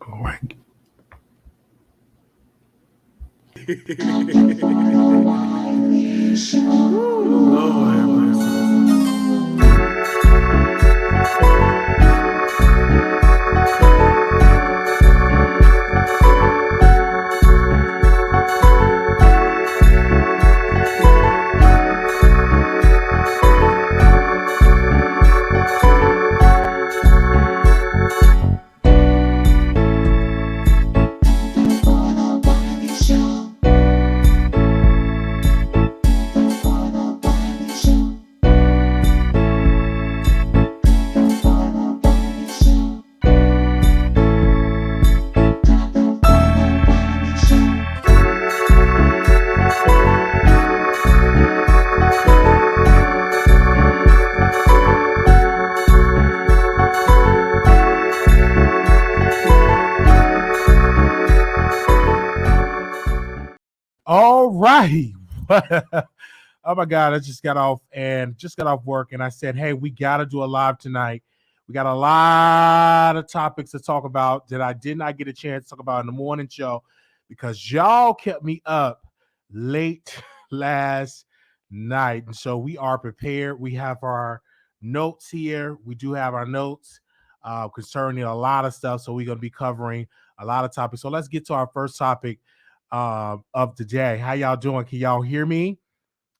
All right. Lord have mercy. All right. Oh my God, I just got off work and I said, hey, we gotta do a live tonight. We got a lot of topics to talk about that I did not get a chance to talk about in the morning show because y'all kept me up late last night. And so we are prepared. We have our notes here. We do have our notes concerning a lot of stuff. So we're gonna be covering a lot of topics. So let's get to our first topic of the day. How y'all doing? Can y'all hear me?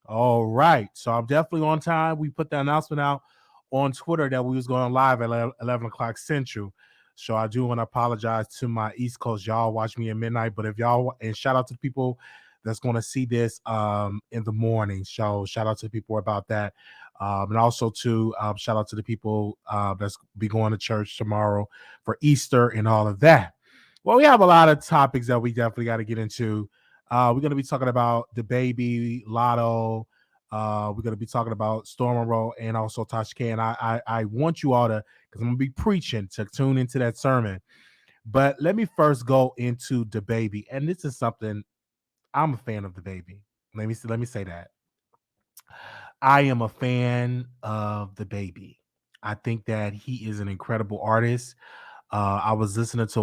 All right. So I'm definitely on time. We put the announcement out on Twitter that we was going live at 11 o'clock Central. So I do want to apologize to my East Coast. Y'all watch me at midnight. But if y'all, and shout out to the people that's going to see this in the morning. So shout out to the people about that. And also to shout out to the people that's be going to church tomorrow for Easter and all of that. Well, we have a lot of topics that we definitely got to get into. We're going to be talking about DaBaby, Lotto. We're going to be talking about Storm Monroe and also Tasha K. And I want you all to, because I'm going to be preaching, to tune into that sermon. But let me first go into DaBaby. And this is something I'm a fan of DaBaby. Let me say that. I am a fan of DaBaby. I think that he is an incredible artist. I was listening to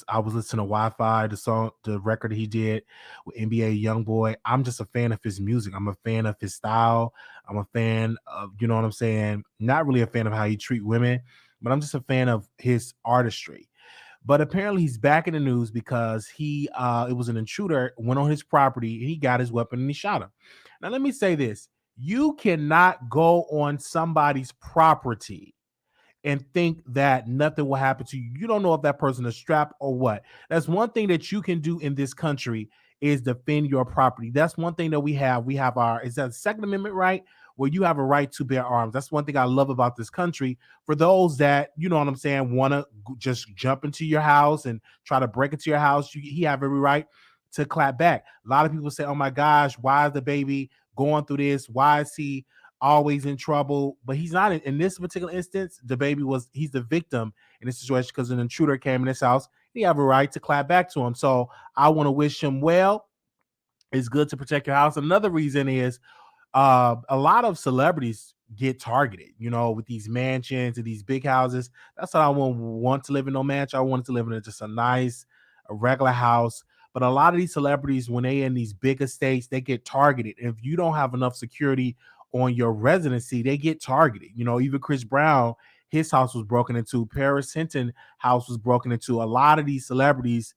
I was listening to Wi-Fi, the record he did with NBA YoungBoy. I'm just a fan of his music. I'm a fan of his style. I'm a fan of, you know what I'm saying? Not really a fan of how he treat women, but I'm just a fan of his artistry. But apparently he's back in the news because it was an intruder, went on his property, and he got his weapon and he shot him. Now let me say this. You cannot go on somebody's property and think that nothing will happen to you. You don't know if that person is strapped or what. That's one thing that you can do in this country is defend your property. That's one thing that we have. We have is that Second Amendment right where you have a right to bear arms. That's one thing I love about this country. For those that, you know what I'm saying, want to just jump into your house and try to break into your house, he have every right to clap back. A lot of people say, oh my gosh, why is DaBaby going through this? Why is he always in trouble? But he's not in this particular instance. He's the victim in this situation because an intruder came in his house. He have a right to clap back to him. So I want to wish him well. It's good to protect your house. Another reason is a lot of celebrities get targeted, you know, with these mansions and these big houses. That's what I want to live in. No mansion. I wanted to live in just a regular house. But a lot of these celebrities, when they in these big estates, they get targeted. If you don't have enough security on your residency, they get targeted. You know, even Chris Brown, his house was broken into. Paris Hilton house was broken into. A lot of these celebrities,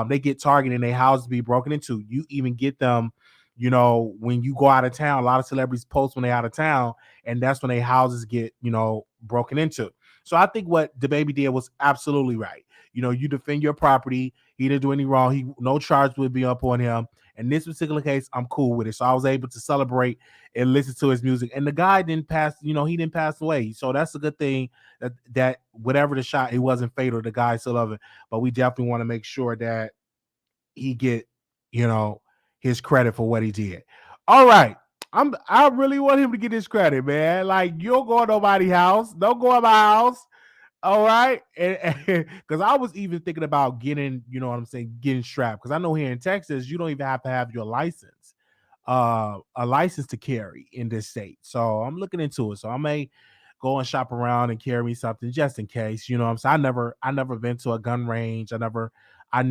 they get targeted and their houses be broken into. You even get them, you know, when you go out of town. A lot of celebrities post when they're out of town, and that's when their houses get, you know, broken into. So I think what DaBaby did was absolutely right. You know, you defend your property. He didn't do any wrong. No charge would be up on him. In this particular case, I'm cool with it. So I was able to celebrate and listen to his music. And the guy didn't pass, you know, he didn't pass away. So that's a good thing that whatever the shot, it wasn't fatal. The guy still of it. But we definitely want to make sure that he get, you know, his credit for what he did. All right. I really want him to get his credit, man. Like, you don't go to nobody's house. Don't go to my house. All right. And because I was even thinking about getting, you know what I'm saying, getting strapped. Because I know here in Texas, you don't even have to have your license, a license to carry in this state. So I'm looking into it. So I may go and shop around and carry me something just in case. You know what I'm saying? I never been to a gun range. I never I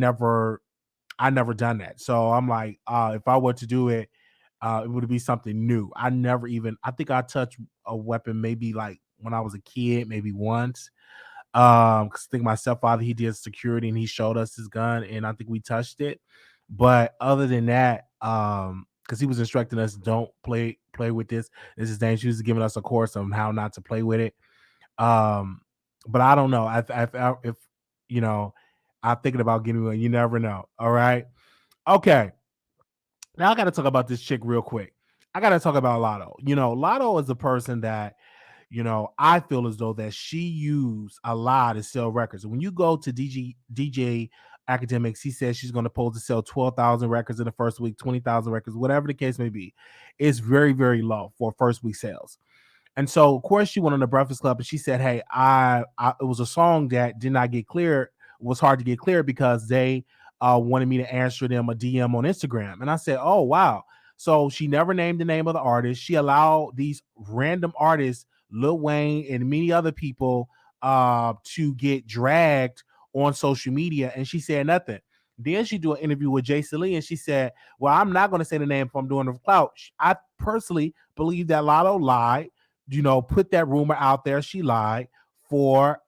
never done that. So I'm like, if I were to do it, it would be something new. I think I touched a weapon maybe like when I was a kid, maybe once. Because I think my stepfather, he did security and he showed us his gun and I think we touched it. But other than that, because he was instructing us, don't play with this. This is dangerous. He was giving us a course on how not to play with it. Um, but I don't know. If you know, I'm thinking about getting one. You never know. All right. Okay. Now I got to talk about this chick real quick. I got to talk about Lotto. Lotto is a person that I feel as though that she used a lot to sell records. When you go to DJ Academics, he says she's going to pose to sell 12,000 records in the first week, 20,000 records, whatever the case may be. It's very, very low for first week sales. And so, of course, she went on the Breakfast Club and she said, "Hey, it was a song that did not get clear. It was hard to get clear because they wanted me to answer them a DM on Instagram." And I said, "Oh, wow." So she never named the name of the artist. She allowed these random artists, Lil Wayne and many other people, to get dragged on social media, and she said nothing. Then she do an interview with Jason Lee, and she said, "Well, I'm not going to say the name if I'm doing the clout. I personally believe that Lotto lied, put that rumor out there. She lied for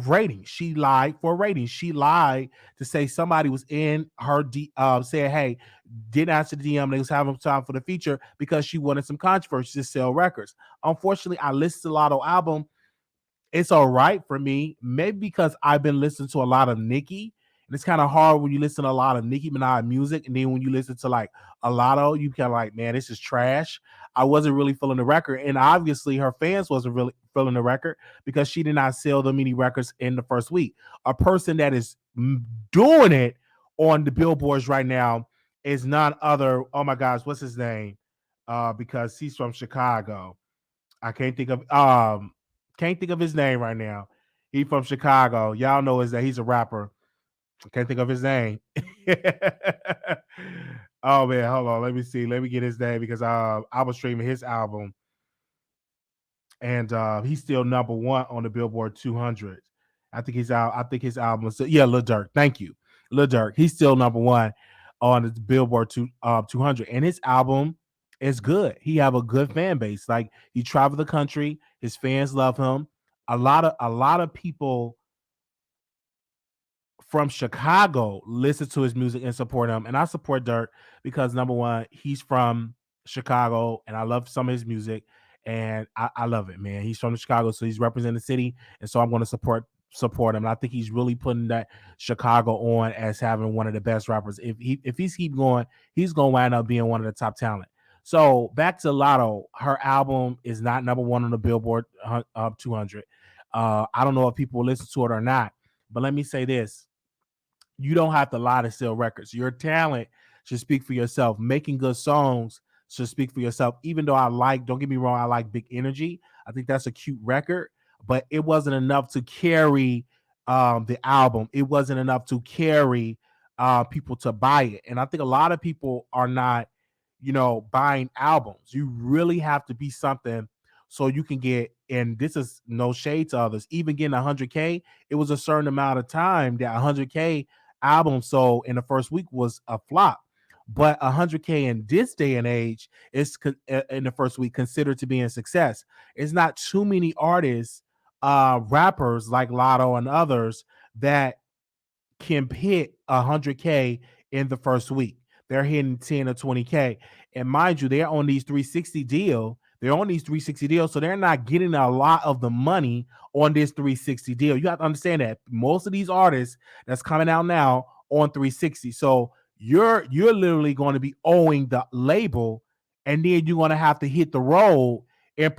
ratings. She lied for ratings. She lied to say somebody was in her said, hey, didn't answer the DM. They was having time for the feature because she wanted some controversy to sell records. Unfortunately, I listened to Lotto album. It's all right for me, maybe because I've been listening to a lot of Nicki. And it's kind of hard when you listen to a lot of Nicki Minaj music, and then when you listen to like a Lotto, you kind of like, man, this is trash. I wasn't really feeling the record, and obviously her fans wasn't really feeling the record because she did not sell the many records in the first week. A person that is doing it on the billboards right now is none other. Oh my gosh, what's his name? Because he's from Chicago. I can't think of his name right now. He from Chicago. Y'all know is that he's a rapper. I can't think of his name. Oh man, hold on. Let me see. Let me get his name because I was streaming his album and he's still number one on the Billboard 200. I think he's out. I think his album is Lil Durk. Thank you, Lil Durk. He's still number one on the Billboard 200, and his album is good. He have a good fan base. Like he traveled the country. His fans love him. A lot of people from Chicago listen to his music and support him. And I support Dirk because number one, he's from Chicago and I love some of his music and I love it, man. He's from Chicago, so he's representing the city, and so I'm going to support him. And I think he's really putting that Chicago on as having one of the best rappers. If he's keep going, he's going to wind up being one of the top talent. So back to Lotto, her album is not number one on the Billboard 200. I don't know if people listen to it or not, but let me say this: you don't have to lie to sell records. Your talent should speak for yourself. Making good songs should speak for yourself. Even though don't get me wrong, I like Big Energy. I think that's a cute record, but it wasn't enough to carry the album. It wasn't enough to carry people to buy it. And I think a lot of people are not, buying albums. You really have to be something so you can get, and this is no shade to others, even getting 100K, it was a certain amount of time that 100K album sold in the first week was a flop. But 100K in this day and age is in the first week considered to be a success. It's not too many artists, rappers like Lotto and others that can hit 100K in the first week. They're hitting 10 or 20K. And mind you, they're on these 360 deal. They're on these 360 deals, so they're not getting a lot of the money on this 360 deal. You have to understand that most of these artists that's coming out now on 360. So you're literally going to be owing the label, and then you're going to have to hit the road and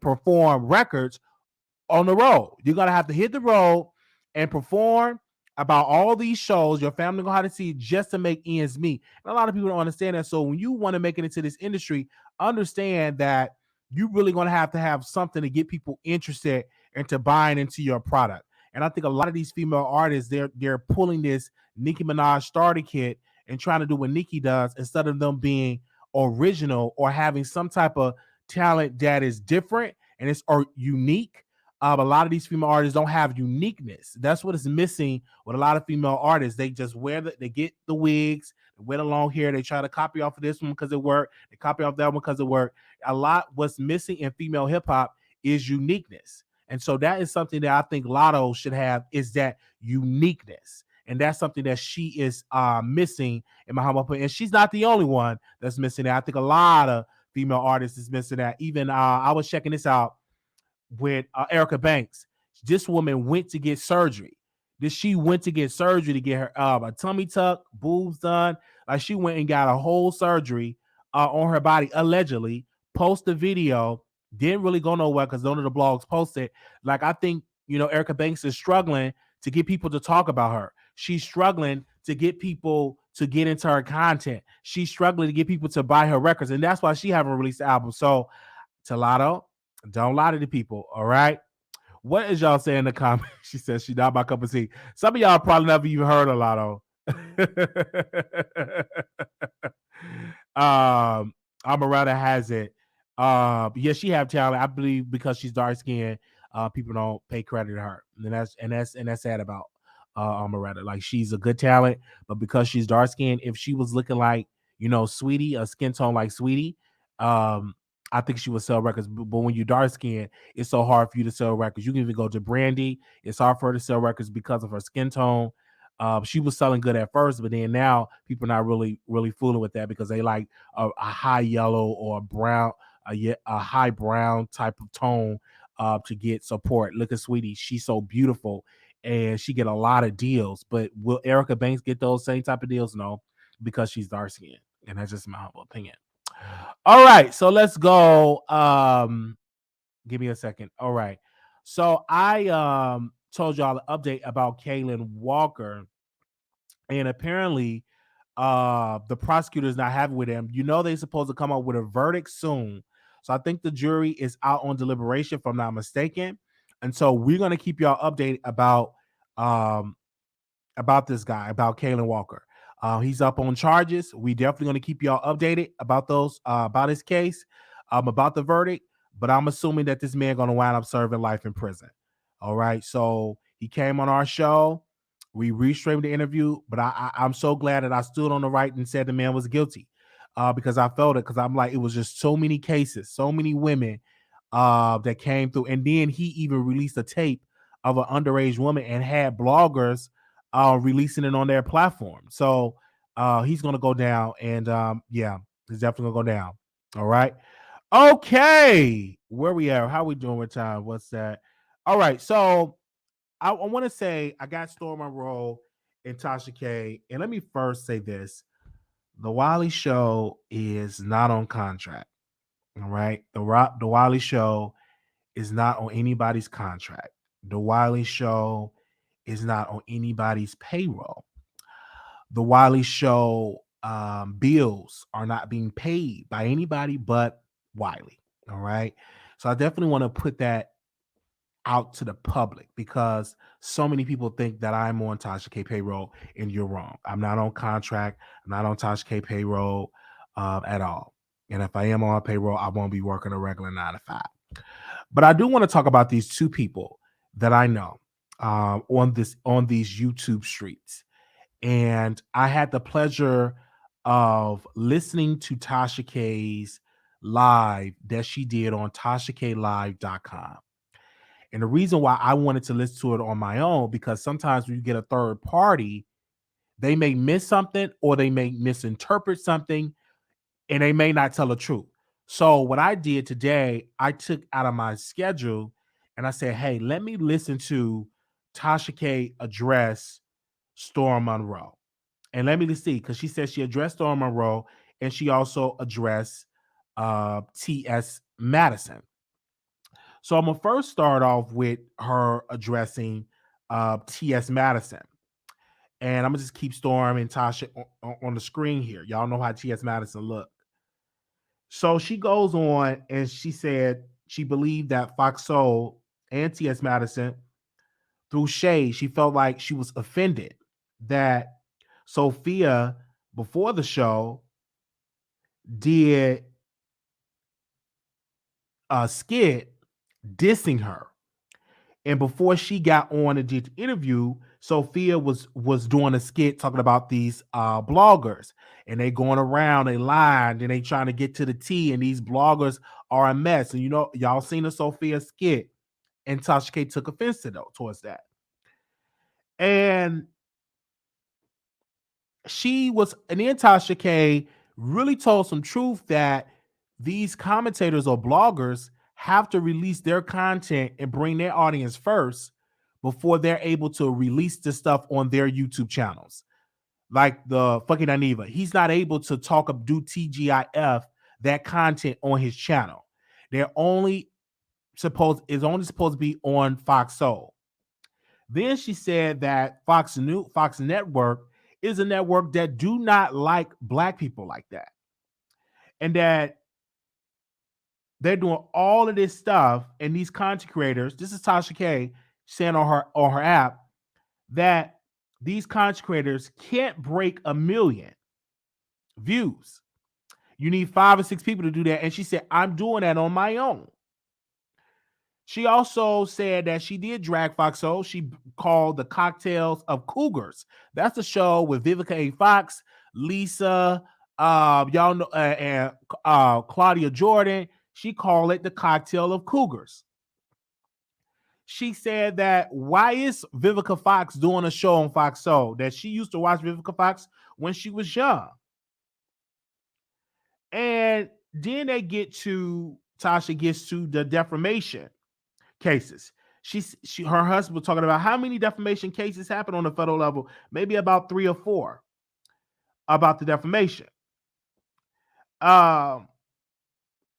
perform records on the road. You're gonna have to hit the road and perform about all these shows. Your family gonna have to see just to make ends meet. And a lot of people don't understand that. So when you want to make it into this industry, understand that you really gonna have to have something to get people interested into buying into your product. And I think a lot of these female artists, they're pulling this Nicki Minaj starter kit and trying to do what Nicki does instead of them being original or having some type of talent that is different and it's or unique. A lot of these female artists don't have uniqueness. That's what is missing with a lot of female artists. They just they get the wigs, they wear the long hair, they try to copy off of this one because it worked, they copy off that one because it worked. A lot what's missing in female hip hop is uniqueness. And so that is something that I think Lotto should have, is that uniqueness. And that's something that she is missing in my humble opinion. And she's not the only one that's missing that. I think a lot of female artists is missing that. Even I was checking this out with Erica Banks. This woman went to get surgery. She went to get surgery to get her a tummy tuck, boobs done. Like she went and got a whole surgery on her body, allegedly. Post the video, didn't really go nowhere because none of the blogs posted. Like I think Erica Banks is struggling to get people to talk about her. She's struggling to get people to get into her content. She's struggling to get people to buy her records, and that's why she haven't released the album. So, Talato, don't lie to the people, all right? What is y'all saying in the comments? She says she's not my cup of tea. Some of y'all probably never even heard of Lotto. Amarada has it. Yeah, she have talent. I believe because she's dark skinned, people don't pay credit to her, and that's sad about Amarada. Like she's a good talent, but because she's dark skinned, if she was looking like Sweetie, a skin tone like Sweetie, I think she would sell records. But when you dark skinned, it's so hard for you to sell records. You can even go to Brandy. It's hard for her to sell records because of her skin tone. She was selling good at first, but then now people are not really fooling with that because they like a high yellow or a brown, a high brown type of tone to get support. Look at Sweetie. She's so beautiful and she get a lot of deals. But will Erica Banks get those same type of deals? No, because she's dark skinned. And that's just my humble opinion. All right, so let's go. Give me a second. All right. So I told y'all an update about Kaylin Walker, and apparently the prosecutor's not happy with him. They're supposed to come up with a verdict soon. So I think the jury is out on deliberation, if I'm not mistaken. And so we're gonna keep y'all updated about this guy, about Kaylin Walker. He's up on charges. We definitely going to keep y'all updated about those, about his case, about the verdict. But I'm assuming that this man going to wind up serving life in prison. All right. So he came on our show. We restreamed the interview, but I'm so glad that I stood on the right and said the man was guilty, because I felt it. Because I'm like, it was just so many cases, so many women that came through, and then he even released a tape of an underage woman and had bloggers releasing it on their platform. So he's gonna go down, and yeah, he's definitely gonna go down. All right. Okay. Where we at? How we doing with time? What's that? All right. So I want to say I got Storm Monroe and Tasha K. And let me first say this. The Wiley Show is not on contract. All right. The Wiley Show is not on anybody's contract. The Wiley Show is not on anybody's payroll. The Wiley Show bills are not being paid by anybody but Wiley. All right. So I definitely want to put that out to the public because so many people think that I'm on Tasha K payroll, and you're wrong. I'm not on contract. I'm not on Tasha K payroll at all. And if I am on payroll, I won't be working a regular 9 to 5. But I do want to talk about these two people that I know on these YouTube streets. And I had the pleasure of listening to Tasha K's live that she did on TashaKLive.com. And the reason why I wanted to listen to it on my own, because sometimes when you get a third party, they may miss something or they may misinterpret something and they may not tell the truth. So what I did today, I took out of my schedule and I said, hey, let me listen to Tasha K address Storm Monroe. And let me see, because she said she addressed Storm Monroe and she also addressed T.S. Madison. So I'm going to first start off with her addressing T.S. Madison. And I'm going to just keep Storm and Tasha on the screen here. Y'all know how T.S. Madison looked. So she goes on and she said she believed that Fox Soul and T.S. Madison, through shade, she felt like she was offended that Sophia, before the show, did a skit dissing her. And before she got on and did the interview, Sophia was doing a skit talking about these bloggers, and they going around, they lying, and they trying to get to the T, and these bloggers are a mess. And y'all seen the Sophia skit, and Tasha K took offense towards that. And and then Tasha K really told some truth that these commentators or bloggers have to release their content and bring their audience first before they're able to release the stuff on their YouTube channels. Like the fucking Aniva, he's not able to do TGIF that content on his channel. They're only supposed to be on Fox Soul. Then she said that Fox Network is a network that do not like black people like that, and that they're doing all of this stuff, and these content creators. This is Tasha K saying on her app that these content creators can't break 1 million views. You need 5 or 6 people to do that, and she said, "I'm doing that on my own." She also said that she did drag Fox Soul. She called the Cocktails of Cougars. That's a show with Vivica A. Fox, Lisa, y'all know, and Claudia Jordan. She called it the Cocktail of Cougars. She said that why is Vivica Fox doing a show on Fox Soul? That she used to watch Vivica Fox when she was young. And then Tasha gets to the defamation cases. Her husband was talking about how many defamation cases happen on the federal level, maybe about 3 or 4 about the defamation.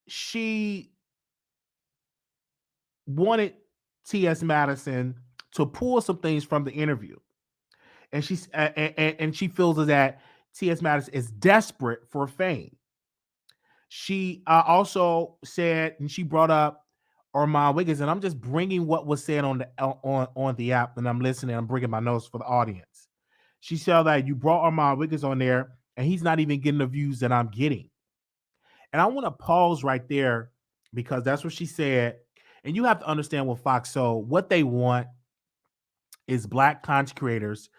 She wanted T.S. Madison to pull some things from the interview, and she feels that T.S. Madison is desperate for fame. She also said, and she brought up Armand Wiggins, and I'm just bringing what was said on the app, and I'm listening. I'm bringing my notes for the audience. She said that you brought Armand Wiggins on there, and he's not even getting the views that I'm getting. And I want to pause right there because that's what she said. And you have to understand with Fox Soul, what they want is black content creators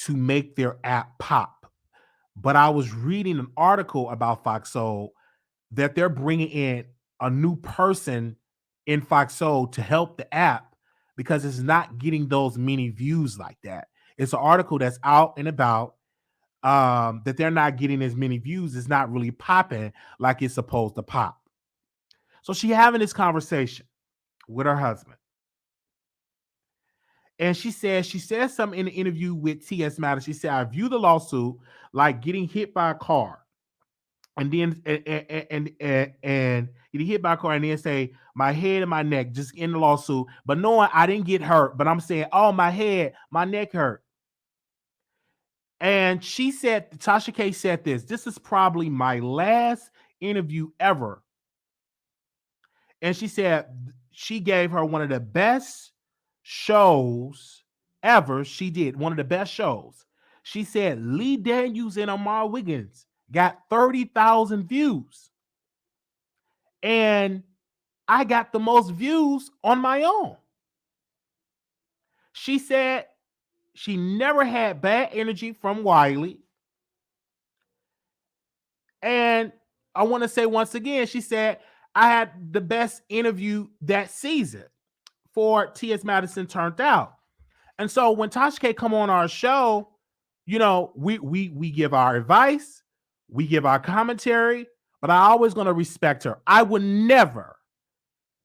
to make their app pop. But I was reading an article about Fox Soul that they're bringing in a new person in Fox Soul to help the app because it's not getting those many views like that. It's an article that's out and about that they're not getting as many views. It's not really popping like it's supposed to pop. So she having this conversation with her husband. And she says something in the interview with T.S. Madison. She said, I view the lawsuit like getting hit by a car. And then and getting hit by a car and then say my head and my neck just in the lawsuit, but knowing I didn't get hurt, but I'm saying, oh, my head, my neck hurt. And she said, Tasha K said this is probably my last interview ever. And she said she gave her one of the best shows ever. She did one of the best shows. She said Lee Daniels and Amar Wiggins got 30,000 views. And I got the most views on my own. She said she never had bad energy from Wiley. And I want to say once again, she said, I had the best interview that season for T.S. Madison turned out. And so when Tasha K come on our show, you know, we give our advice, we give our commentary, but I always going to respect her. I would never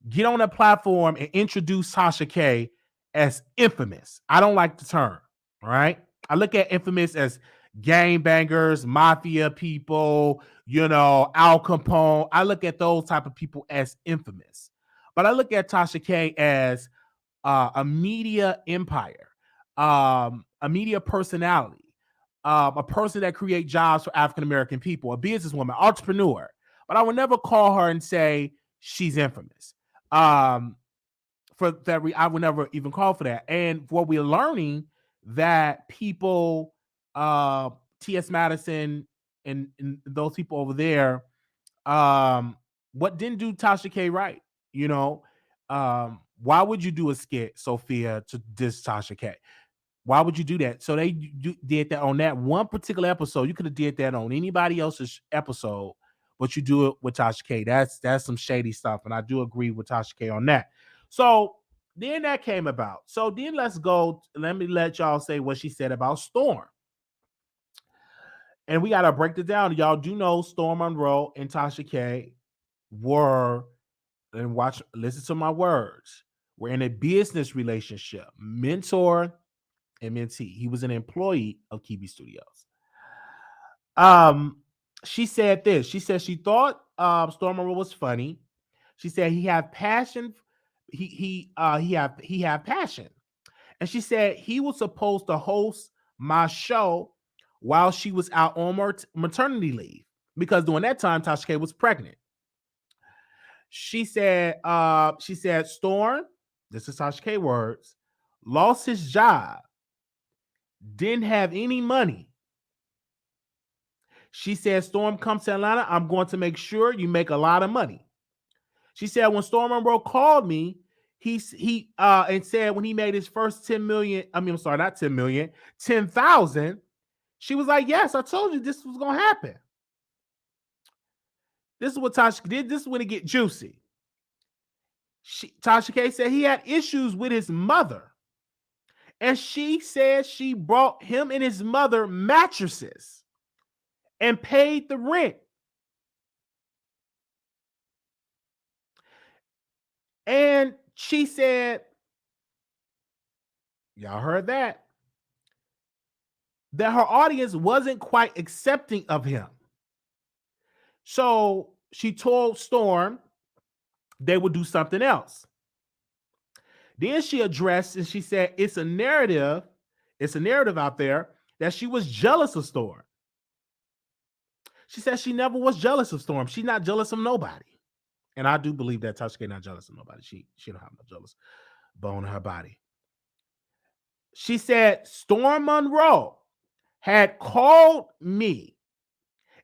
get on a platform and introduce Tasha K as infamous. I don't like the term, all right? I look at infamous as gangbangers, mafia people, you know, Al Capone. I look at those type of people as infamous. But I look at Tasha K as a media empire, a media personality, a person that creates jobs for African-American people, a businesswoman, entrepreneur. But I would never call her and say she's infamous. For that, I would never even call for that. And what we're learning that people, T.S. Madison and those people over there, what didn't do Tasha K right, you know, why would you do a skit, Sophia, to diss Tasha K? Why would you do that? So they did that on that one particular episode. You could have did that on anybody else's episode, but you do it with Tasha K. That's some shady stuff, and I do agree with Tasha K on that. So then that came about. So then let's go. Let me let y'all say what she said about Storm. And we got to break it down. Y'all do know Storm Monroe and Tasha K were, and listen to my words, were in a business relationship, mentor and mentee. He was an employee of Kibi Studios. She said this. She said she thought Storm Monroe was funny. She said he had passion. He had passion. And she said he was supposed to host my show while she was out on maternity leave, because during that time Tasha K was pregnant. She said Storm, this is Tasha K words, lost his job, didn't have any money. She said, Storm comes to Atlanta, I'm going to make sure you make a lot of money. She said when Storm Monroe called me, he and said when he made his first 10 million, I'm sorry, not 10 million, 10,000, she was like, yes, I told you this was going to happen. This is what Tasha did. This is when it get juicy. Tasha K said he had issues with his mother. And she said she brought him and his mother mattresses and paid the rent. And she said, y'all heard that her audience wasn't quite accepting of him. So she told Storm they would do something else. Then she addressed and she said it's a narrative out there that she was jealous of Storm. She said she never was jealous of Storm. She's not jealous of nobody. And I do believe that Tasha K not jealous of nobody. She don't have no jealous bone in her body. She said Storm Monroe had called me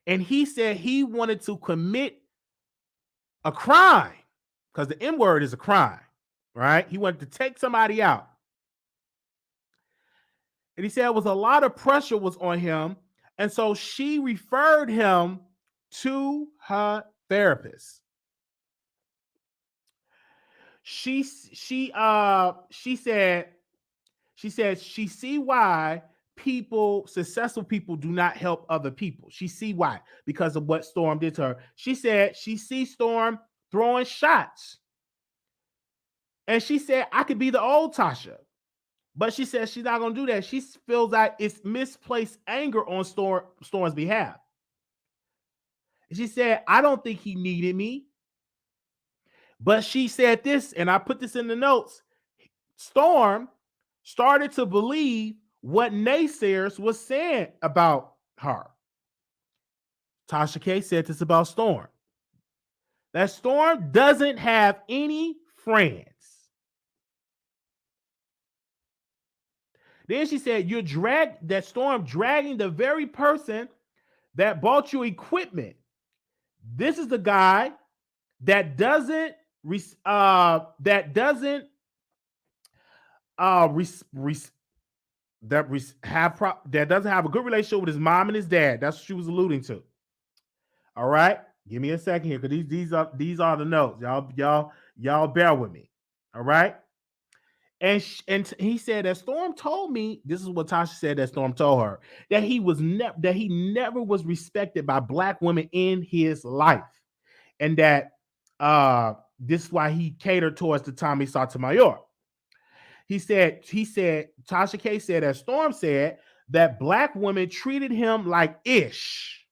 and he said he wanted to commit a crime, because the N word is a crime, right? He wanted to take somebody out. And he said it was a lot of pressure was on him. And so she referred him to her therapist. She said she see why successful people do not help other people. She see why, because of what Storm did to her. She said she sees Storm throwing shots. And she said, I could be the old Tasha. But she said she's not going to do that. She feels that it's misplaced anger on Storm's behalf. She said, I don't think he needed me. But she said this, and I put this in the notes. Storm started to believe what naysayers was saying about her. Tasha K said this about Storm, that Storm doesn't have any friends. Then she said, Storm dragging the very person that bought you equipment. This is the guy that doesn't have a good relationship with his mom and his dad. That's what she was alluding to. All right, give me a second here, because these are the notes. Y'all bear with me. All right. And he said that Storm told me, this is what Tasha said that Storm told her, that he never was respected by Black women in his life, and that this is why he catered towards the Tommy Sotomayor. He said Tasha K said that Storm said that Black women treated him like ish.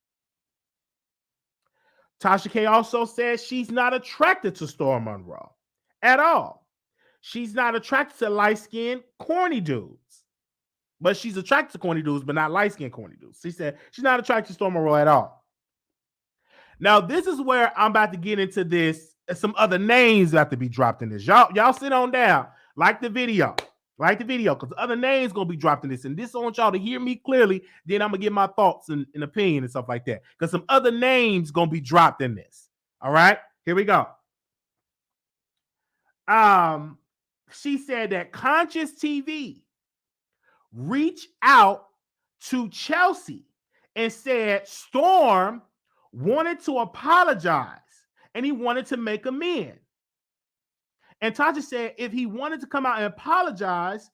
Tasha K also said she's not attracted to Storm Monroe at all. She's not attracted to light-skinned, corny dudes. But she's attracted to corny dudes, but not light-skinned, corny dudes. She said she's not attracted to Storm Monroe at all. Now, this is where I'm about to get into this. Some other names have to be dropped in this. Y'all sit on down. Like the video. Because other names going to be dropped in this. And this, I want y'all to hear me clearly. Then I'm going to give my thoughts and opinion and stuff like that. Because some other names going to be dropped in this. All right? Here we go. She said that Conscious TV reached out to Chelsea and said Storm wanted to apologize and he wanted to make amends. And Tasha said if he wanted to come out and apologize,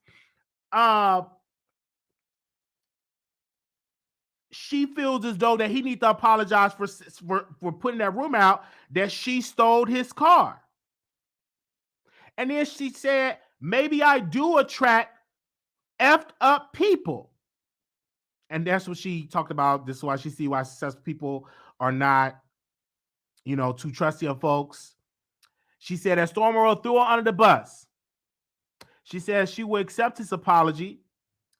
she feels as though that he needs to apologize for putting that rumor out that she stole his car. And then she said, maybe I do attract effed up people. And that's what she talked about. This is why she see why successful people are not, too trusty of folks. She said that Storm Monroe threw her under the bus. She said she would accept his apology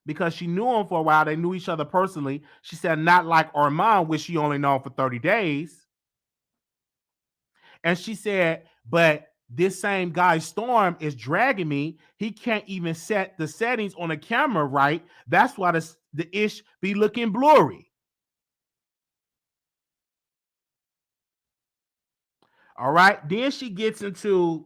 because she knew him for a while. They knew each other personally. She said, not like Armand, which she only known for 30 days. And she said, but this same guy, Storm, is dragging me. He can't even set the settings on the camera right. That's why the ish be looking blurry. All right. Then she gets into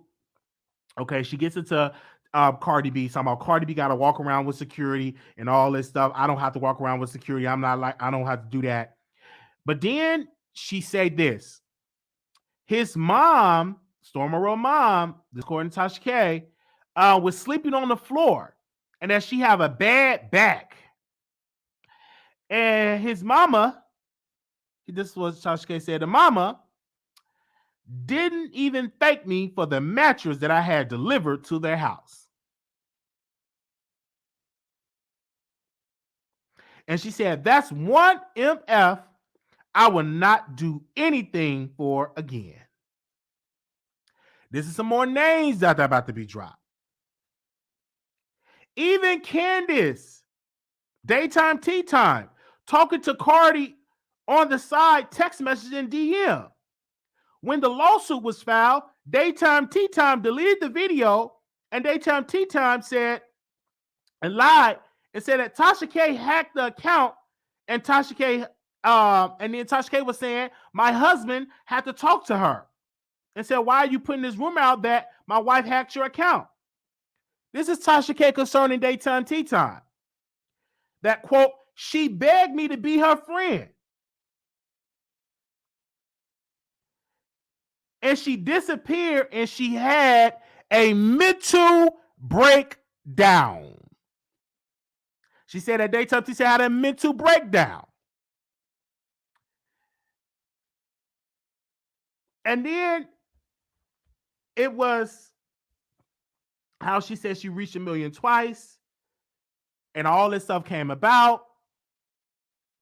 Cardi B. Talking about Cardi B got to walk around with security and all this stuff. I don't have to walk around with security. I don't have to do that. But then she said this. His mom, Storm Monroe's mom, according to Tasha K, was sleeping on the floor and that she have a bad back. And his mama, this was Tasha K said, the mama didn't even thank me for the mattress that I had delivered to their house. And she said, that's one MF I will not do anything for again. This is some more names that are about to be dropped. Even Candace, Daytime Tea Time, talking to Cardi on the side, text message and DM. When the lawsuit was filed, Daytime Tea Time deleted the video, and Daytime Tea Time said and lied and said that Tasha K hacked the account, and Tasha K and then Tasha K was saying my husband had to talk to her and said, why are you putting this rumor out that my wife hacked your account? This is Tasha K concerning Daytime Tea Time. That quote, she begged me to be her friend. And she disappeared and she had a mental breakdown. She said that Daytime Tea Time had a mental breakdown. And then it was how she said she reached 1 million twice. And all this stuff came about.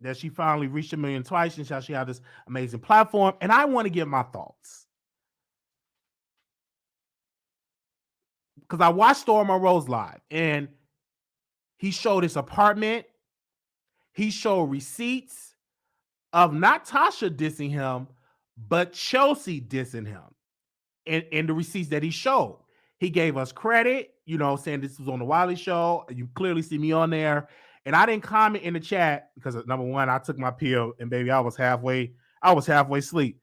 That she finally reached 1 million twice and how she had this amazing platform. And I want to give my thoughts. Because I watched Storm Monroe's live and he showed his apartment. He showed receipts of not Tasha dissing him, but Chelsea dissing him. And the receipts that he showed. He gave us credit, saying this was on the Wiley Show. You clearly see me on there. And I didn't comment in the chat because number one, I took my pill and baby, I was halfway asleep.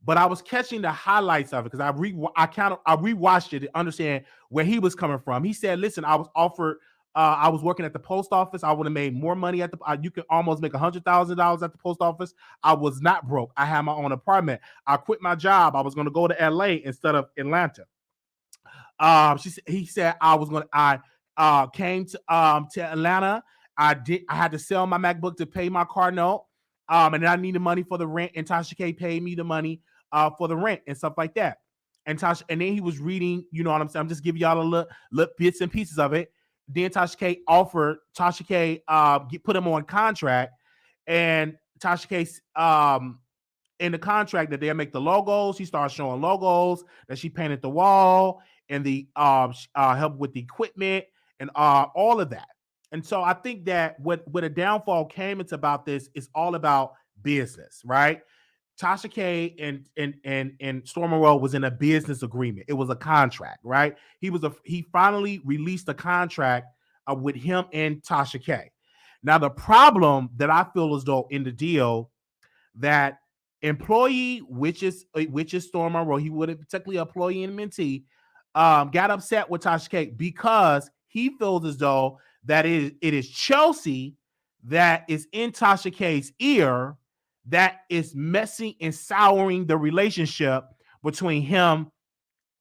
But I was catching the highlights of it because I rewatched it to understand where he was coming from. He said, listen, I was offered, I was working at the post office. I would have made more money you could almost make $100,000 at the post office. I was not broke. I had my own apartment. I quit my job. I was going to go to LA instead of Atlanta. He said I came to Atlanta. I had to sell my MacBook to pay my car note. And then I needed money for the rent, and Tasha K paid me the money for the rent and stuff like that. And then he was reading, you know what I'm saying? I'm just giving y'all a little bits and pieces of it. Then Tasha K put him on contract, and Tasha K in the contract that they make the logos. He started showing logos that she painted the wall and the help with the equipment and all of that. And so I think that what a downfall came into about this is all about business, right? Tasha K and Storm Monroe was in a business agreement. It was a contract, right? He finally released a contract with him and Tasha K. Now the problem that I feel as though in the deal that employee, which is Storm Monroe, he would have technically employee and mentee, got upset with Tasha K because he feels as though that it is Chelsea that is in Tasha K's ear that is messing and souring the relationship between him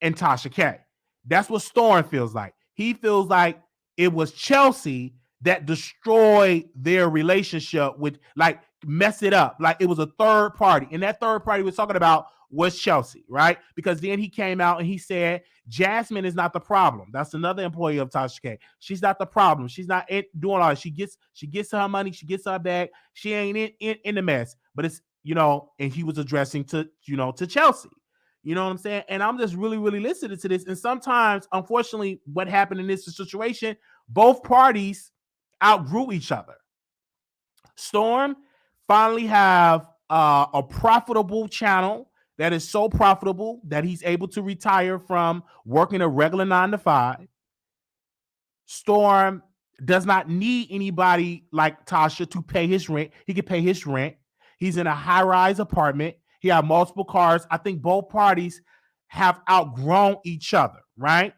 and Tasha K. That's what Storm feels like. He feels like it was Chelsea that destroyed their relationship with, like, mess it up. Like it was a third party. And that third party we're talking about was Chelsea, right? Because then he came out and he said, Jasmine is not the problem. That's another employee of Tasha K. She's not the problem. She's not doing all that. She gets her money. She gets her bag. She ain't in the mess. But it's, and he was addressing to Chelsea. You know what I'm saying? And I'm just really, really listening to this. And sometimes, unfortunately, what happened in this situation, both parties outgrew each other. Storm finally have a profitable channel that is so profitable that he's able to retire from working a regular 9-to-5. Storm does not need anybody like Tasha to pay his rent. He can pay his rent. He's in a high-rise apartment. He has multiple cars. I think both parties have outgrown each other, right?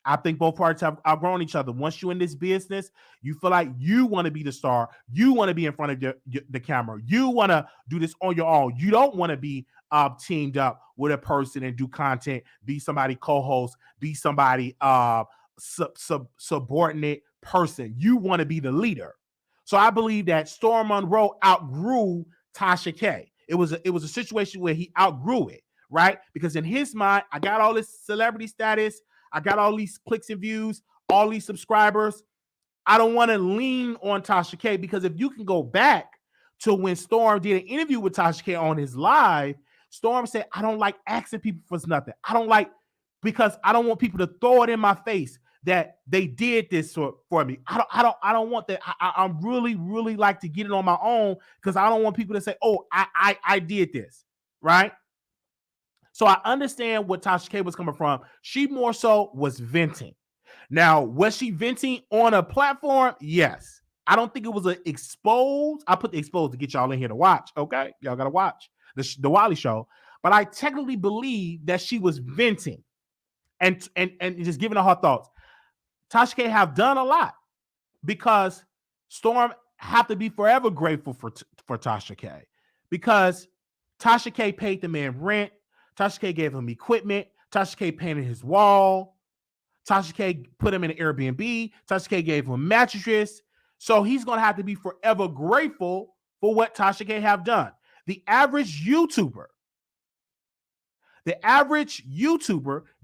I think both parties have outgrown each other. Once you're in this business, you feel like you want to be the star. You want to be in front of the camera. You want to do this on your own. You don't want to be teamed up with a person and do content, be somebody co-host, be somebody subordinate person. You want to be the leader. So I believe that Storm Monroe outgrew Tasha K. It was a situation where he outgrew it, right? Because in his mind, I got all this celebrity status. I got all these clicks and views, all these subscribers. I don't want to lean on Tasha K, because if you can go back to when Storm did an interview with Tasha K on his live, Storm said, I don't like asking people for nothing. Because I don't want people to throw it in my face that they did this for me. I don't want that. I really, really like to get it on my own, because I don't want people to say, oh, I did this, right? So I understand what Tasha K was coming from. She more so was venting. Now, was she venting on a platform? Yes. I don't think it was an exposed. I put the exposed to get y'all in here to watch, okay? Y'all got to watch the Wiley Show. But I technically believe that she was venting and just giving her thoughts. Tasha K have done a lot, because Storm have to be forever grateful for Tasha K, because Tasha K paid the man rent. Tasha K gave him equipment. Tasha K painted his wall. Tasha K put him in an Airbnb. Tasha K gave him a mattress. So he's going to have to be forever grateful for what Tasha K have done. The average YouTuber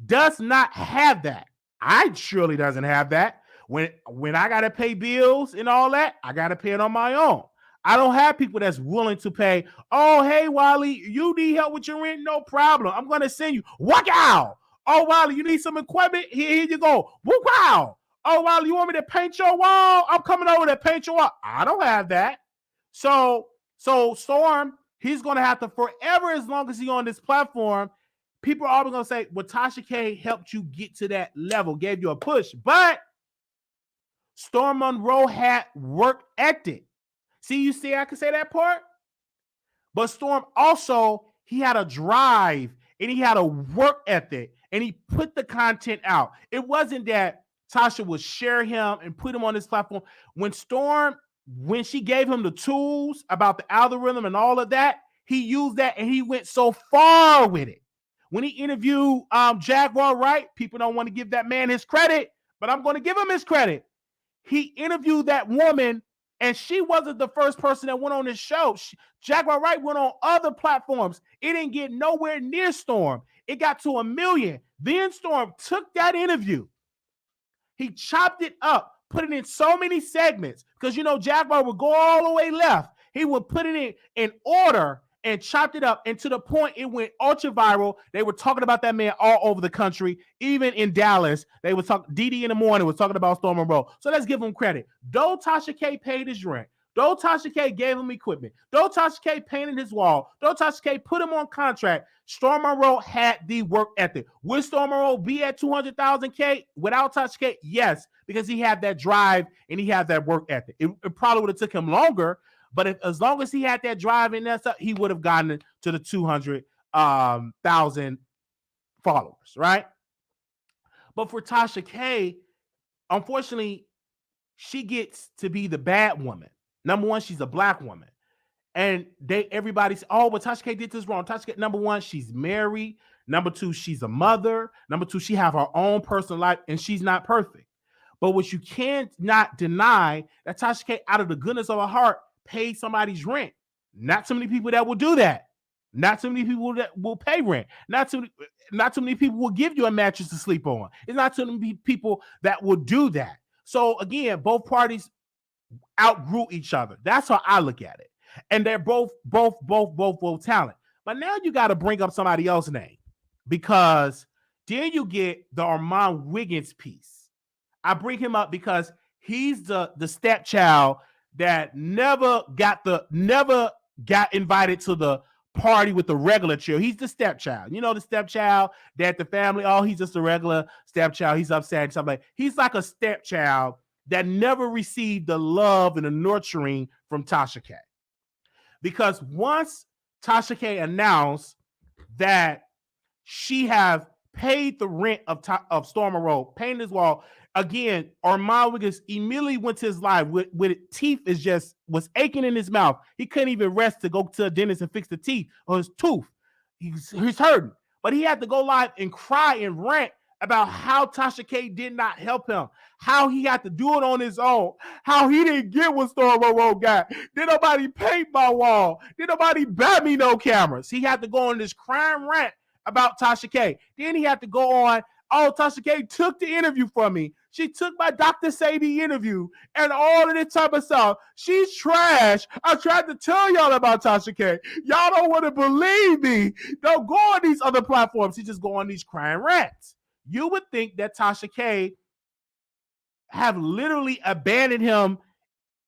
does not have that. I surely doesn't have that. When I got to pay bills and all that, I got to pay it on my own. I don't have people that's willing to pay. Oh, hey, Wiley, you need help with your rent? No problem. I'm going to send you. Wow. Oh, Wiley, you need some equipment? Here you go. Wow. Oh, Wiley, you want me to paint your wall? I'm coming over to paint your wall. I don't have that. So Storm, he's going to have to forever, as long as he's on this platform, people are always going to say, well, Tasha K helped you get to that level, gave you a push. But Storm Monroe had work ethic. See, I can say that part. But Storm also, he had a drive and he had a work ethic, and he put the content out. It wasn't that Tasha would share him and put him on this platform. When she gave him the tools about the algorithm and all of that, he used that and he went so far with it. When he interviewed Jaguar Wright, people don't want to give that man his credit, but I'm going to give him his credit. He interviewed that woman, and she wasn't the first person that went on this show. Jaguar Wright went on other platforms. It didn't get nowhere near Storm. It got to 1 million. Then Storm took that interview. He chopped it up, put it in so many segments, because, Jaguar would go all the way left. He would put it in order and chopped it up, and to the point it went ultra viral. They were talking about that man all over the country, even in Dallas. They were talking. DD in the morning was talking about Storm Monroe. So let's give him credit. Though Tasha K paid his rent, though Tasha K gave him equipment, though Tasha K painted his wall, though Tasha K put him on contract, Storm Monroe had the work ethic. Would Storm Monroe be at 200,000 K without Tasha K? Yes, because he had that drive and he had that work ethic. It probably would have took him longer. But as long as he had that drive and that stuff, he would have gotten to the 200,000 followers, right? But for Tasha K, unfortunately, she gets to be the bad woman. Number one, she's a black woman. And everybody's, oh, but Tasha K did this wrong. Tasha K, number one, she's married. Number two, she's a mother. Number two, she have her own personal life, and she's not perfect. But what you can't not deny that Tasha K, out of the goodness of her heart, paid somebody's rent. Not too many people that will do that. Not too many people that will pay rent. Not too many people will give you a mattress to sleep on. It's not too many people that will do that. So again, both parties outgrew each other. That's how I look at it. And they're both talent. But now you got to bring up somebody else's name, because then you get the Armand Wiggins piece. I bring him up because he's the stepchild that never got invited to the party with the regular child. He's the stepchild. You know, the stepchild that the family, oh, he's just a regular stepchild. He's upset and something like. He's like a stepchild that never received the love and the nurturing from Tasha K. Because once Tasha K announced that she have paid the rent of Storm Monroe, painted his wall, again, Armand Wiggins immediately went to his life with teeth was aching in his mouth. He couldn't even rest to go to a dentist and fix the teeth or his tooth. He's hurting. But he had to go live and cry and rant about how Tasha K did not help him, how he had to do it on his own, how he didn't get what Storm Monroe got. Did nobody paint my wall? Did nobody buy me no cameras? He had to go on this crime rant about Tasha K. Then he had to go on, oh, Tasha K took the interview from me. She took my Dr. Sadie interview and all of this type of stuff. She's trash. I tried to tell y'all about Tasha K. Y'all don't want to believe me. Don't go on these other platforms. She just go on these crime rants. You would think that Tasha K have literally abandoned him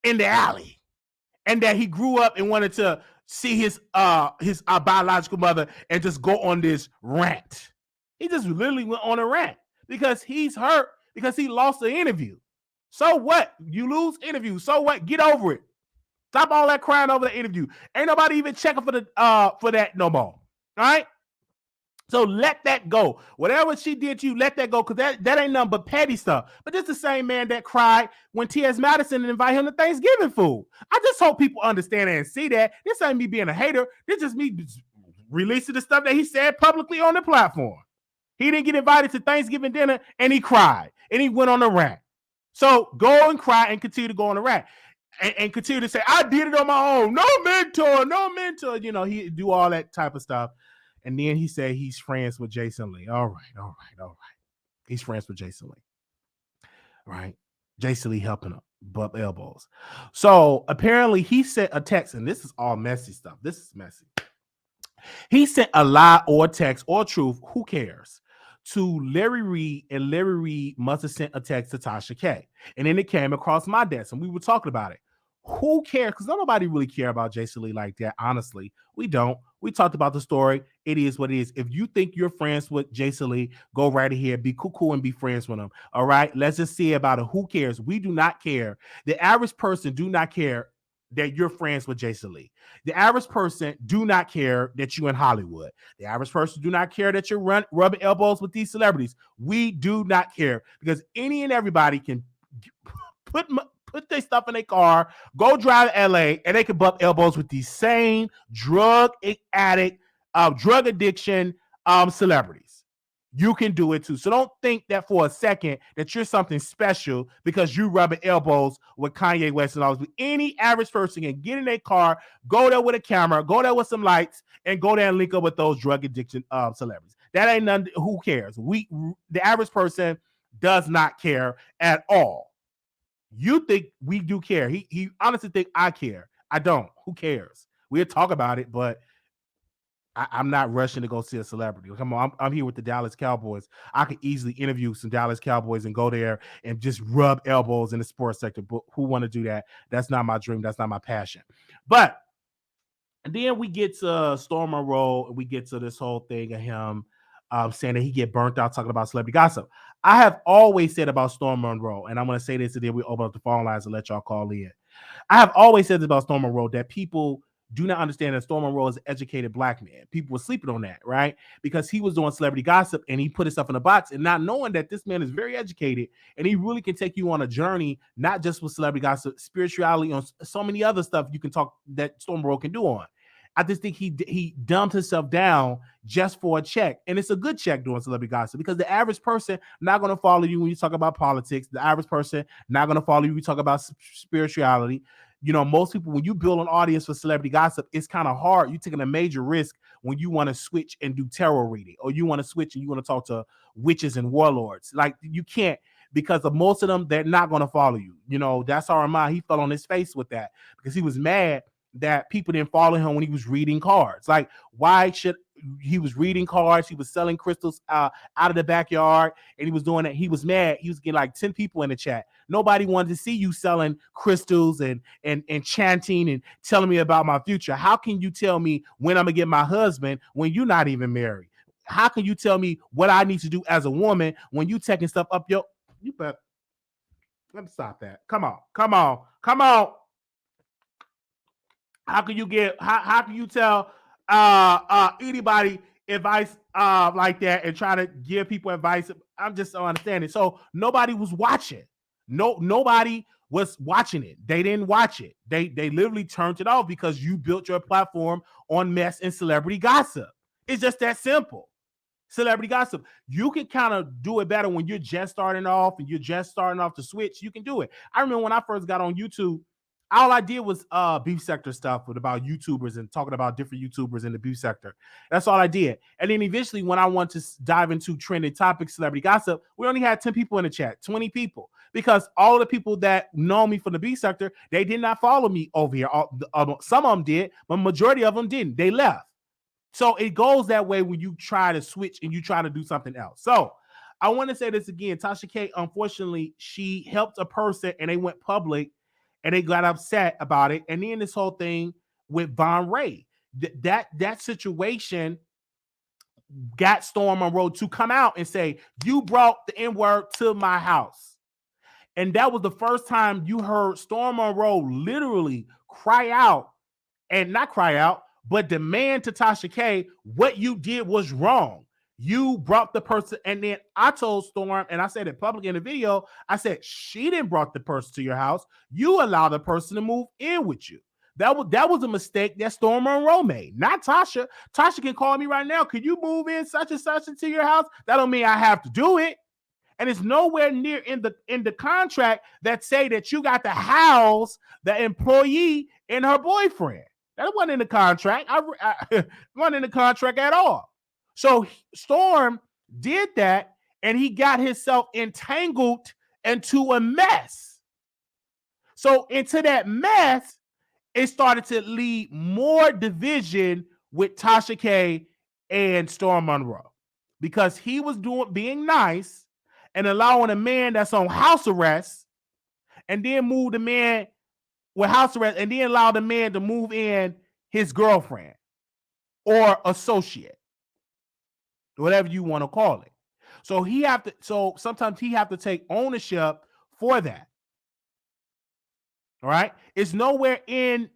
in the alley, and that he grew up and wanted to see his biological mother and just go on this rant. He just literally went on a rant because he's hurt because he lost the interview. So what? You lose interview. So what? Get over it. Stop all that crying over the interview. Ain't nobody even checking for that no more. All right? So let that go. Whatever she did to you, let that go, because that ain't nothing but petty stuff. But this is the same man that cried when T.S. Madison invited him to Thanksgiving food. I just hope people understand and see that. This ain't me being a hater. This is me releasing the stuff that he said publicly on the platform. He didn't get invited to Thanksgiving dinner, and he cried, and he went on a rant. So go and cry and continue to go on a rant. And continue to say, I did it on my own. No mentor. You know, he do all that type of stuff. And then he said he's friends with Jason Lee. All right. He's friends with Jason Lee. Right? Jason Lee helping him bump elbows. So apparently he sent a text, and this is all messy stuff. This is messy. He sent a lie or text or truth, who cares, to Larry Reed, and Larry Reed must have sent a text to Tasha K. And then it came across my desk, and we were talking about it. Who cares? Because nobody really care about Jason Lee like that. Honestly, we don't. We talked about the story. It is what it is. If you think you're friends with Jason Lee, go right ahead. Be cool and be friends with him. All right? Let's just see about it. Who cares? We do not care. The average person do not care that you're friends with Jason Lee. The average person do not care that you're in Hollywood. The average person do not care that you're rubbing elbows with these celebrities. We do not care, because any and everybody can put their stuff in their car, go drive to LA, and they can bump elbows with these same drug addict, drug addiction celebrities. You can do it too. So don't think that for a second that you're something special because you rubbing elbows with Kanye West and all this. Any average person can get in their car, go there with a camera, go there with some lights, and go there and link up with those drug addiction celebrities. That ain't none. Who cares? The average person does not care at all. You think we do care. He honestly think I care. I don't. Who cares? We'll talk about it, but I'm not rushing to go see a celebrity. Come on, I'm here with the Dallas Cowboys. I could easily interview some Dallas Cowboys and go there and just rub elbows in the sports sector. But who want to do that? That's not my dream. That's not my passion. But then we get to Storm Monroe, and we get to this whole thing of him saying that he get burnt out talking about celebrity gossip. I have always said about Storm Monroe, and I'm going to say this, and then we open up the phone lines and let y'all call in. I have always said this about Storm Monroe, that people do not understand that Storm Monroe is an educated black man. People were sleeping on that, right? Because he was doing celebrity gossip and he put himself in a box and not knowing that this man is very educated and he really can take you on a journey, not just with celebrity gossip, spirituality, on so many other stuff you can talk that Storm Monroe can do on. I just think he dumped himself down just for a check. And it's a good check doing celebrity gossip because the average person not going to follow you when you talk about politics. The average person not going to follow you when you talk about spirituality. You know, most people, when you build an audience for celebrity gossip, it's kind of hard. You're taking a major risk when you want to switch and do tarot reading, or you want to switch and you want to talk to witches and warlords. Like, you can't, because of most of them, they're not going to follow you. You know, that's our mind. He fell on his face with that because he was mad that people didn't follow him when he was reading cards. Like, why should he was reading cards? He was selling crystals out of the backyard, and he was doing that. He was mad. He was getting like 10 people in the chat. Nobody wanted to see you selling crystals and chanting and telling me about my future. How can you tell me when I'm gonna get my husband when you're not even married? How can you tell me what I need to do as a woman when you taking stuff up your? You better let me stop that. Come on. How can you get? How can you tell anybody advice like that and try to give people advice? I'm just don't understanding. So nobody was watching. Nobody was watching it. They didn't watch it. They literally turned it off because you built your platform on mess and celebrity gossip. It's just that simple. Celebrity gossip. You can kind of do it better when you're just starting off and you're just starting off to switch. You can do it. I remember when I first got on YouTube, all I did was beef sector stuff with about YouTubers and talking about different YouTubers in the beef sector. That's all I did. And then eventually, when I wanted to dive into trending topics, celebrity gossip, we only had 10 people in the chat, 20 people, because all the people that know me from the beef sector, they did not follow me over here. Some of them did, but majority of them didn't. They left. So it goes that way when you try to switch and you try to do something else. So I want to say this again. Tasha K, unfortunately, she helped a person and they went public and they got upset about it. And then this whole thing with Von Ray, that situation got Storm Monroe to come out and say, you brought the N-word to my house. And that was the first time you heard Storm Monroe literally cry out, and not cry out, but demand to Tasha K, what you did was wrong. You brought the person, and then I told Storm, and I said it publicly in the video, I said, she didn't brought the person to your house. You allowed the person to move in with you. That was a mistake that Storm Monroe made, not Tasha. Tasha can call me right now. Could you move in such and such into your house? That don't mean I have to do it. And it's nowhere near in the contract that say that you got to house the employee and her boyfriend. That wasn't in the contract. I wasn't in the contract at all. So Storm did that, and he got himself entangled into a mess. So into that mess, it started to lead more division with Tasha K and Storm Monroe, because he was being nice and allowing a man that's on house arrest, and then move the man with house arrest, and then allow the man to move in his girlfriend or associate, whatever you want to call it. So sometimes he have to take ownership for that. All right. It's nowhere in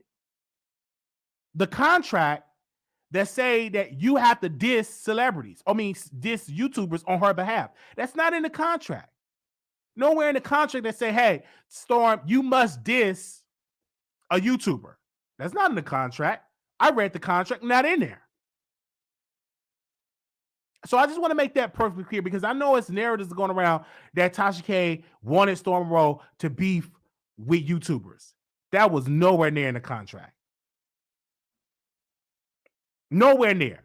the contract that say that you have to diss celebrities. Diss YouTubers on her behalf. That's not in the contract. Nowhere in the contract that say, hey, Storm, you must diss a YouTuber. That's not in the contract. I read the contract, not in there. So I just want to make that perfectly clear, because I know it's narratives going around that Tasha K wanted Storm Monroe to beef with YouTubers. That was nowhere near in the contract. Nowhere near.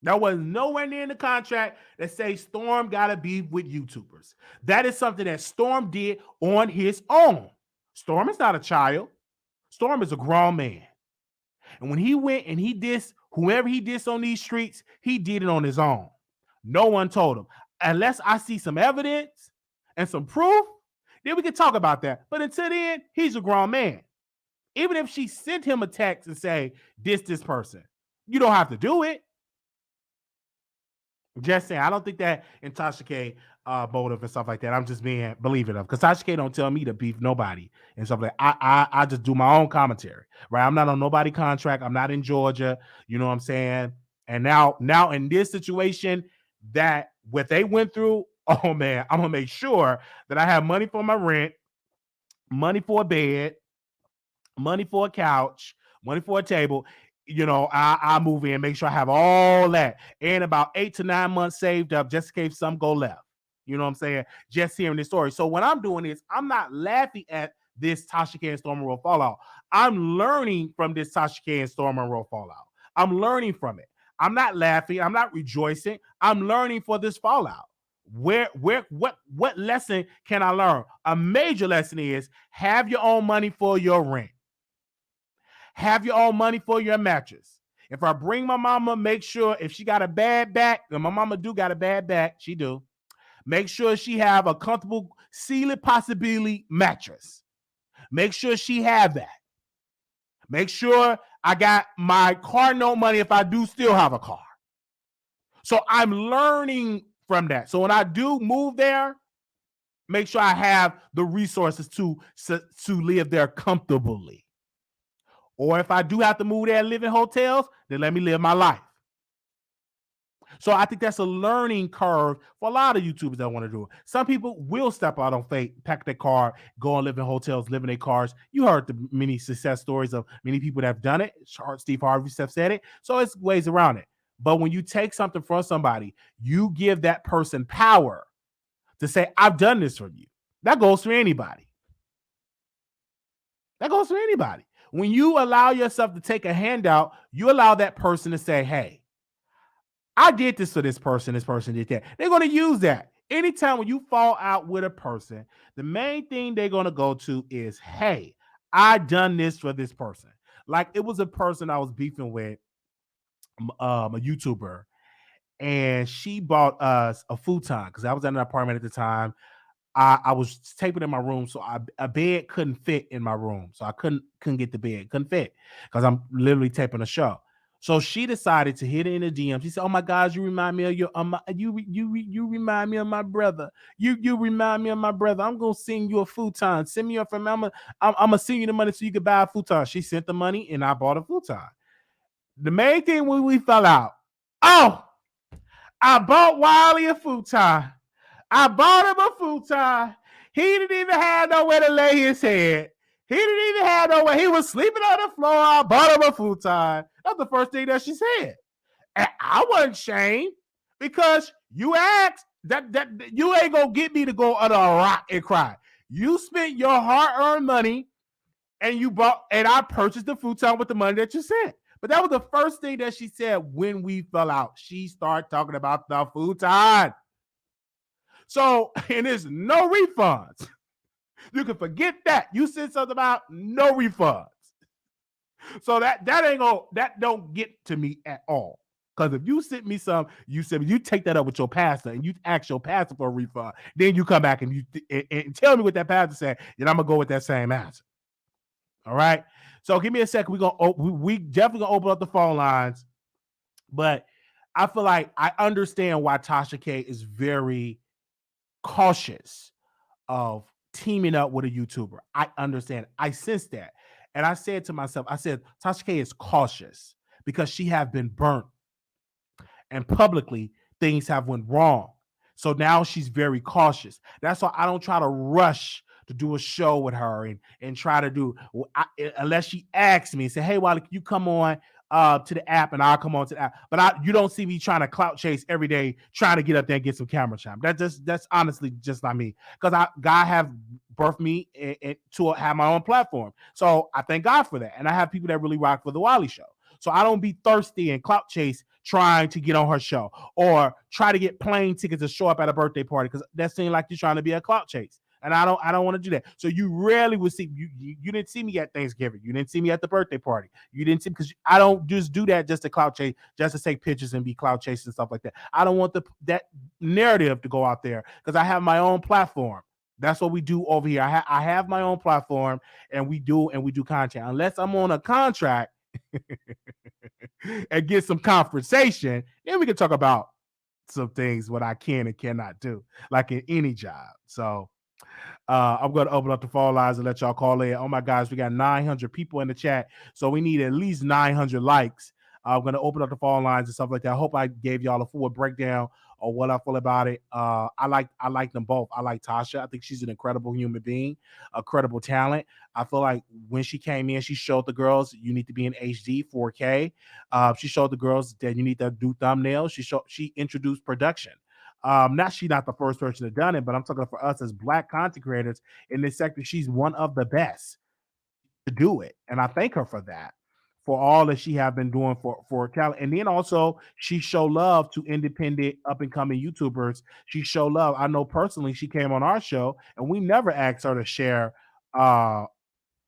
That was nowhere near in the contract that say Storm got to beef with YouTubers. That is something that Storm did on his own. Storm is not a child. Storm is a grown man. And when he went and he dissed whoever he dissed on these streets, he did it on his own. No one told him. Unless I see some evidence and some proof, then we can talk about that. But until then, he's a grown man. Even if she sent him a text and say, diss this person, you don't have to do it. Just saying, I don't think that in Tasha K motive and stuff like that. I'm just being believing of because Tasha K don't tell me to beef nobody and stuff like that. I just do my own commentary, right? I'm not on nobody contract. I'm not in Georgia. You know what I'm saying? And now in this situation that what they went through, oh man, I'm gonna make sure that I have money for my rent, money for a bed, money for a couch, money for a table. I move in, make sure I have all that, and about 8 to 9 months saved up just in case some go left. You know what I'm saying? Just hearing this story. So when I'm doing this, I'm not laughing at this Tasha K and Storm Monroe fallout. I'm learning from this Tasha K and Storm Monroe fallout. I'm learning from it. I'm not laughing. I'm not rejoicing. I'm learning for this fallout. What lesson can I learn? A major lesson is have your own money for your rent. Have your own money for your mattress. If I bring my mama, make sure if she got a bad back, and my mama do got a bad back, she do. Make sure she have a comfortable ceiling possibility mattress. Make sure she have that. Make sure I got my car note money if I do still have a car. So I'm learning from that. So when I do move there, make sure I have the resources to live there comfortably. Or if I do have to move there and live in hotels, then let me live my life. So I think that's a learning curve for a lot of YouTubers that want to do it. Some people will step out on faith, pack their car, go and live in hotels, live in their cars. You heard the many success stories of many people that have done it. Steve Harvey said it. So it's ways around it. But when you take something from somebody, you give that person power to say, I've done this for you. That goes for anybody. That goes for anybody. When you allow yourself to take a handout, you allow that person to say, hey, I did this for this person did that. They're going to use that. Anytime when you fall out with a person, the main thing they're going to go to is, hey, I done this for this person. Like it was a person I was beefing with, a YouTuber, and she bought us a futon because I was in an apartment at the time. I was taping in my room, so a bed couldn't fit in my room, so I couldn't get the bed, couldn't fit because I'm literally taping a show. So she decided to hit it in the DM. She said, "Oh my gosh, you remind me of your you remind me of my brother. You remind me of my brother. I'm gonna send you a futon. Send me I'm gonna send you the money so you could buy a futon." She sent the money, and I bought a futon. The main thing when we fell out, oh, I bought Wiley a futon. I bought him a futon. He didn't even have nowhere to lay his head. He didn't even have nowhere. He was sleeping on the floor. I bought him a futon. That's the first thing that she said. And I wasn't ashamed because you asked that you ain't gonna get me to go under a rock and cry. You spent your hard-earned money and you bought, and I purchased the futon with the money that you sent. But that was the first thing that she said when we fell out. She started talking about the futon. So, and there's no refunds. You can forget that. You said something about no refunds. So that don't get to me at all. Because if you sent me some, you take that up with your pastor and you ask your pastor for a refund, then you come back and and tell me what that pastor said, and I'm gonna go with that same answer. All right. So give me a second. We definitely gonna open up the phone lines, but I feel like I understand why Tasha K is very cautious of teaming up with a YouTuber. I understand. I sense that. And I said to myself, I said, Tasha K is cautious because she have been burnt and publicly things have went wrong. So now she's very cautious. That's why I don't try to rush to do a show with her and try to do, unless she asks me and say, hey, Wiley, can you come on to the app and I'll come on to the app. But you don't see me trying to clout chase every day, trying to get up there and get some camera time. That's honestly just not me. Because God have birthed me to have my own platform. So I thank God for that. And I have people that really rock for the Wiley Show. So I don't be thirsty and clout chase trying to get on her show or try to get plane tickets to show up at a birthday party because that seems like you're trying to be a clout chase. And I don't want to do that. So you rarely would see you didn't see me at Thanksgiving. You didn't see me at the birthday party. You didn't see because I don't just do that just to clout chase, just to take pictures and be clout chasing and stuff like that. I don't want that narrative to go out there because I have my own platform. That's what we do over here. I have my own platform and we do content. Unless I'm on a contract and get some conversation, then we can talk about some things what I can and cannot do, like in any job. So I'm going to open up the phone lines and let y'all call in. Oh my gosh, we got 900 people in the chat, so we need at least 900 likes. I'm going to open up the phone lines and stuff like that. I hope I gave y'all a full breakdown of what I feel about it. I like them both. I like Tasha. I think she's an incredible human being, a credible talent. I feel like when she came in, she showed the girls you need to be in HD 4K. She showed the girls that you need to do thumbnails. She introduced production. Not the first person to done it, but I'm talking for us as Black content creators in this sector. She's one of the best to do it, and I thank her for that, for all that she have been doing for talent. And then also she show love to independent up and coming YouTubers. She show love. I know personally she came on our show, and we never asked her to share uh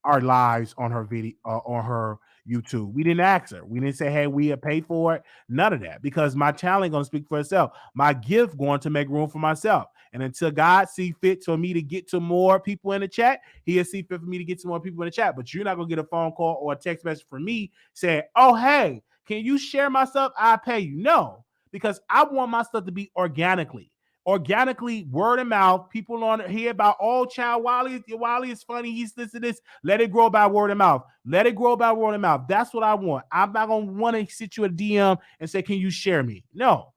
our lives on her video on her YouTube. We didn't ask her. We didn't say, "Hey, we have paid for it." None of that, because my talent going to speak for itself. My gift going to make room for myself. And until God see fit for me to get to more people in the chat, He'll see fit for me to get to more people in the chat. But you're not gonna get a phone call or a text message from me saying, "Oh, hey, can you share my stuff? I pay you." No, because I want my stuff to be organically, word of mouth. People on here about, "Oh, child, Wiley is funny. He's this and this." Let it grow by word of mouth. Let it grow by word of mouth. That's what I want. I'm not gonna want to sit you a DM and say, "Can you share me?" No,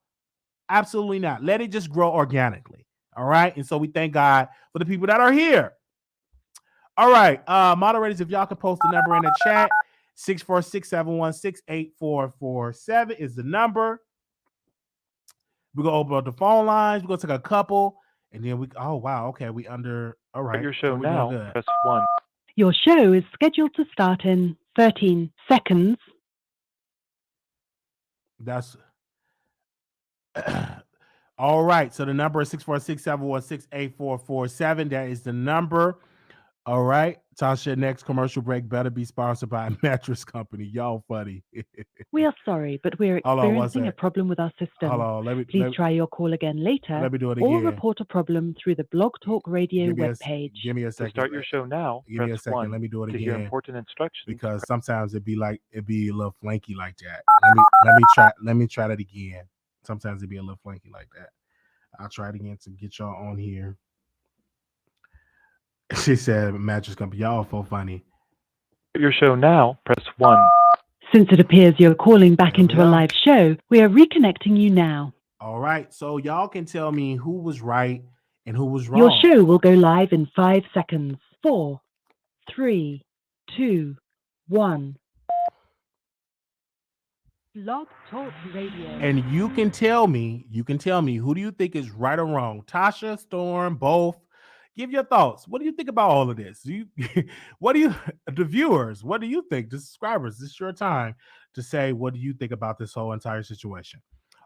absolutely not. Let it just grow organically. All right. And so we thank God for the people that are here. All right. Moderators, if y'all can post the number in the chat, 646-716-8447 is the number. We're gonna open up the phone lines. We're gonna take a couple, and then oh wow, okay, we under all right. Your show so we're now. doing good. Press 1. Your show is scheduled to start in 13 seconds. That's all right. So the number is 646-716-8447. That is the number. All right. Tasha, next commercial break better be sponsored by a mattress company. Y'all funny. We are sorry, but we're Hold on one experiencing a sec. problem with our system. Hold on. Please try your call again later Let me do it or again. report a problem through the Blog Talk Radio Give me webpage. give me a To second. start your show now, Give me a press second. 1. Let me do it To hear again. important instructions, Because sometimes it'd be a little flanky like that. Let me try that again. Sometimes it'd be a little flanky like that. I'll try it again to get y'all on here. She said mattress company. Y'all so funny. your show now, press 1. Since it appears you're calling back There we into a go. live show, we are reconnecting you now. All right. So y'all can tell me who was right and who was wrong. Your show will go live in 5 seconds. 4, 3, 2, 1. Blog Talk Radio. And you can tell me, who do you think is right or wrong? Tasha, Storm, both. Give your thoughts. What do you think about all of this? The viewers, what do you think? The subscribers, this is your time to say, what do you think about this whole entire situation?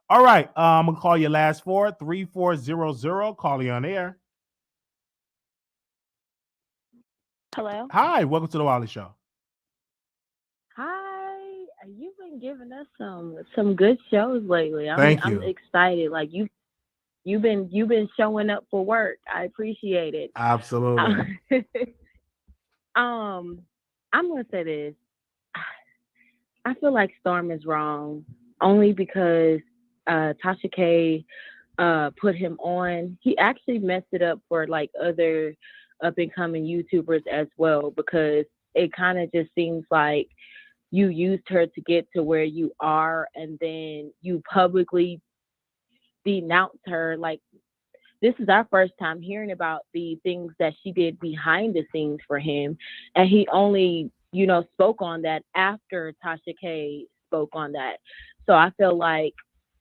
All right. I'm going to call your last 3400. Call you on air. Hello. Hi. Welcome to the Wiley Show. Hi. You've been giving us some good shows lately. Thank you. I'm excited. Like you've been showing up for work. I appreciate it. Absolutely. I'm gonna say this. I feel like Storm is wrong only because Tasha K put him on. He actually messed it up for like other up and coming YouTubers as well, because it kind of just seems like you used her to get to where you are, and then you publicly denounce her. Like, this is our first time hearing about the things that she did behind the scenes for him, and he only, spoke on that after Tasha K spoke on that. So I feel like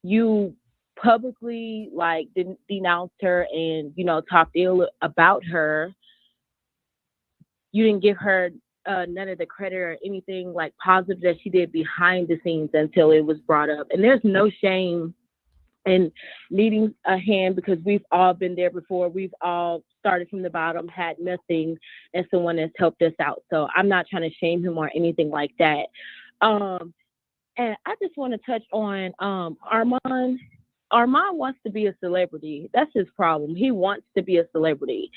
you publicly denounced her and talked ill about her. You didn't give her none of the credit or anything like positive that she did behind the scenes until it was brought up. And there's no shame in needing a hand, because we've all been there before. We've all started from the bottom, had nothing, and someone has helped us out. So I'm not trying to shame him or anything like that. And I just want to touch on Armand. Armand wants to be a celebrity. That's his problem. He wants to be a celebrity.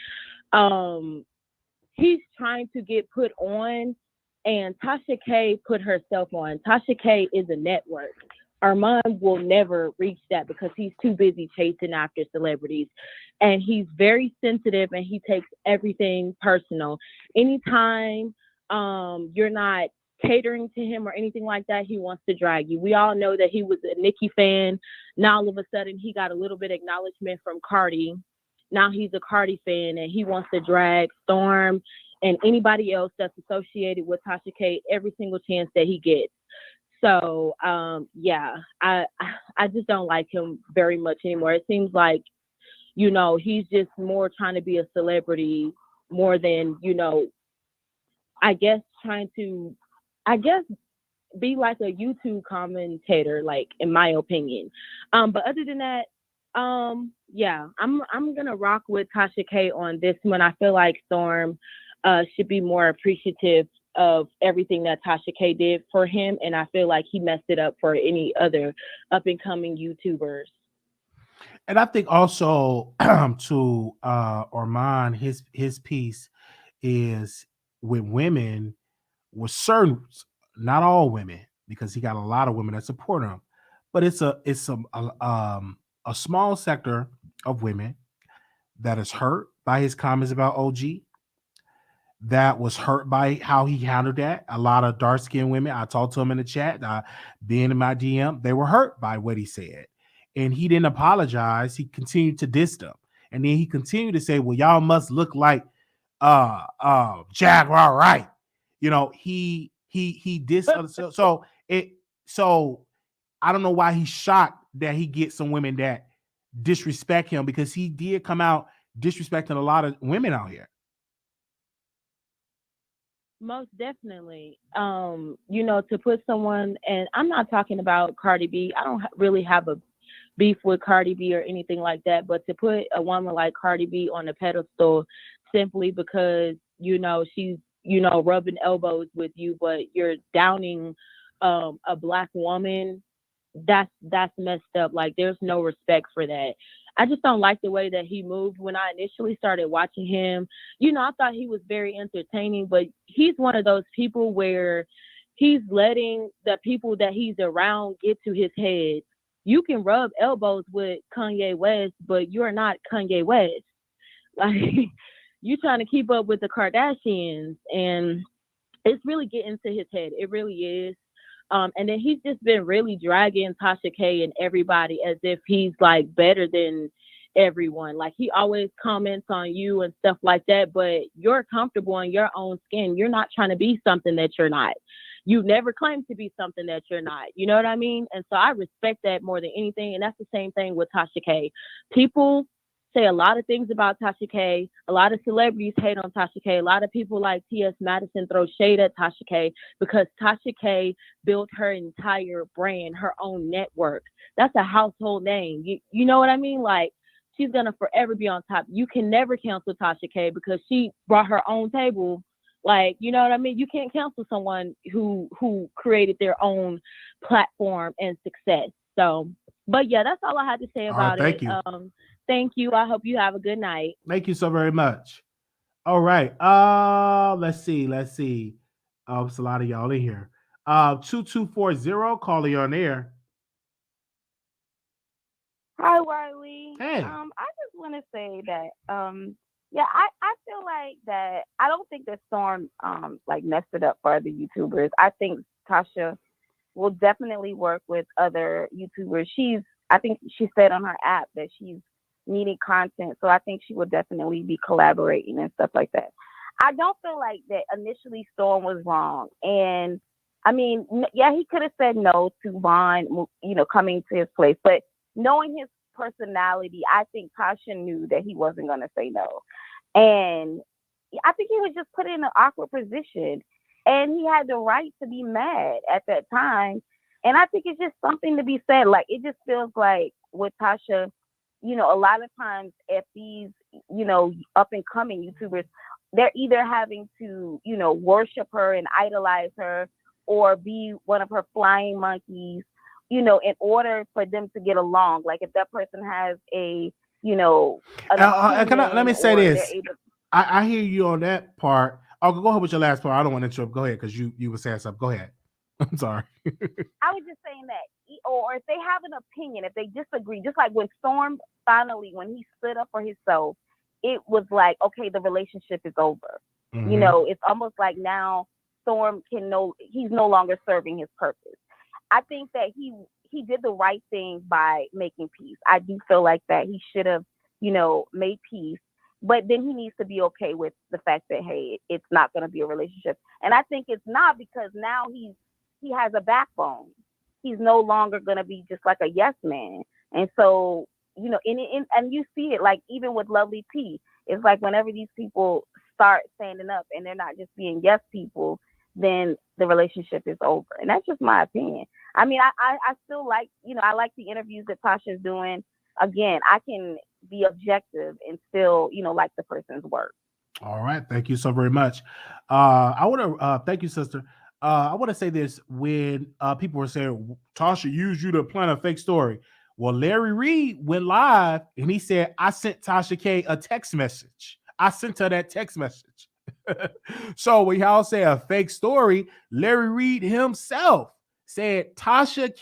He's trying to get put on, and Tasha K put herself on. Tasha K is a network. Armand will never reach that because he's too busy chasing after celebrities. And he's very sensitive and he takes everything personal. Anytime you're not catering to him or anything like that, he wants to drag you. We all know that he was a Nicki fan. Now all of a sudden he got a little bit of acknowledgement from Cardi. Now he's a Cardi fan and he wants to drag Storm and anybody else that's associated with Tasha K every single chance that he gets. So yeah, I just don't like him very much anymore. It seems like, you know, he's just more trying to be a celebrity more than, you know, I guess trying to, be like a YouTube commentator, like in my opinion. But other than that, yeah, I'm gonna rock with Tasha K on this one. I feel like Storm should be more appreciative of everything that Tasha K did for him, and I feel like he messed it up for any other up and coming YouTubers. And I think also to Orman, his piece is with women, with certain, not all women, because he got a lot of women that support him, but it's a small sector of women that is hurt by his comments about OG, that was hurt by how he handled that. A lot of dark skinned women, I talked to him in the chat, being in my DM, they were hurt by what he said. And he didn't apologize. He continued to diss them. And then he continued to say, well, y'all must look like Jaguar, right? You know, he dissed. So I don't know why he's shocked that he gets some women that disrespect him, because he did come out disrespecting a lot of women out here. Most definitely. You know, to put someone, and I'm not talking about Cardi B. I don't really have a beef with Cardi B or anything like that, but to put a woman like Cardi B on a pedestal simply because, you know, she's, you know, rubbing elbows with you, but you're downing a Black woman, that's messed up. Like, there's no respect for that. I just don't like the way that he moved. When I initially started watching him, you know, I thought he was very entertaining, but he's one of those people where he's letting the people that he's around get to his head. You can rub elbows with Kanye West, but you're not Kanye West. Like, you're trying to keep up with the Kardashians, and it's really getting to his head. It really is. And then he's just been really dragging Tasha K and everybody as if he's like better than everyone. Like, he always comments on you and stuff like that, but you're comfortable in your own skin. You're not trying to be something that you're not. You never claimed to be something that you're not. You know what I mean? And so I respect that more than anything. And that's the same thing with Tasha K. People say a lot of things about Tasha K. A lot of celebrities hate on Tasha K. A lot of people like T.S. Madison throw shade at Tasha K because Tasha K built her entire brand, her own network. That's a household name. You know what I mean? Like, she's going to forever be on top. You can never cancel Tasha K because she brought her own table. Like, you know what I mean? You can't cancel someone who created their own platform and success. So, but yeah, that's all I had to say about it. Thank you. Thank you. I hope you have a good night. Thank you so very much. All right. Let's see. It's a lot of y'all in here. 2240, calling you on air. Hi, Wiley. Hey. I just want to say that, yeah, I feel like that. I don't think that Storm like messed it up for other YouTubers. I think Tasha will definitely work with other YouTubers. I think she said on her app that she's needing content, so I think she will definitely be collaborating and stuff like that. I don't feel like that initially Storm was wrong, and I mean, yeah, he could have said no to Vaughn, you know, coming to his place, but knowing his personality, I think Tasha knew that he wasn't going to say no. And I think he was just put in an awkward position, and he had the right to be mad at that time. And I think it's just something to be said. Like, it just feels like with Tasha, you know, a lot of times if these, you know, up and coming YouTubers, they're either having to, you know, worship her and idolize her or be one of her flying monkeys, you know, in order for them to get along. Like, if that person has a, you know, let me say this. I hear you on that part. I'll go ahead with your last part. I don't want to interrupt. Go ahead, because you were saying something. Go ahead. I'm sorry. I was just saying that, or if they have an opinion, if they disagree, just like when Storm finally, when he stood up for himself, it was like, okay, the relationship is over. Mhm. You know, it's almost like now Storm he's no longer serving his purpose. I think that he did the right thing by making peace. I do feel like that he should have, made peace. But then he needs to be okay with the fact that, hey, it's not going to be a relationship. And I think it's not, because now he has a backbone. He's no longer going to be just like a yes man. And so, and you see it, like, even with Lovely T, it's like whenever these people start standing up and they're not just being yes people, then the relationship is over. And that's just my opinion. I mean, I still like, I like the interviews that Tasha's doing. Again, I can be objective and still, like the person's work. All right. Thank you so very much. I want to thank you, sister. I want to say this when people were saying Tasha used you to plant a fake story. Well, Larry Reed went live and he said, I sent Tasha K a text message. I sent her that text message. So when y'all say a fake story, Larry Reed himself said I sent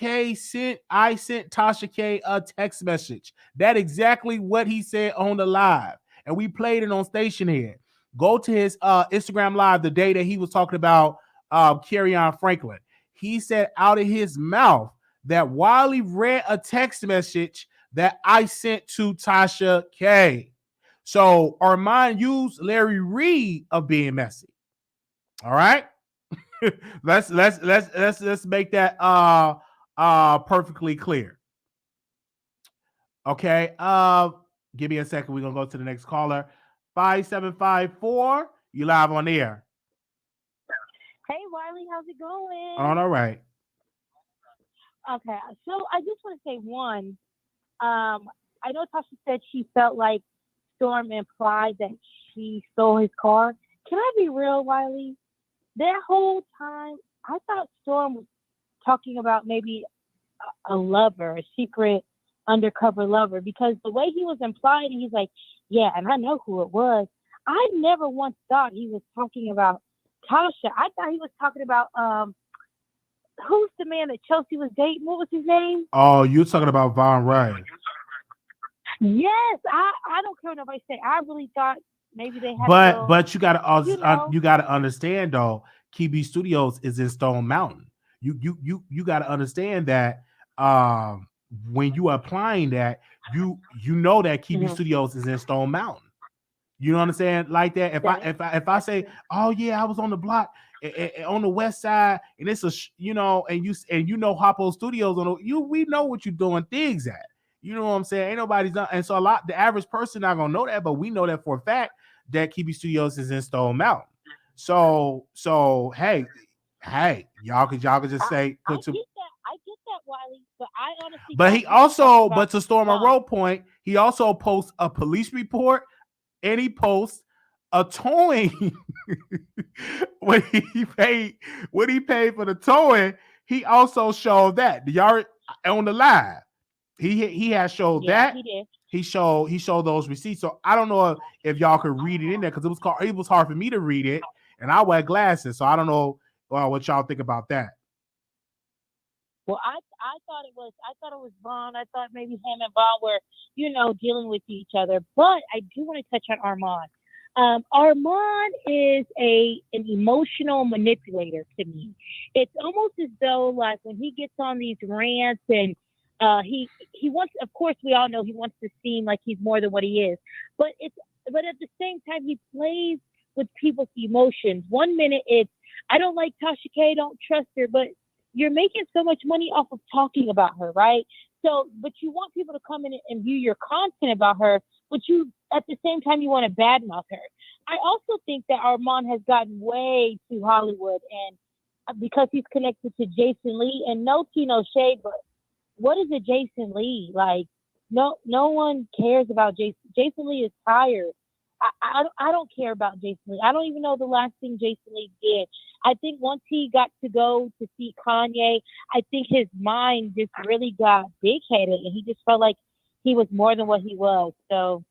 Tasha K a text message. That exactly what he said on the live. And we played it on Station Head. Go to his Instagram live the day that he was talking about Kerryon Franklin. He said out of his mouth that Wiley read a text message that I sent to Tasha K. So Armand used Larry Reed of being messy. All right. let's make that perfectly clear. Okay. Give me a second. We're gonna go to the next caller. 5754. You live on the air. Hey, Wiley, how's it going? All right. Okay, so I just want to say one. I know Tasha said she felt like Storm implied that she stole his car. Can I be real, Wiley? That whole time, I thought Storm was talking about maybe a lover, a secret undercover lover, because the way he was implying, he's like, yeah, and I know who it was. I never once thought he was talking about Tasha. I thought he was talking about who's the man that Chelsea was dating? What was his name? Oh, you're talking about Von Ray. Yes, I don't care what nobody say. I really thought maybe they had. But you gotta understand though. KB Studios is in Stone Mountain. You gotta understand that when you are applying that, you know that KB Studios is in Stone Mountain. You know what I'm saying? Like that. If I say, oh yeah, I was on the block on the west side, and it's a and you know Hoppo Studios we know what you're doing things at. You know what I'm saying? Ain't nobody's done, and so the average person not gonna know that, but we know that for a fact that KB Studios is in Stone Mountain. So hey, y'all could just say I get that, Wiley, but I honestly. But he also, but to Storm Monroe point, he also posts a police report. And he posts a towing when he paid for the towing. He also showed that y'all on the live. He has showed that. He did. He showed those receipts. So I don't know if y'all could read it in there because it was hard for me to read it, and I wear glasses, so I don't know what y'all think about that. Well, I thought it was Vaughn. I thought maybe him and Vaughn were, dealing with each other. But I do want to touch on Armand. Armand is an emotional manipulator to me. It's almost as though, like, when he gets on these rants and he wants, of course, we all know he wants to seem like he's more than what he is. But at the same time, he plays with people's emotions. 1 minute it's, I don't like Tasha K, don't trust her, but you're making so much money off of talking about her, right? So, but you want people to come in and view your content about her, but you, at the same time, you want to badmouth her. I also think that Armand has gotten way too Hollywood, and because he's connected to Jason Lee, and no tea, no shade, but what is a Jason Lee? Like, no one cares about Jason. Jason Lee is tired. I don't care about Jason Lee. I don't even know the last thing Jason Lee did. I think once he got to go to see Kanye, I think his mind just really got big-headed, and he just felt like he was more than what he was. So,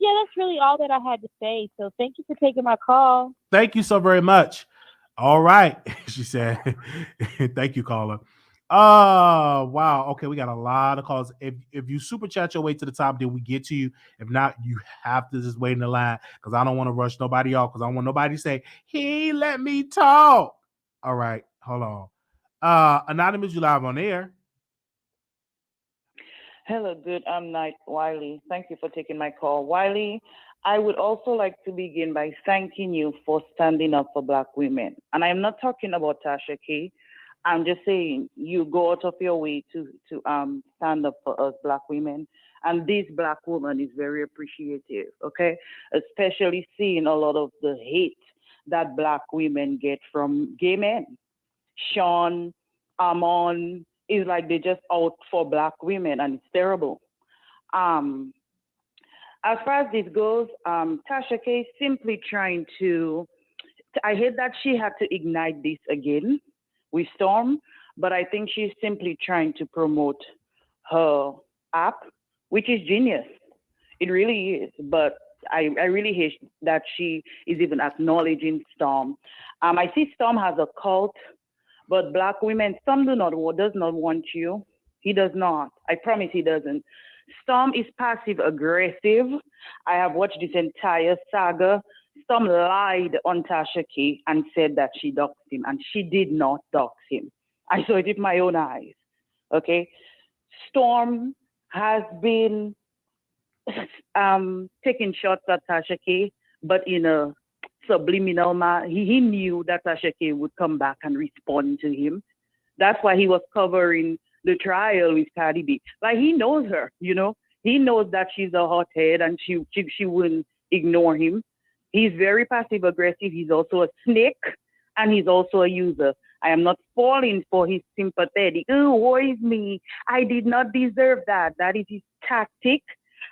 yeah, that's really all that I had to say. So thank you for taking my call. Thank you so very much. All right, she said. Thank you, caller. Oh wow. Okay, we got a lot of calls. If you super chat your way to the top, then we get to you. If not, you have to just wait in the line because I don't want to rush nobody off because I don't want nobody to say he let me talk. All right, hold on. Anonymous, you live on air. Hello, good night, Wiley. Thank you for taking my call. Wiley, I would also like to begin by thanking you for standing up for Black women. And I'm not talking about Tasha K. I'm just saying you go out of your way to stand up for us Black women. And this Black woman is very appreciative, okay? Especially seeing a lot of the hate that Black women get from gay men. Sean, Amon, is like they just out for Black women, and it's terrible. Um, as far as this goes, Tasha K is simply trying to. I hate that she had to ignite this again with Storm, but I think she's simply trying to promote her app, which is genius. It really is, but I really hate that she is even acknowledging Storm. I see Storm has a cult, but Black women, Storm does not want you. He does not. I promise he doesn't. Storm is passive aggressive. I have watched this entire saga. Storm lied on Tasha K and said that she doxed him, and she did not dox him. I saw it with my own eyes. Okay, Storm has been taking shots at Tasha K, but in a subliminal manner. He knew that Tasha K would come back and respond to him. That's why he was covering the trial with Cardi B. Like he knows her, you know. He knows that she's a hothead and she wouldn't ignore him. He's very passive aggressive. He's also a snake and he's also a user. I am not falling for his sympathetic. Oh, woe is me. I did not deserve that. That is his tactic.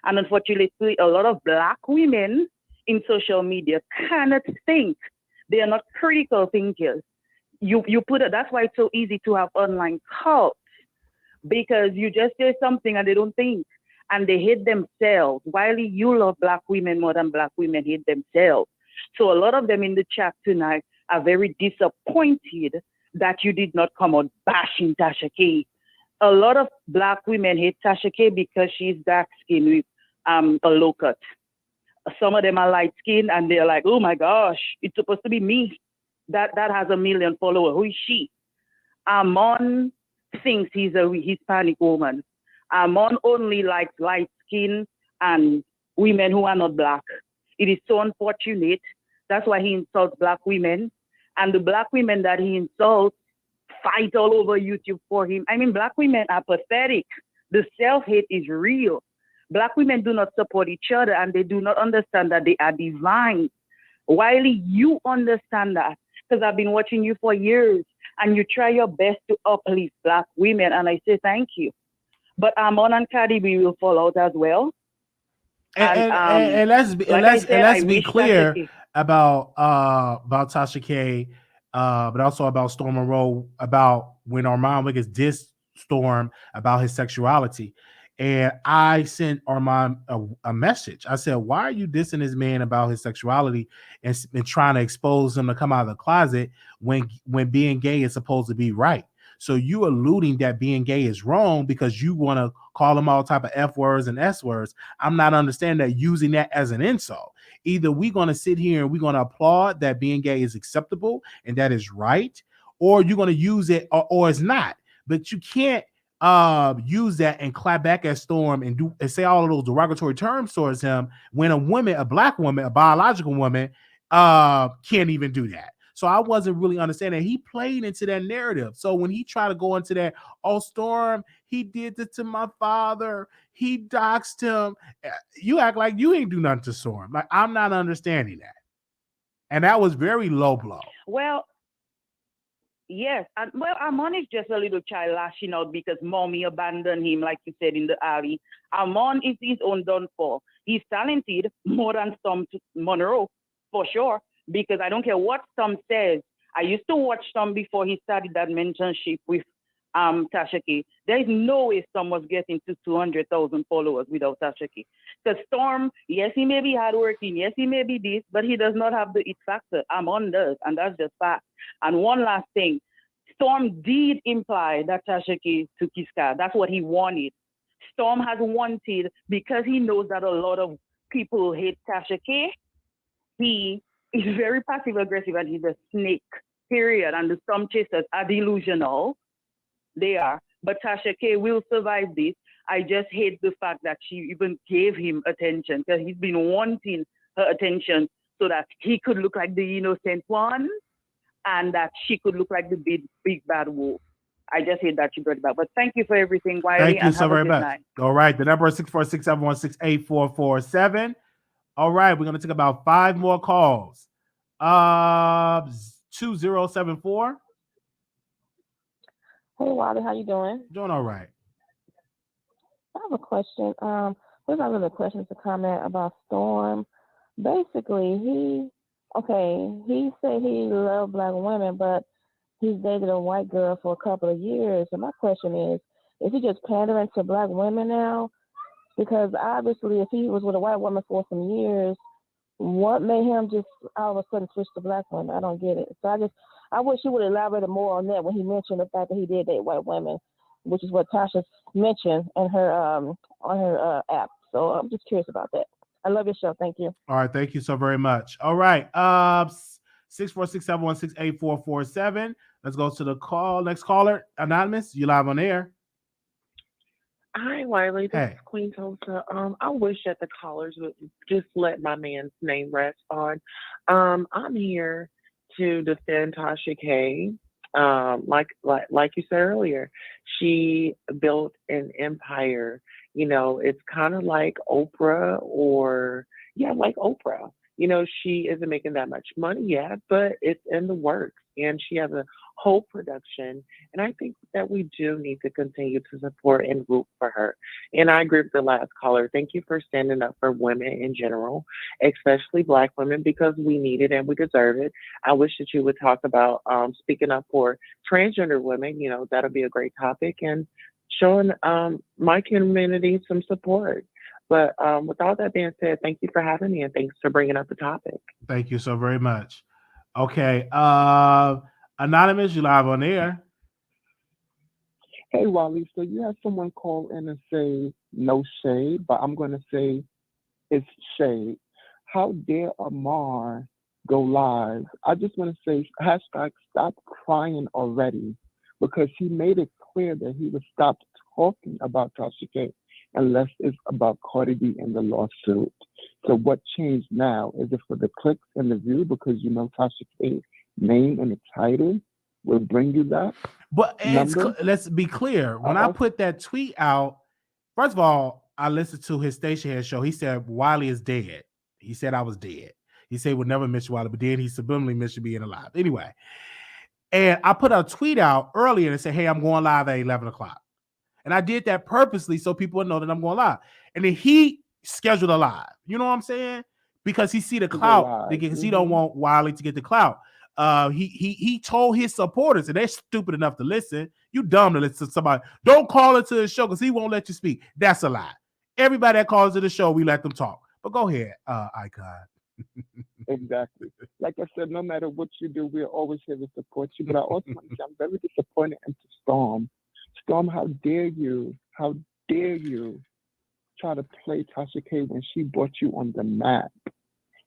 And unfortunately, a lot of Black women in social media cannot think. They are not critical thinkers. You put it. That's why it's so easy to have online cults, because you just say something and they don't think, and they hate themselves. Wiley, you love Black women more than Black women hate themselves. So a lot of them in the chat tonight are very disappointed that you did not come out bashing Tasha K. A lot of Black women hate Tasha K because she's dark skinned with a low cut. Some of them are light skinned and they're like, oh my gosh, it's supposed to be me that has 1 million followers. Who is she? Amon thinks he's a Hispanic woman. Amon only likes light skin and women who are not Black. It is so unfortunate. That's why he insults Black women. And the Black women that he insults fight all over YouTube for him. I mean, Black women are pathetic. The self-hate is real. Black women do not support each other and they do not understand that they are divine. Wiley, you understand that because I've been watching you for years and you try your best to uplift Black women, and I say thank you. But Amon and Cardi B will fall out as well. And let's be clear about Tasha K, but also about Storm Monroe, about when Armand Wiggins dissed Storm about his sexuality. And I sent Armand a message. I said, why are you dissing this man about his sexuality and trying to expose him to come out of the closet when being gay is supposed to be right? So you alluding that being gay is wrong because you want to call him all type of F words and S words. I'm not understanding that, using that as an insult. Either we're going to sit here and we're going to applaud that being gay is acceptable and that is right, or you're going to use it or it's not. But you can't use that and clap back at Storm and say all of those derogatory terms towards him when a woman, a Black woman, a biological woman, can't even do that. So I wasn't really understanding. He played into that narrative. So when he tried to go into that, oh, Storm, he did this to my father, he doxed him, you act like you ain't do nothing to Storm. Like, I'm not understanding that. And that was very low blow. Well, yes. Well, Amon is just a little child lashing out because mommy abandoned him, like you said, in the alley. Amon is his own downfall. He's talented more than Storm Monroe, for sure. Because I don't care what Storm says. I used to watch Storm before he started that mentorship with Tasha K. There is no way Storm was getting to 200,000 followers without Tasha K. Because Storm, yes, he may be hardworking, yes, he may be this, but he does not have the it factor. Amon does, and that's just fact. And one last thing, Storm did imply that Tasha K took his car. That's what he wanted. Storm has wanted, because he knows that a lot of people hate Tasha K, he is very passive aggressive and he's a snake, period. And the Storm chasers are delusional. They are. But Tasha K will survive this. I just hate the fact that she even gave him attention, because he's been wanting her attention so that he could look like the innocent one and that she could look like the big bad wolf. I just hate that she brought it back. But thank you for everything, Wiley. Thank you and so have a very good much. night. All right. The number is 646-716-8447. All right. We're going to take about 5 more calls. 2074. Hey, Wiley, how you doing? Doing all right. I have a question. Well, not really a question, it's a comment about Storm. Basically, he said he loved black women, but he's dated a white girl for a couple of years. And my question is he just pandering to black women now? Because obviously, if he was with a white woman for some years, what made him just all of a sudden switch to black women? I don't get it. So I wish he would elaborate more on that when he mentioned the fact that he did date white women, which is what Tasha mentioned in her on her app. So I'm just curious about that. I love your show. Thank you. All right. Thank you so very much. All right. 646-716-8447. Let's go to the call. Next caller, Anonymous. You live on air. Hi, Wiley. This Hey. is Queen Tulsa. I wish that the callers would just let my man's name rest on. I'm here to defend Tasha K. Like you said earlier, she built an empire. You know, it's kind of like Oprah, like Oprah. You know, she isn't making that much money yet, but it's in the works, and she has a whole production. And I think that we do need to continue to support and root for her. And I agree with the last caller. Thank you for standing up for women in general, especially Black women, because we need it and we deserve it. I wish that you would talk about speaking up for transgender women. You know, that'll be a great topic, and showing my community some support. But with all that being said, thank you for having me, and thanks for bringing up the topic. Thank you so very much. Okay. Anonymous, you live on air. Hey, Wally, so you have someone call in and say no shade, but I'm going to say it's shade. How dare Amar go live? I just want to say hashtag stop crying already, because he made it clear that he would stop talking about Tasha K unless it's about Cardi B and the lawsuit. So what changed now? Is it for the clicks and the view? Because you know Tasha K's name and the title will bring you that. But let's be clear. When I put that tweet out, first of all, I listened to his station head show. He said Wiley is dead. He said I was dead. He said he would never mention Wiley, but then he subliminally mentioned being alive. Anyway, and I put a tweet out earlier and said, hey, I'm going live at 11 o'clock. And I did that purposely so people would know that I'm going live. And then he scheduled a live. You know what I'm saying? Because he see the clout. Because he don't want Wiley to get the clout. He told his supporters, and they're stupid enough to listen. You dumb to listen to somebody. Don't call into the show because he won't let you speak. That's a lie. Everybody that calls to the show, we let them talk. But go ahead, Icon. Exactly. Like I said, no matter what you do, we're always here to support you. But I also want to say I'm very disappointed into Storm. Storm, how dare you? How dare you try to play Tasha K when she brought you on the map?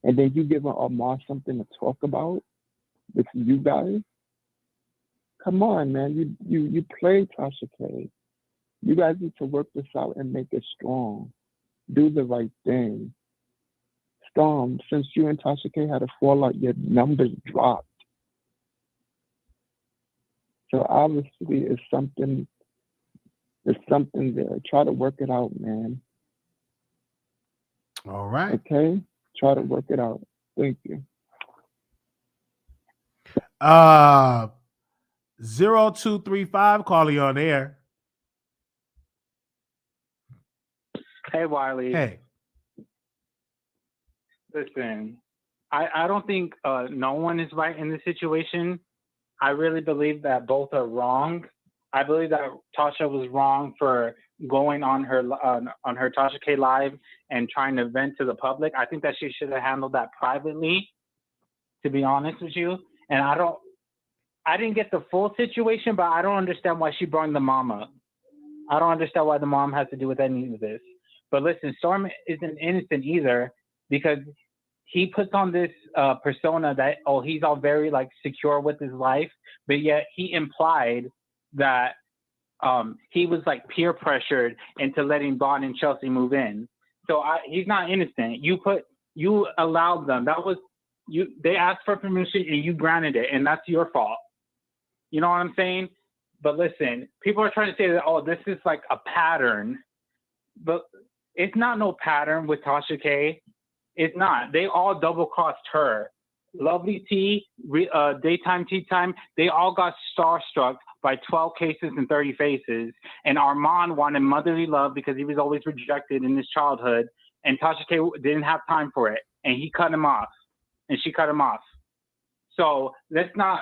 And then you giving Amar something to talk about with you guys? Come on, man. You play Tasha K. You guys need to work this out and make it strong. Do the right thing. Storm, since you and Tasha K had a fallout, your numbers dropped. So obviously it's something there. Try to work it out, man. All right. Okay? Try to work it out. Thank you. 0235, call you on air. Hey, Wiley. Hey. Listen, I don't think no one is right in this situation. I really believe that both are wrong. I believe that Tasha was wrong for going on her Tasha K live and trying to vent to the public. I think that she should have handled that privately, to be honest with you. And I didn't get the full situation, but I don't understand why she brought the mom up. I don't understand why the mom has to do with any of this. But listen, Storm isn't innocent either, because he puts on this persona that, oh, he's all very like secure with his life, but yet he implied that he was like peer pressured into letting Vaughn and Chelsea move in. So he's not innocent. You allowed them. They asked for permission and you granted it, and that's your fault. You know what I'm saying? But listen, people are trying to say that, oh, this is like a pattern, but it's not no pattern with Tasha K. It's not. They all double crossed her. Lovely T, Daytime Tea Time, they all got starstruck by 12 cases and 30 faces. And Armand wanted motherly love because he was always rejected in his childhood. And Tasha K didn't have time for it. And he cut him off. And she cut him off. So let's not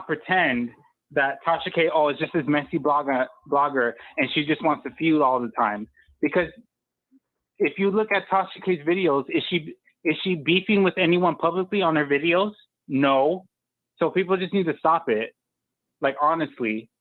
pretend that Tasha K, oh, is just this messy blogger and she just wants to feud all the time. Because if you look at Tasha K's videos, is she beefing with anyone publicly on her videos? No. So people just need to stop it. Like, honestly.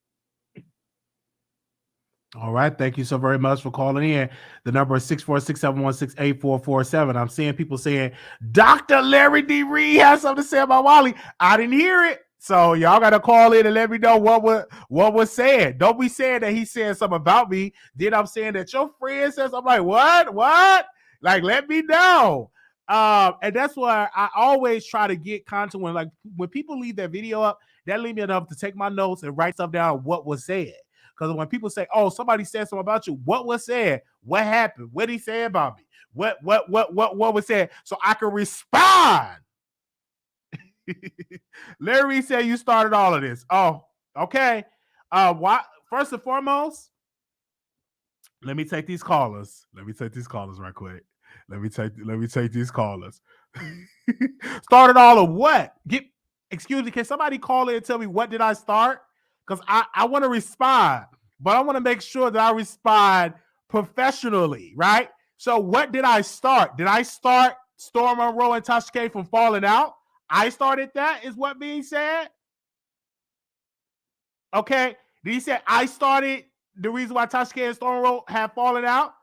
All right. Thank you so very much for calling in. The number is 646-716-8447. I'm seeing people saying, Dr. Larry D. Reed has something to say about Wiley. I didn't hear it. So y'all got to call in and let me know what was said. Don't be saying that he said something about me. Then I'm saying that your friend says, I'm like, what? Like, let me know. And that's why I always try to get content when people leave their video up, that leave me enough to take my notes and write stuff down what was said. Because when people say, oh, somebody said something about you, what was said? What happened? What did he say about me? What was said? So I can respond. Larry said you started all of this. Oh, okay. First and foremost, let me take these callers. Let me take these callers right quick. Let me take these callers. Started all of what? Excuse me, can somebody call in and tell me what did I start? Because I want to respond, but I want to make sure that I respond professionally, right? So what did I start? Did I start Storm Monroe and Tasha K from falling out? I started that, is what being said. Okay. Did he say I started the reason why Tasha K and Storm Monroe have fallen out?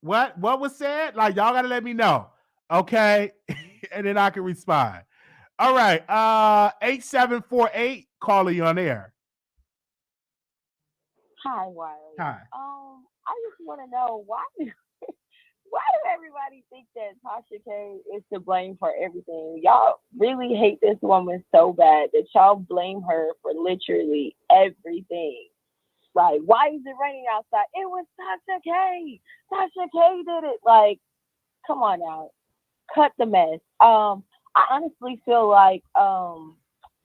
What was said? Like, y'all gotta let me know. Okay. And then I can respond. All right. 8748, caller, you on air. Hi, Wiley. Hi. I just want to know why do everybody think that Tasha K is to blame for everything? Y'all really hate this woman so bad that y'all blame her for literally everything. Like, why is it raining outside? It was Tasha K. Tasha K did it. Like, come on now. Cut the mess. I honestly feel like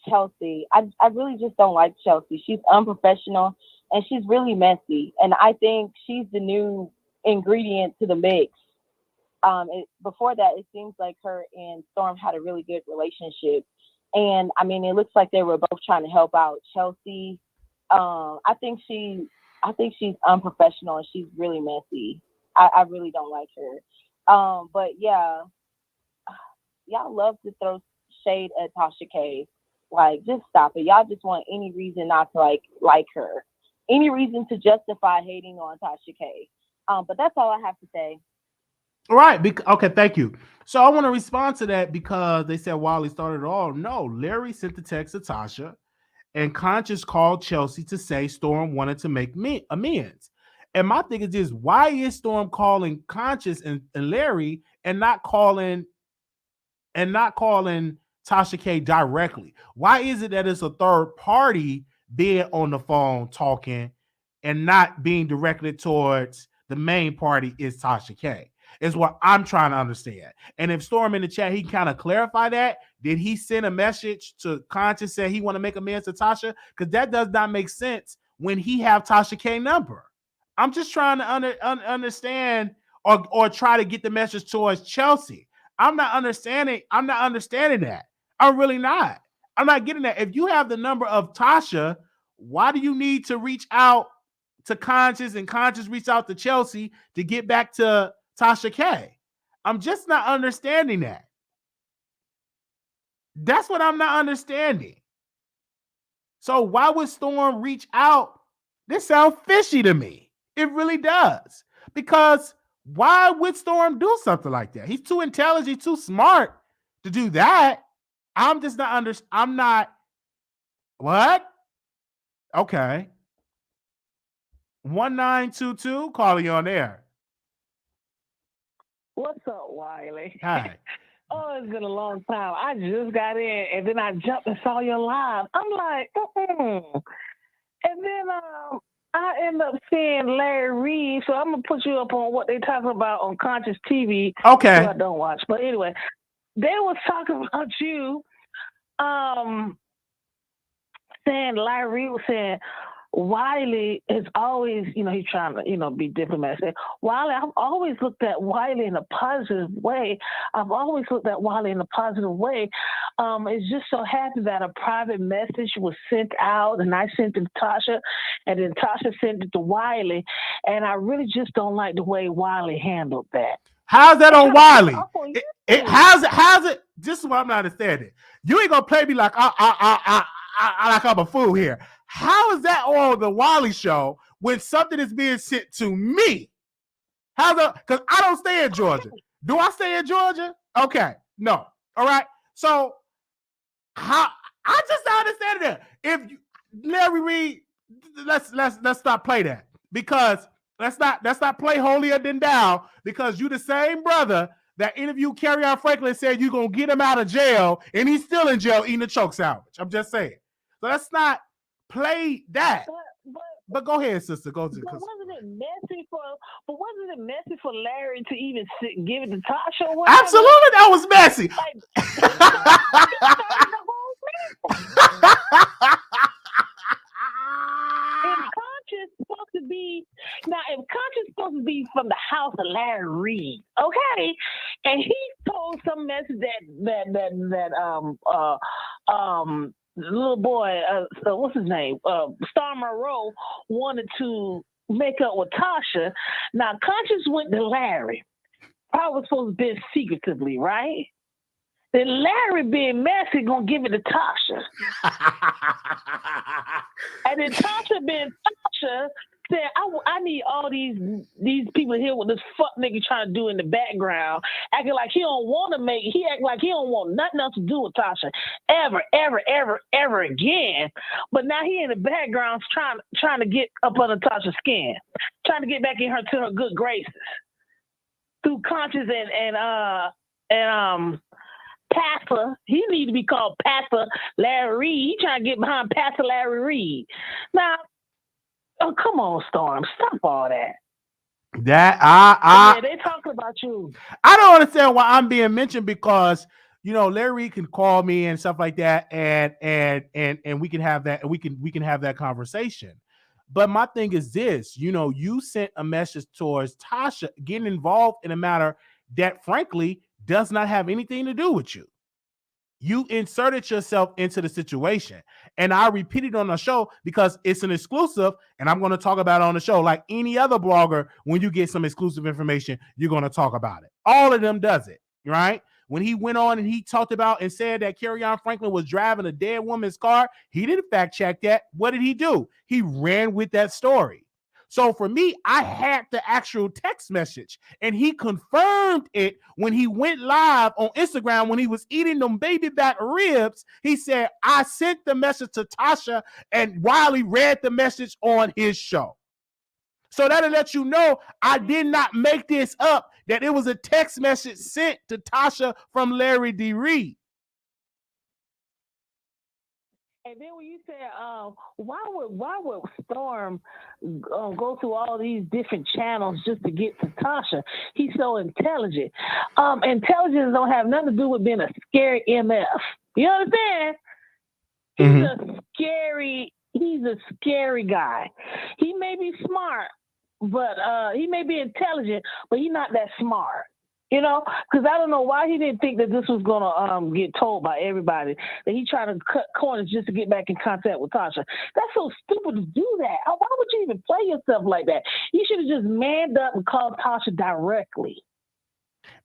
Chelsea, I really just don't like Chelsea. She's unprofessional and she's really messy. And I think she's the new ingredient to the mix. Before that, it seems like her and Storm had a really good relationship. And I mean, it looks like they were both trying to help out Chelsea. I think she's unprofessional and she's really messy. I really don't like her. But yeah, y'all love to throw shade at Tasha K. Like, just stop it. Y'all just want any reason not to like her. Any reason to justify hating on Tasha K. But that's all I have to say. All right. Okay, thank you. So I want to respond to that because they said Wiley started it all. No, Larry sent the text to Tasha, and Conscious called Chelsea to say Storm wanted to make amends. And my thing is this: why is Storm calling Conscious and Larry and not calling Tasha K directly? Why is it that it's a third party being on the phone talking and not being directed towards the main party is Tasha K? Is what I'm trying to understand. And if Storm in the chat, he can kind of clarify that. Did he send a message to Conscious say he want to make amends to Tasha? Because that does not make sense when he have Tasha K number. I'm just trying to understand or try to get the message towards Chelsea. I'm not understanding that. I'm really not. I'm not getting that. If you have the number of Tasha, Why do you need to reach out to Conscious and Conscious reach out to Chelsea to get back to Tasha K? I'm just not understanding that. That's what I'm not understanding. So why would Storm reach out? This sounds fishy to me. It really does. Because why would Storm do something like that? He's too intelligent, too smart to do that. I'm just not I'm not. What? Okay. 1922, calling you on air. What's up, Wiley? Hi. Oh, it's been a long time. I just got in, and then I jumped and saw you live. I'm like, And then I end up seeing Larry Reed, so I'm going to put you up on what they talking about on Conscious TV. Okay. So I don't watch. But anyway, they was talking about you, saying, Larry Reed was saying, Wiley is always, he's trying to, be diplomatic. Say, Wiley, I've always looked at Wiley in a positive way. It's just so happy that a private message was sent out, and I sent it to Tasha, and then Tasha sent it to Wiley, and I really just don't like the way Wiley handled that. How's that on Wiley? How's it? This is what I'm not understanding. You ain't gonna play me like like I'm a fool here. How is that on the Wiley Show when something is being sent to me? How's that? Because I don't stay in Georgia. Do I stay in Georgia? Okay, no. All right. So how? I just don't understand that. If Larry Reed, let's stop play that, because let's not play holier than thou, because you the same brother that interviewed Kerryon Franklin said you're gonna get him out of jail, and he's still in jail eating a choke sandwich. I'm just saying. So let's not play that. But go ahead, sister. Go to. But wasn't it messy for Larry to even give it to Tasha? Absolutely, that was messy. If Conscious supposed to be from the house of Larry Reed, okay, and he told some message that little boy, so what's his name? Star Monroe wanted to make up with Tasha. Now, Conscious went to Larry. Probably was supposed to be secretively, right? Then Larry, being messy, gonna give it to Tasha. And then Tasha, being Tasha, said, I need all these people here with this fuck nigga trying to do in the background, acting like he don't want nothing else to do with Tasha ever again. But now he in the background trying to get up under Tasha's skin, trying to get back in to her good graces through Conscious and Pastor. He needs to be called Pastor Larry Reed. He trying to get behind Pastor Larry Reed. Now, oh, come on, Storm. Stop all that. They talking about you. I don't understand why I'm being mentioned, because Larry can call me and stuff like that, and we can have that, and we can have that conversation. But my thing is this, you sent a message towards Tasha getting involved in a matter that frankly does not have anything to do with you. You inserted yourself into the situation. And I repeated on the show because it's an exclusive, and I'm going to talk about it on the show. Like any other blogger, when you get some exclusive information, you're going to talk about it. All of them does it, right? When he went on and he talked about and said that Kerryon Franklin was driving a dead woman's car, he didn't fact check that. What did he do? He ran with that story. So for me, I had the actual text message, and he confirmed it when he went live on Instagram when he was eating them baby back ribs. He said, I sent the message to Tasha, and Wiley read the message on his show. So that'll let you know I did not make this up, that it was a text message sent to Tasha from Larry D. Reed. And then when you said, why would Storm go through all these different channels just to get to Tasha? He's so intelligent. Intelligence don't have nothing to do with being a scary MF. You understand? He's a scary guy. He may be smart, but he may be intelligent, but he's not that smart. You know, because I don't know why he didn't think that this was gonna get told by everybody, that he tried to cut corners just to get back in contact with Tasha. That's so stupid to do that. Why would you even play yourself like that? You should have just manned up and called Tasha directly.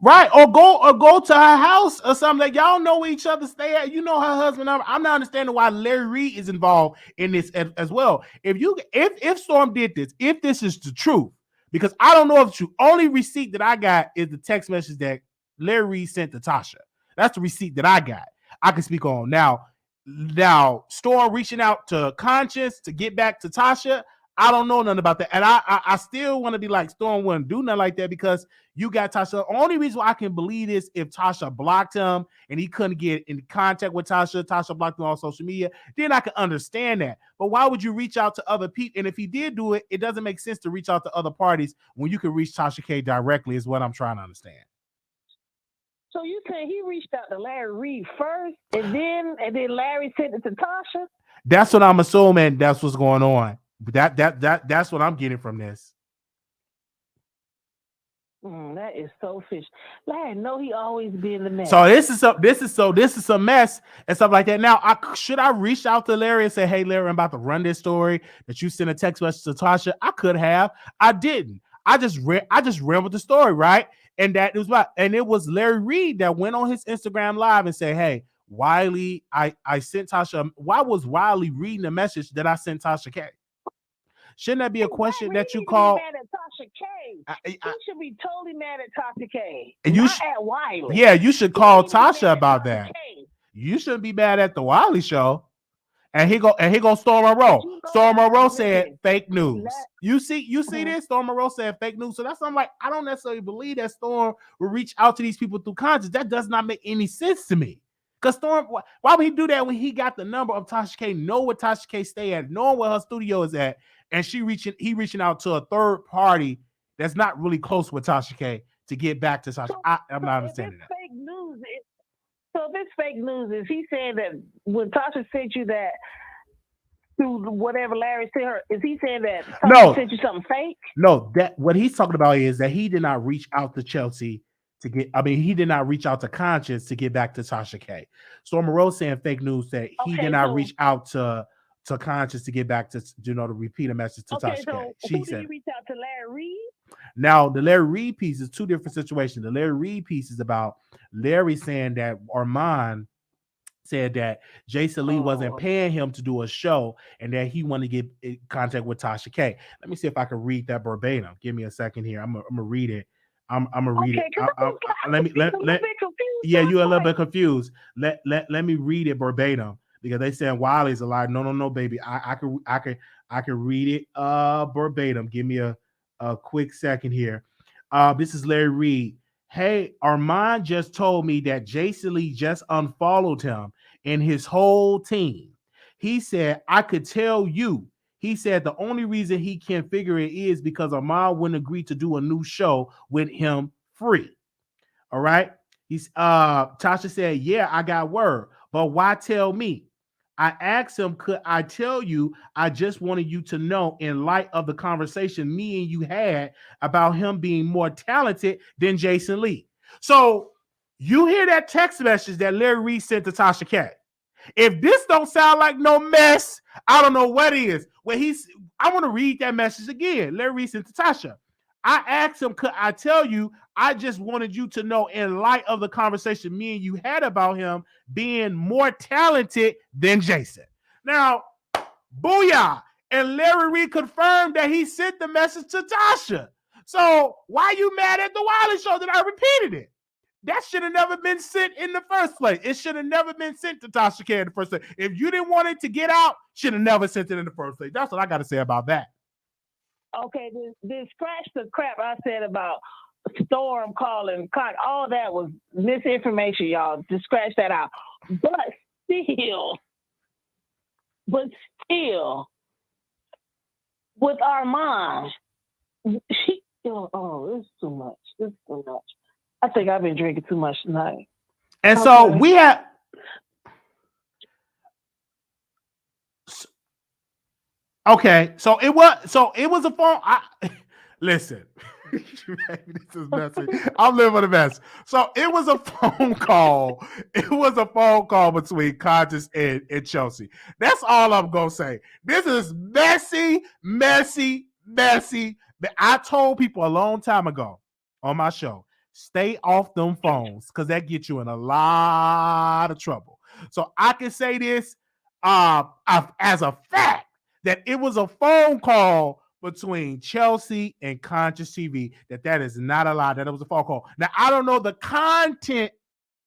Right, or go to her house or something. Like, y'all know where each other stay at. You know her husband. I'm not understanding why Larry Reed is involved in this as well. If Storm did this, if this is the truth, because I don't know if it's true. Only receipt that I got is the text message that Larry Reed sent to Tasha. That's the receipt that I got. I can speak on now. Storm reaching out to Conscience to get back to Tasha. I don't know nothing about that. And I still want to be like, Storm wouldn't do nothing like that because you got Tasha. The only reason why I can believe this if Tasha blocked him and he couldn't get in contact with Tasha. Tasha blocked him on social media. Then I can understand that. But why would you reach out to other people? And if he did do it, it doesn't make sense to reach out to other parties when you can reach Tasha K directly is what I'm trying to understand. So you say he reached out to Larry Reed first and then Larry sent it to Tasha? That's what I'm assuming. That's what's going on. That's what I'm getting from this. That is so fish. Larry, no, he always be in the mess. So this is a mess and stuff like that. Now, should I reach out to Larry and say, "Hey, Larry, I'm about to run this story that you sent a text message to Tasha"? I could have. I didn't. I just ran with the story, right? And it was Larry Reed that went on his Instagram live and said, "Hey, Wiley, I sent Tasha. Why was Wiley reading the message that I sent Tasha K?" Shouldn't that be a question that you call? Mad at Tasha K. He should be totally mad at Tasha K. And not at Wiley. Yeah, you should call Tasha about that. You shouldn't be mad at the Wiley Show. And he go Storm Monroe. Storm Monroe said fake news. You see this? Storm Monroe said fake news. So that's something like I don't necessarily believe that Storm will reach out to these people through conscience. That does not make any sense to me. Because Storm, why would he do that when he got the number of Tasha K, know where Tasha K stay at, knowing where her studio is at, and he reaching out to a third party that's not really close with Tasha K to get back to Tasha. I'm not understanding that. Fake news. So if it's fake news, is he saying that when Tasha sent you that through whatever Larry sent her, is he saying that Tasha sent you something fake? No, that what he's talking about is that he did not reach out to Chelsea to get. I mean, he did not reach out to Conscience to get back to Tasha K. Storm Monroe saying fake news that he did not reach out to Conscience to get back to to repeat a message to Tasha K. She said, did you reach out to Larry Reed? Now, the Larry Reed piece is two different situations. The Larry Reed piece is about Larry saying that Armand said that Jason Lee wasn't paying him to do a show and that he wanted to get in contact with Tasha K. Let me see if I can read that verbatim. Give me a second here. I'm gonna read it. I'm gonna read it. Yeah, you're a little bit confused. Let me read it verbatim because they saying Wiley's a lie. No, baby. I can read it verbatim. Give me a quick second here. This is Larry Reed. Hey, Armand just told me that Jason Lee just unfollowed him and his whole team. He said, I could tell you. He said the only reason he can't figure it is because Armand wouldn't agree to do a new show with him free. All right. Tasha said, yeah, I got word, but why tell me? I asked him, could I tell you? I just wanted you to know in light of the conversation me and you had about him being more talented than Jason Lee. So you hear that text message that Larry Reed sent to Tasha K. If this don't sound like no mess, I don't know what is. I want to read that message again. Larry Reed sent to Tasha. I asked him, could I tell you? I just wanted you to know in light of the conversation me and you had about him being more talented than Jason. Now, booyah. And Larry Reed confirmed that he sent the message to Tasha. So why you mad at the Wiley Show that I repeated it? That should have never been sent in the first place. It should have never been sent to Tasha K in the first place. If you didn't want it to get out, should have never sent it in the first place. That's what I got to say about that. Okay, then scratch the crap I said about Storm calling, all that was misinformation, y'all. Just scratch that out. But still, with Armand, this is too much. This is too much. I think I've been drinking too much tonight. And so we have. Okay, so it was a phone. Listen. This is messy. I'm living with a mess. So it was a phone call. It was a phone call between Conscious and Chelsea. That's all I'm gonna say. This is messy, messy, messy. But I told people a long time ago on my show, stay off them phones because that gets you in a lot of trouble. So I can say this as a fact that it was a phone call between Chelsea and Conscious TV. That is not a lie. That it was a phone call. Now I don't know the content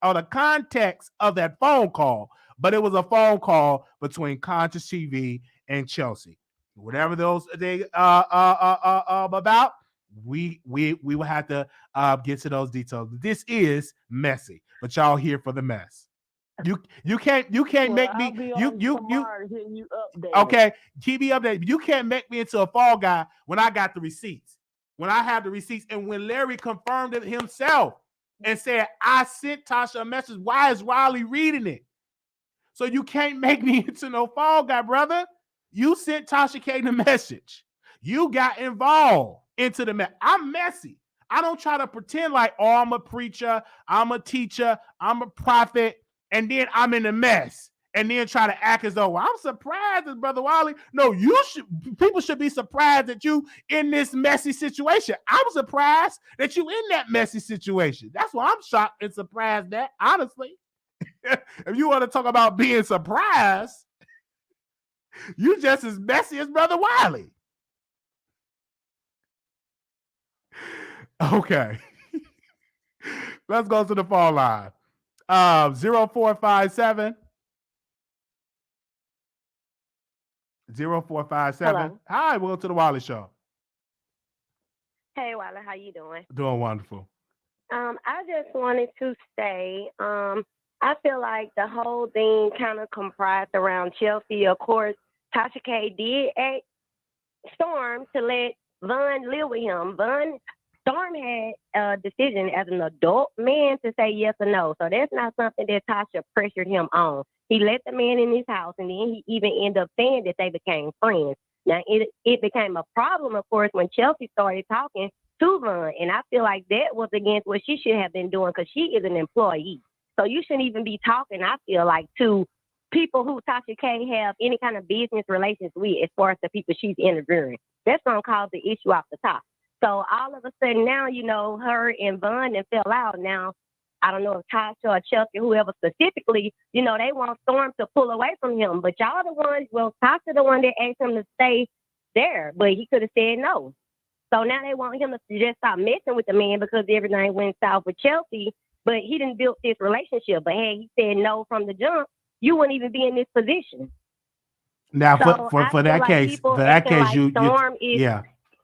or the context of that phone call, but it was a phone call between Conscious TV and Chelsea. Whatever those they about, we will have to get to those details. This is messy, but y'all here for the mess. You can't make me you okay. Keep me updated. You can't make me into a fall guy when I got the receipts. When I have the receipts, and when Larry confirmed it himself and said, I sent Tasha a message. Why is Wiley reading it? So you can't make me into no fall guy, brother. You sent Tasha K the message. You got involved into the mess. I'm messy. I don't try to pretend like, oh, I'm a preacher, I'm a teacher, I'm a prophet, and then I'm in the mess. And then try to act as though, well, I'm surprised at Brother Wiley. No, people should be surprised that you in this messy situation. I'm surprised that you in that messy situation. That's why I'm shocked and surprised at, honestly. If you want to talk about being surprised, you just as messy as Brother Wiley. Okay. Let's go to the phone line. 0457. 0457. Hello. Hi, welcome to the Wiley Show. Hey, Wiley, how you doing? Doing wonderful. I just wanted to say, I feel like the whole thing kind of comprised around Chelsea. Of course, Tasha K did ask Storm to let Von live with him. Storm had a decision as an adult man to say yes or no. So that's not something that Tasha pressured him on. He let the man in his house, and then he even ended up saying that they became friends. Now, it became a problem, of course, when Chelsea started talking to Von, and I feel like that was against what she should have been doing because she is an employee. So you shouldn't even be talking, I feel like, to people who Tasha K have any kind of business relations with as far as the people she's interviewing. That's going to cause the issue off the top. So all of a sudden now, her and Von and fell out. Now, I don't know if Tasha or Chelsea, whoever specifically, they want Storm to pull away from him. But y'all the ones, Tasha the one that asked him to stay there, but he could have said no. So now they want him to just stop messing with the man because everything went south with Chelsea, but he didn't build this relationship. But hey, he said no from the jump, you wouldn't even be in this position. Now, So for that case, Storm is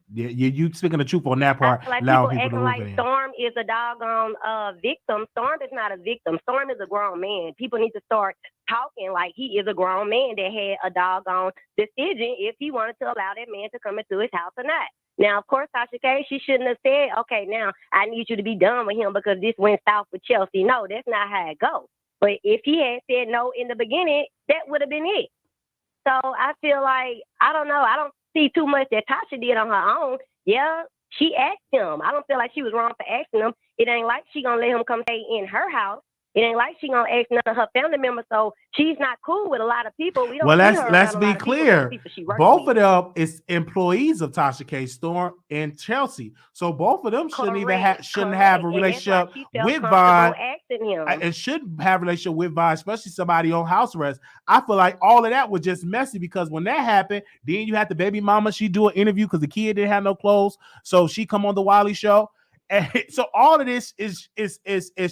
you speaking the truth on that part. Like allowing people people to acting like Storm is a doggone victim. Storm is not a victim. Storm is a grown man. People need to start talking like he is a grown man that had a doggone decision if he wanted to allow that man to come into his house or not. Now, of course, Tasha K, she shouldn't have said, okay, now I need you to be done with him because this went south with Chelsea. No, that's not how it goes. But if he had said no in the beginning, that would have been it. So I feel like, I don't know, I don't see too much that Tasha did on her own. Yeah, she asked him. I don't feel like she was wrong for asking him. It ain't like she gonna let him come stay in her house. It ain't like she gonna ask none of her family members. So she's not cool with a lot of people. We don't. Well, see her let's around a be lot of clear. people she works Both with. of them is employees of Tasha K, Storm and Chelsea. So both of them shouldn't have a relationship with Von, and shouldn't have a relationship with Von, especially somebody on house arrest. I feel like all of that was just messy because when that happened, then you had the baby mama. She do an interview because the kid didn't have no clothes, so she come on the Wiley Show. And so all of this is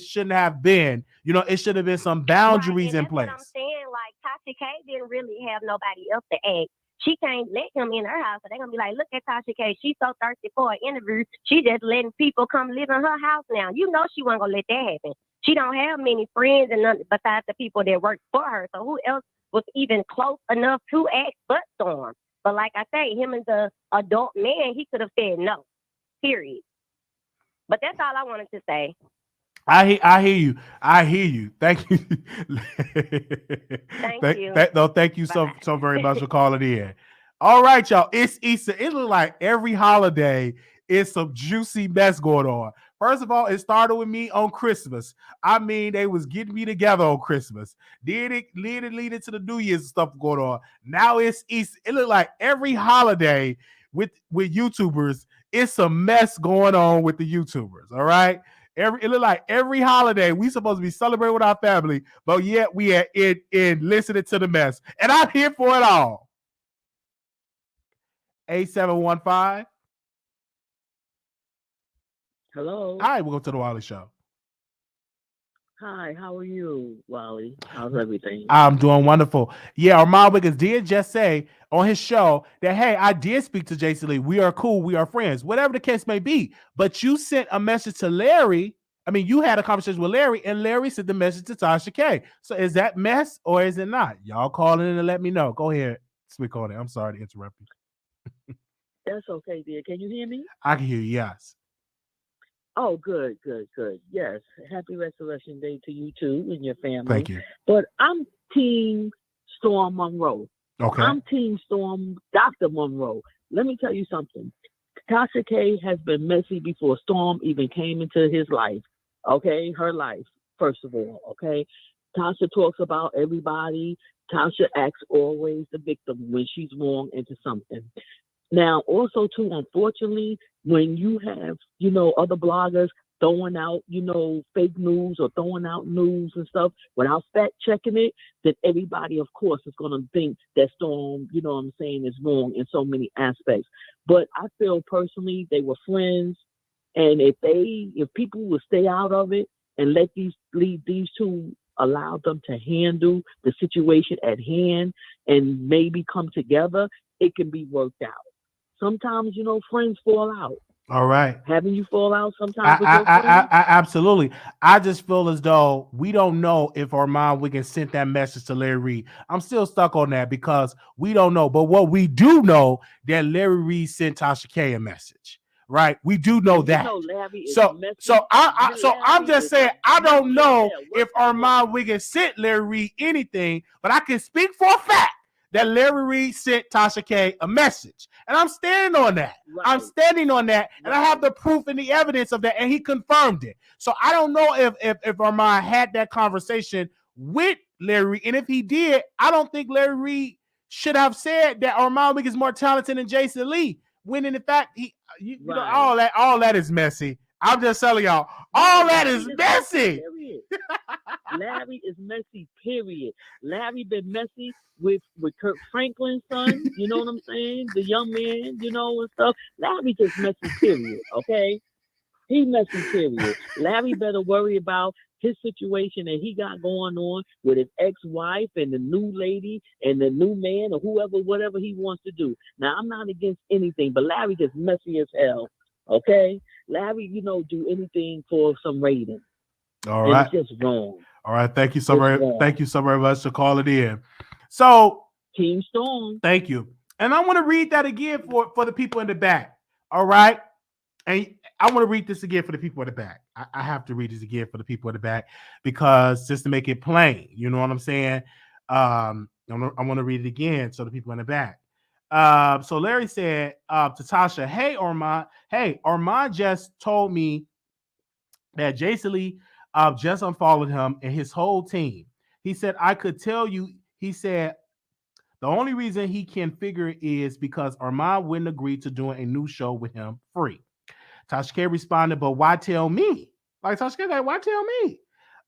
shouldn't have been, it should have been some boundaries in place. What I'm saying, like Tasha K didn't really have nobody else to ask. She can't let him in her house. So they're gonna be like, look at Tasha K. She's so thirsty for an interview. She just letting people come live in her house now. She wasn't gonna let that happen. She don't have many friends and none besides the people that work for her. So who else was even close enough to ask but Storm? But like I say, him as the adult man, he could have said no. Period. But that's all I wanted to say. I hear you. Thank you. Thank you. Thank you so very much for calling in. All right, y'all. It's Easter. It looks like every holiday is some juicy mess going on. First of all, it started with me on Christmas. I mean, they was getting me together on Christmas. Then it lead into the New Year's and stuff going on. Now it's Easter. It look like every holiday with YouTubers, it's a mess going on with the YouTubers. All right. It look like every holiday we supposed to be celebrating with our family, but yet we are in listening to the mess. And I'm here for it all. 8715. Hello. Hi, welcome to the Wiley Show. Hi, how are you, Wiley? How's everything? I'm doing wonderful. Yeah, Armand Wiggins did just say on his show that, hey, I did speak to Jason Lee. We are cool. We are friends, whatever the case may be. But you sent a message to Larry. I mean, you had a conversation with Larry, and Larry sent the message to Tasha K. So is that mess or is it not? Y'all call in and let me know. Go ahead. Speak on it. I'm sorry to interrupt you. That's okay, dear. Can you hear me? I can hear you, yes. Oh, good. Yes. Happy Resurrection Day to you too and your family. Thank you. But I'm Team Storm Monroe. Okay. I'm Team Storm Dr. Monroe. Let me tell you something. Tasha K has been messy before Storm even came into his life. Okay? Her life, first of all. Okay? Tasha talks about everybody. Tasha acts always the victim when she's wrong into something. Now, also, too, unfortunately, when you have, other bloggers throwing out, fake news or throwing out news and stuff without fact checking it, then everybody, of course, is going to think that Storm, is wrong in so many aspects. But I feel personally they were friends. And if people would stay out of it and let these two allow them to handle the situation at hand and maybe come together, it can be worked out. Sometimes, friends fall out. All right. Haven't you fall out sometimes with your friends? I absolutely. I just feel as though we don't know if Armand Wiggins sent that message to Larry Reid. I'm still stuck on that because we don't know. But what we do know that Larry Reid sent Tasha K a message. Right, we do know that. So I'm just saying I don't know if Armand Wiggins sent Larry Reid anything, but I can speak for a fact that Larry Reid sent Tasha K a message, and I'm standing on that. Right. I'm standing on that, and I have the proof and the evidence of that, and he confirmed it. So I don't know if Armand had that conversation with Larry Reid, and if he did, I don't think Larry Reid should have said that Armand Wiggins is more talented than Jason Lee. When in fact, all that is messy. I'm just telling y'all, all that is messy. Larry is messy, period. Larry been messy with Kirk Franklin's son, you know what I'm saying? The young man, and stuff. Larry just messy, period, okay? He messy, period. Larry better worry about his situation that he got going on with his ex-wife and the new lady and the new man or whatever he wants to do. Now, I'm not against anything, but Larry just messy as hell, okay? Larry, do anything for some rating. All right. It's just wrong. All right. Thank you so very much for calling in. So, Team Storm. Thank you. And I want to read that again for the people in the back. All right. And I want to read this again for the people in the back. I have to read this again for the people in the back because just to make it plain, you know what I'm saying? I want to read it again so the people in the back. So Larry said to Tasha, hey, Armand just told me that Jason Lee just unfollowed him and his whole team. He said, I could tell you, he said, the only reason he can figure it is because Armand wouldn't agree to doing a new show with him free. Tasha K responded, but why tell me? Like Tasha K, why tell me?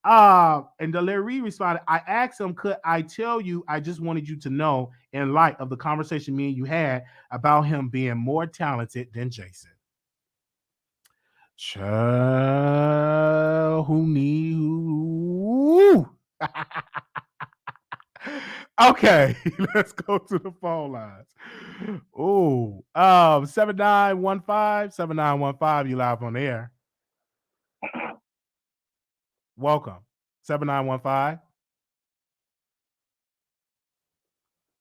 And the Larry Reid responded, I asked him, could I tell you, I just wanted you to know in light of the conversation me and you had about him being more talented than Jason. Child, who? Okay, let's go to the phone lines. Oh, 7915, you live on the air. Welcome. 7915.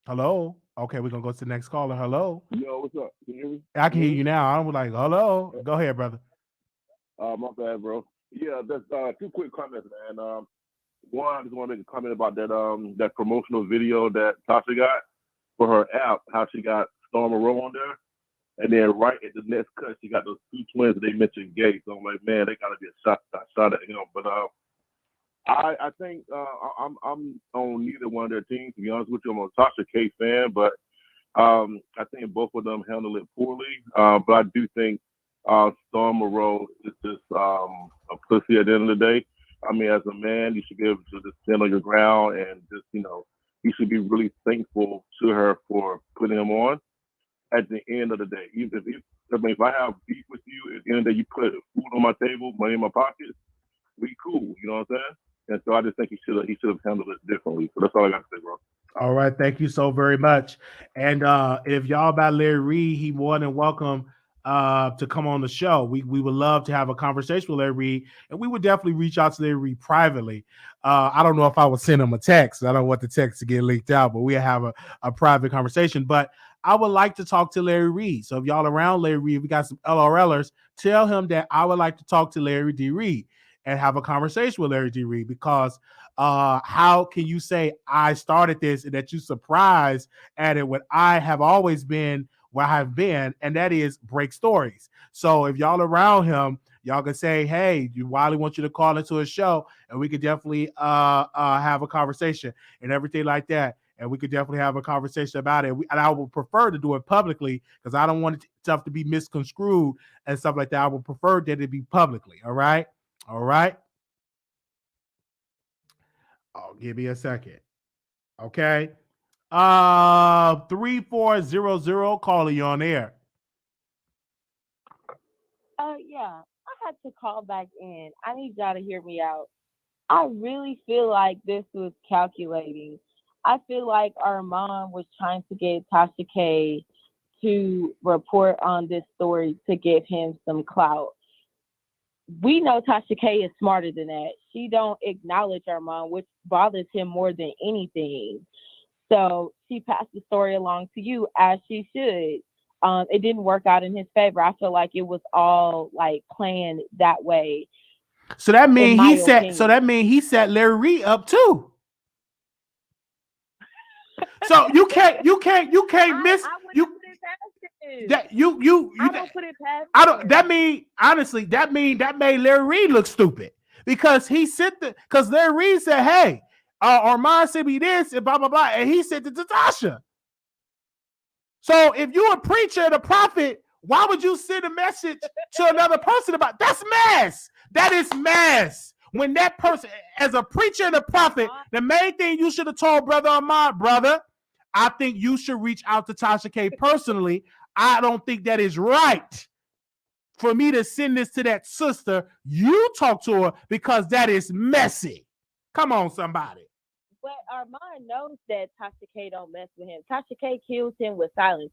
Hello. Okay, we're gonna go to the next caller. Hello. Yo, what's up? Can you hear me? I can hear you now. I was like, hello. Go ahead, brother. My bad, bro. Yeah, that's two quick comments, man. One, I just want to make a comment about that promotional video that Tasha got for her app, how she got Storm Monroe on there. And then right at the next cut, she got those two twins that they mentioned gay. So I'm like, man, they gotta be a shot at him. But I think I'm on neither one of their teams. To be honest with you, I'm a Tasha K fan, but I think both of them handle it poorly. But I do think Storm Monroe is just a pussy at the end of the day. I mean, as a man, you should be able to just stand on your ground and just, you should be really thankful to her for putting him on. At the end of the day, if I have beef with you, at the end of the day, you put food on my table, money in my pocket, we cool. You know what I'm saying? And so I just think he should have handled it differently. So that's all I got to say, bro. All right, thank you so very much. And if y'all about Larry Reed, he more than welcome to come on the show. We would love to have a conversation with Larry Reed, and we would definitely reach out to Larry Reed privately. I don't know if I would send him a text. I don't want the text to get leaked out, but we'll have a private conversation. But I would like to talk to Larry Reed. So if y'all around Larry Reed, we got some LRLers, tell him that I would like to talk to Larry D. Reed and have a conversation with Larry D. Reed, because how can you say I started this and that you surprised at it when I have always been where I've been, and that is break stories. So if y'all around him, y'all can say, hey, Wiley wants you to call into a show, and we could definitely have a conversation and everything like that. And we could definitely have a conversation about it. And I would prefer to do it publicly because I don't want stuff to be misconstrued and stuff like that. I would prefer that it be publicly. All right. All right. Oh, give me a second. Okay. 3400, caller, you on air. Yeah, I had to call back in. I need y'all to hear me out. I really feel like this was calculating. I feel like Armand was trying to get Tasha K to report on this story to give him some clout. We know Tasha K is smarter than that. She don't acknowledge Armand, which bothers him more than anything. So she passed the story along to you, as she should. It didn't work out in his favor. I feel like it was all like planned that way. So that means he set Larry Reed up too. So you can't miss that that made Larry Reed look stupid because because Larry Reed said, hey, Armand said me this and blah blah blah, and he said to Tasha. So if you're a preacher and a prophet, why would you send a message to another person about that's mess? That is mess. When that person, as a preacher and a prophet, the main thing you should have told Brother Armand, brother, I think you should reach out to Tasha K personally. I don't think that is right for me to send this to that sister. You talk to her because that is messy. Come on, somebody. But Armand knows that Tasha K don't mess with him. Tasha K kills him with silence.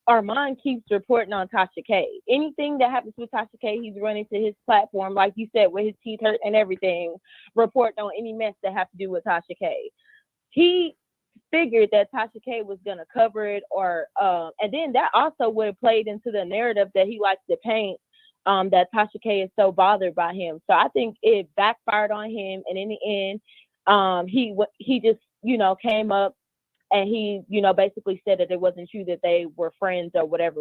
Armand keeps reporting on Tasha K. Anything that happens with Tasha K, he's running to his platform, like you said, with his teeth hurt and everything, reporting on any mess that has to do with Tasha K. He figured that Tasha K was gonna cover it, or and then that also would have played into the narrative that he likes to paint, that Tasha K is so bothered by him. So I think it backfired on him, and in the end, he just came up and he basically said that it wasn't true that they were friends or whatever.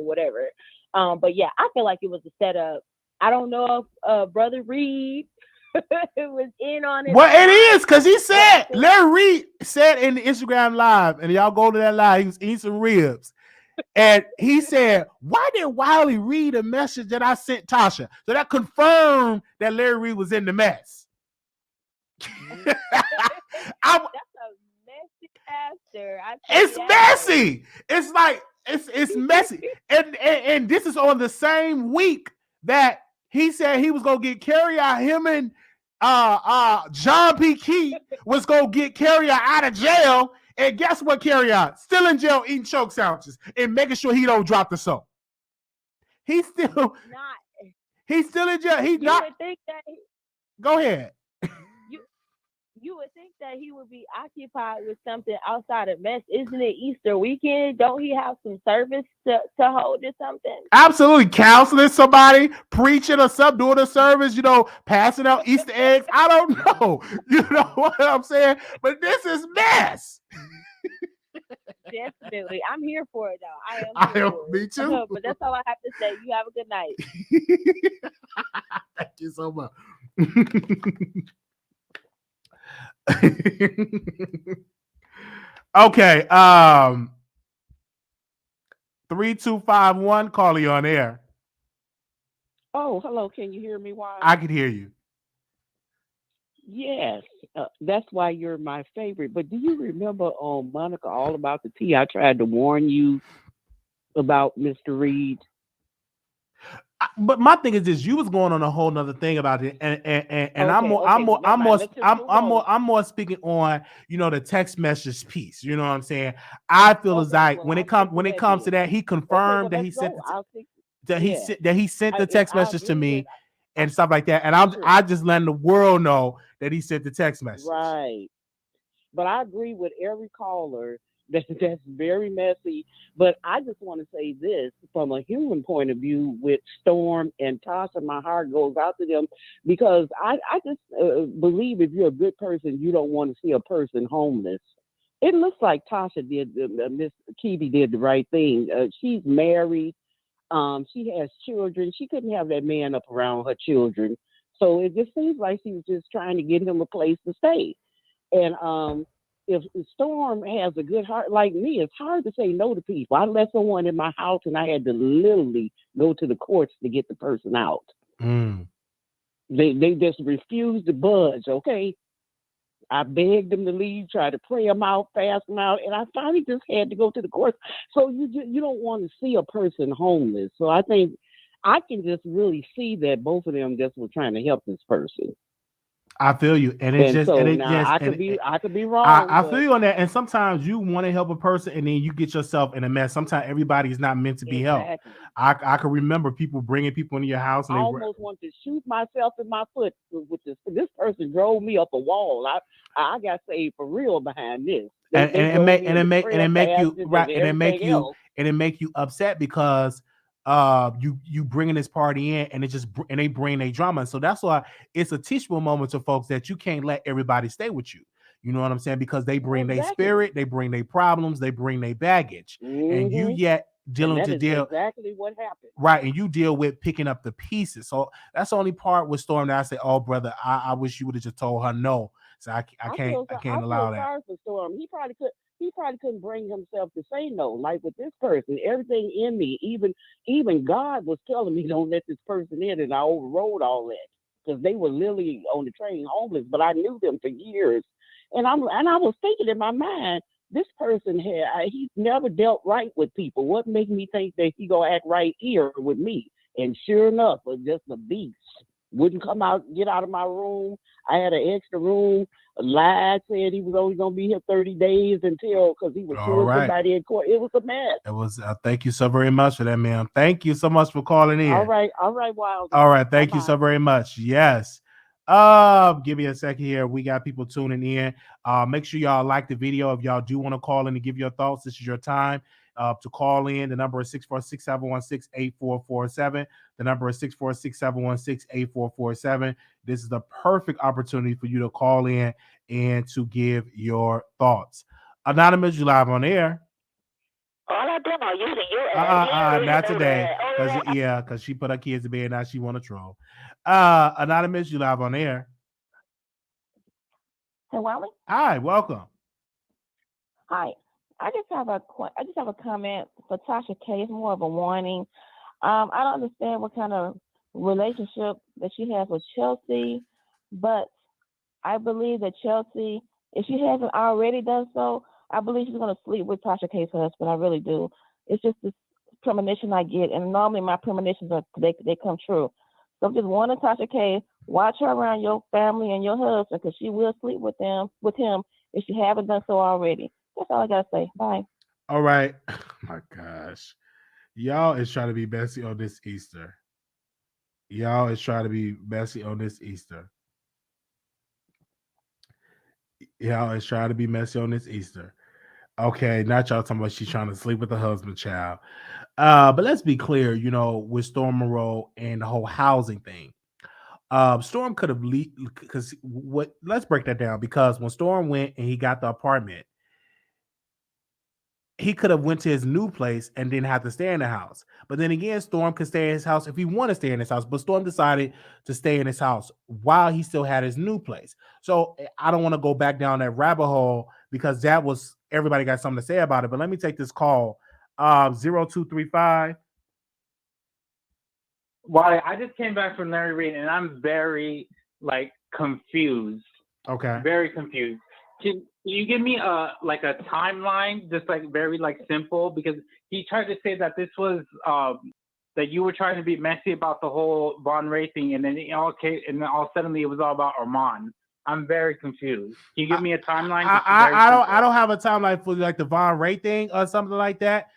But yeah, I feel like it was a setup. I don't know if Brother Reed was in on it. Well, it is because he said Larry Reed said in the Instagram live, and y'all go to that live. He was eating some ribs, and he said, "Why did Wiley read a message that I sent Tasha?" So that confirmed that Larry Reed was in the mess. That's a messy pastor. It's messy. It's like it's messy, and this is on the same week that he said he was gonna get Carrie out. Him and John P. Key was gonna get Carrie out of jail, and guess what? Carrie out still in jail eating choke sandwiches and making sure he don't drop the soap. He's still in jail. He's not. Would think that Go ahead. You would think that he would be occupied with something outside of mess. Isn't it Easter weekend? Don't he have some service to hold or something? Absolutely. Counseling somebody, preaching or something, doing a service, passing out Easter eggs. I don't know. You know what I'm saying? But this is mess. Definitely. I'm here for it, though. I am I here am, for me it. too. But that's all I have to say. You have a good night. Thank you so much. Okay. 3251, call you on air. Oh, hello. Can you hear me, Wise? I can hear you. Yes, that's why you're my favorite. But do you remember on Monica All About the Tea? I tried to warn you about Mr. Reed. But my thing is this: you was going on a whole nother thing about it, and Okay, never mind. Let's just move on. I'm more speaking on the text message piece. You know what I'm saying? I feel as like when it comes to that, he confirmed that he sent that he sent the text message to me and stuff like that, and I just letting the world know that he sent the text message. Right. But I agree with every caller that's very messy. But I just want to say this from a human point of view with Storm and Tasha, my heart goes out to them because I just believe if you're a good person, you don't want to see a person homeless. It looks like Tasha did, Miss Kiwi did the right thing. She's married. She has children. She couldn't have that man up around her children. So it just seems like she was just trying to get him a place to stay. And if Storm has a good heart like me, it's hard to say no to people. I let someone in my house and I had to literally go to the courts to get the person out. They just refused to budge, okay? I begged them to leave, tried to pray them out, fast them out, and I finally just had to go to the courts. So you don't want to see a person homeless. So I think I can just really see that both of them just were trying to help this person. I feel you, and it's just, so and it now just, I could be wrong. I feel you on that. And sometimes you want to help a person, and then you get yourself in a mess. Sometimes everybody is not meant to be helped. I can remember people bringing people into your house, and I almost want to shoot myself in my foot with this. This person drove me up a wall. I got saved for real behind this. It make you upset because you bringing this party in and they bring a drama. So that's why it's a teachable moment to folks that you can't let everybody stay with you. You know what I'm saying? Because they bring their spirit, they bring their problems, they bring their baggage, and you yet dealing to deal exactly what happened. Right, and you deal with picking up the pieces. So that's the only part with Storm that I say, oh brother, I wish you would have just told her no. So I can't allow that. Sorry for Storm. He probably couldn't bring himself to say no. Like with this person, everything in me, even God was telling me don't let this person in, and I overrode all that because they were literally on the train homeless. But I knew them for years, and I was thinking in my mind, this person he's never dealt right with people. What made me think that he gonna act right here with me? And sure enough, was just a beast. Wouldn't get out of my room. I had an extra room. Lied, said he was only gonna be here 30 days because he was suing somebody in court. It was a mess. It was. Thank you so very much for that, ma'am. Thank you so much for calling in. All right, Wilder. All right, thank you so very much. Yes. Give me a second here. We got people tuning in. Make sure y'all like the video. If y'all do want to call in and give your thoughts, this is your time to call in. The number is 646-716-8447. The number is 646-716-8447. This is the perfect opportunity for you to call in and to give your thoughts. Anonymous, you live on air. All I do are using your Not today. Because she put her kids to bed. Now she want to troll. Anonymous, you live on air. Hey, Wiley. Hi, welcome. Hi. I just have a comment for Tasha K. It's more of a warning. I don't understand what kind of relationship that she has with Chelsea, but I believe that Chelsea, if she hasn't already done so, I believe she's going to sleep with Tasha K's husband. I really do. It's just this premonition I get, and normally my premonitions they come true. So I'm just warning Tasha K, watch her around your family and your husband because she will sleep with him if she haven't done so already. That's all I gotta say. Bye. All right. Oh my gosh. Y'all is trying to be messy on this Easter. Okay, not y'all talking about she's trying to sleep with her husband, child. But let's be clear, with Storm Monroe and the whole housing thing. Storm could have because let's break that down, because when Storm went and he got the apartment, he could have went to his new place and didn't have to stay in the house. But then again, Storm could stay in his house if he wanted to stay in his house. But Storm decided to stay in his house while he still had his new place. So I don't want to go back down that rabbit hole because that was everybody got something to say about it. But let me take this call. 0235. Why? I just came back from Larry Reid and I'm very confused. Okay. Very confused. Can you give me a timeline, just very simple? Because he tried to say that this was that you were trying to be messy about the whole Von Ray thing, and then all suddenly it was all about Armand. I'm very confused. Can you give me a timeline? I don't have a timeline for the Von Ray thing or something like that.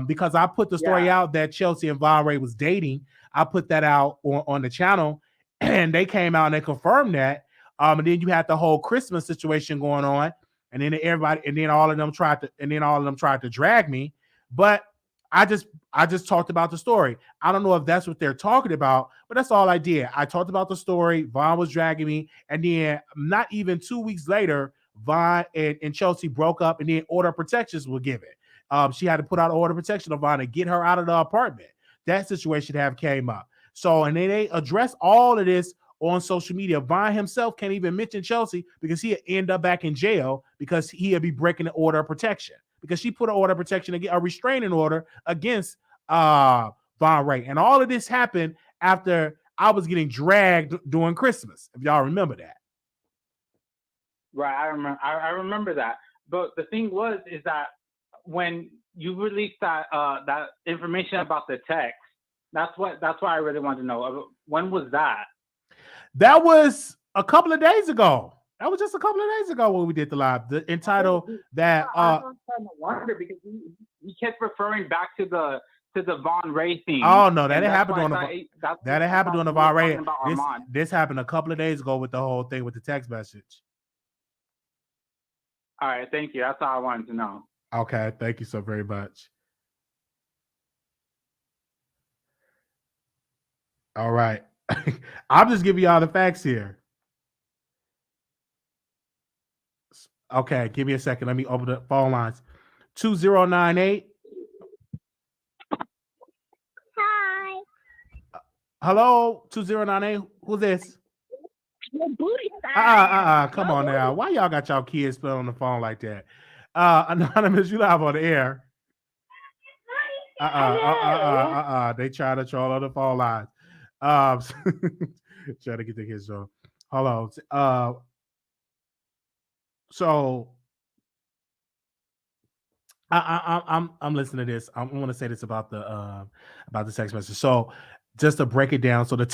Because I put the story out that Chelsea and Von Ray was dating. I put that out on the channel, and they came out and they confirmed that. And then you had the whole Christmas situation going on, and then all of them tried to drag me. But I just talked about the story. I don't know if that's what they're talking about, but that's all I did. I talked about the story. Von was dragging me, and then not even 2 weeks later, Von and Chelsea broke up, and then order of protections were given. She had to put out order of protection of Von to get her out of the apartment. That situation came up. So, and then they addressed all of this on social media. Von himself can't even mention Chelsea because he'd end up back in jail because he'd be breaking the order of protection because she put an order of protection, a restraining order against Von Ray. And all of this happened after I was getting dragged during Christmas, if y'all remember that. Right, I remember that. But the thing is that when you released that information about the text, that's what I really wanted to know. When was that? That was a couple of days ago. That was just a couple of days ago when we did the live. Entitled that. I was trying to wonder because he kept referring back to the Von Ray thing. Oh no, that happened during the Von Ray. This happened a couple of days ago with the whole thing with the text message. All right, thank you. That's all I wanted to know. Okay, thank you so very much. All right. I'm just giving y'all the facts here. Okay, give me a second. Let me open the phone lines. 2098. Hi. Hello, 2098. Who's this? Your booty Come on now. Why y'all got y'all kids playing on the phone like that? Anonymous, you live on the air. They try to troll on the phone lines. Try to get the kids on. Hold on. So I'm listening to this. I want to say this about the text message. So just to break it down, so the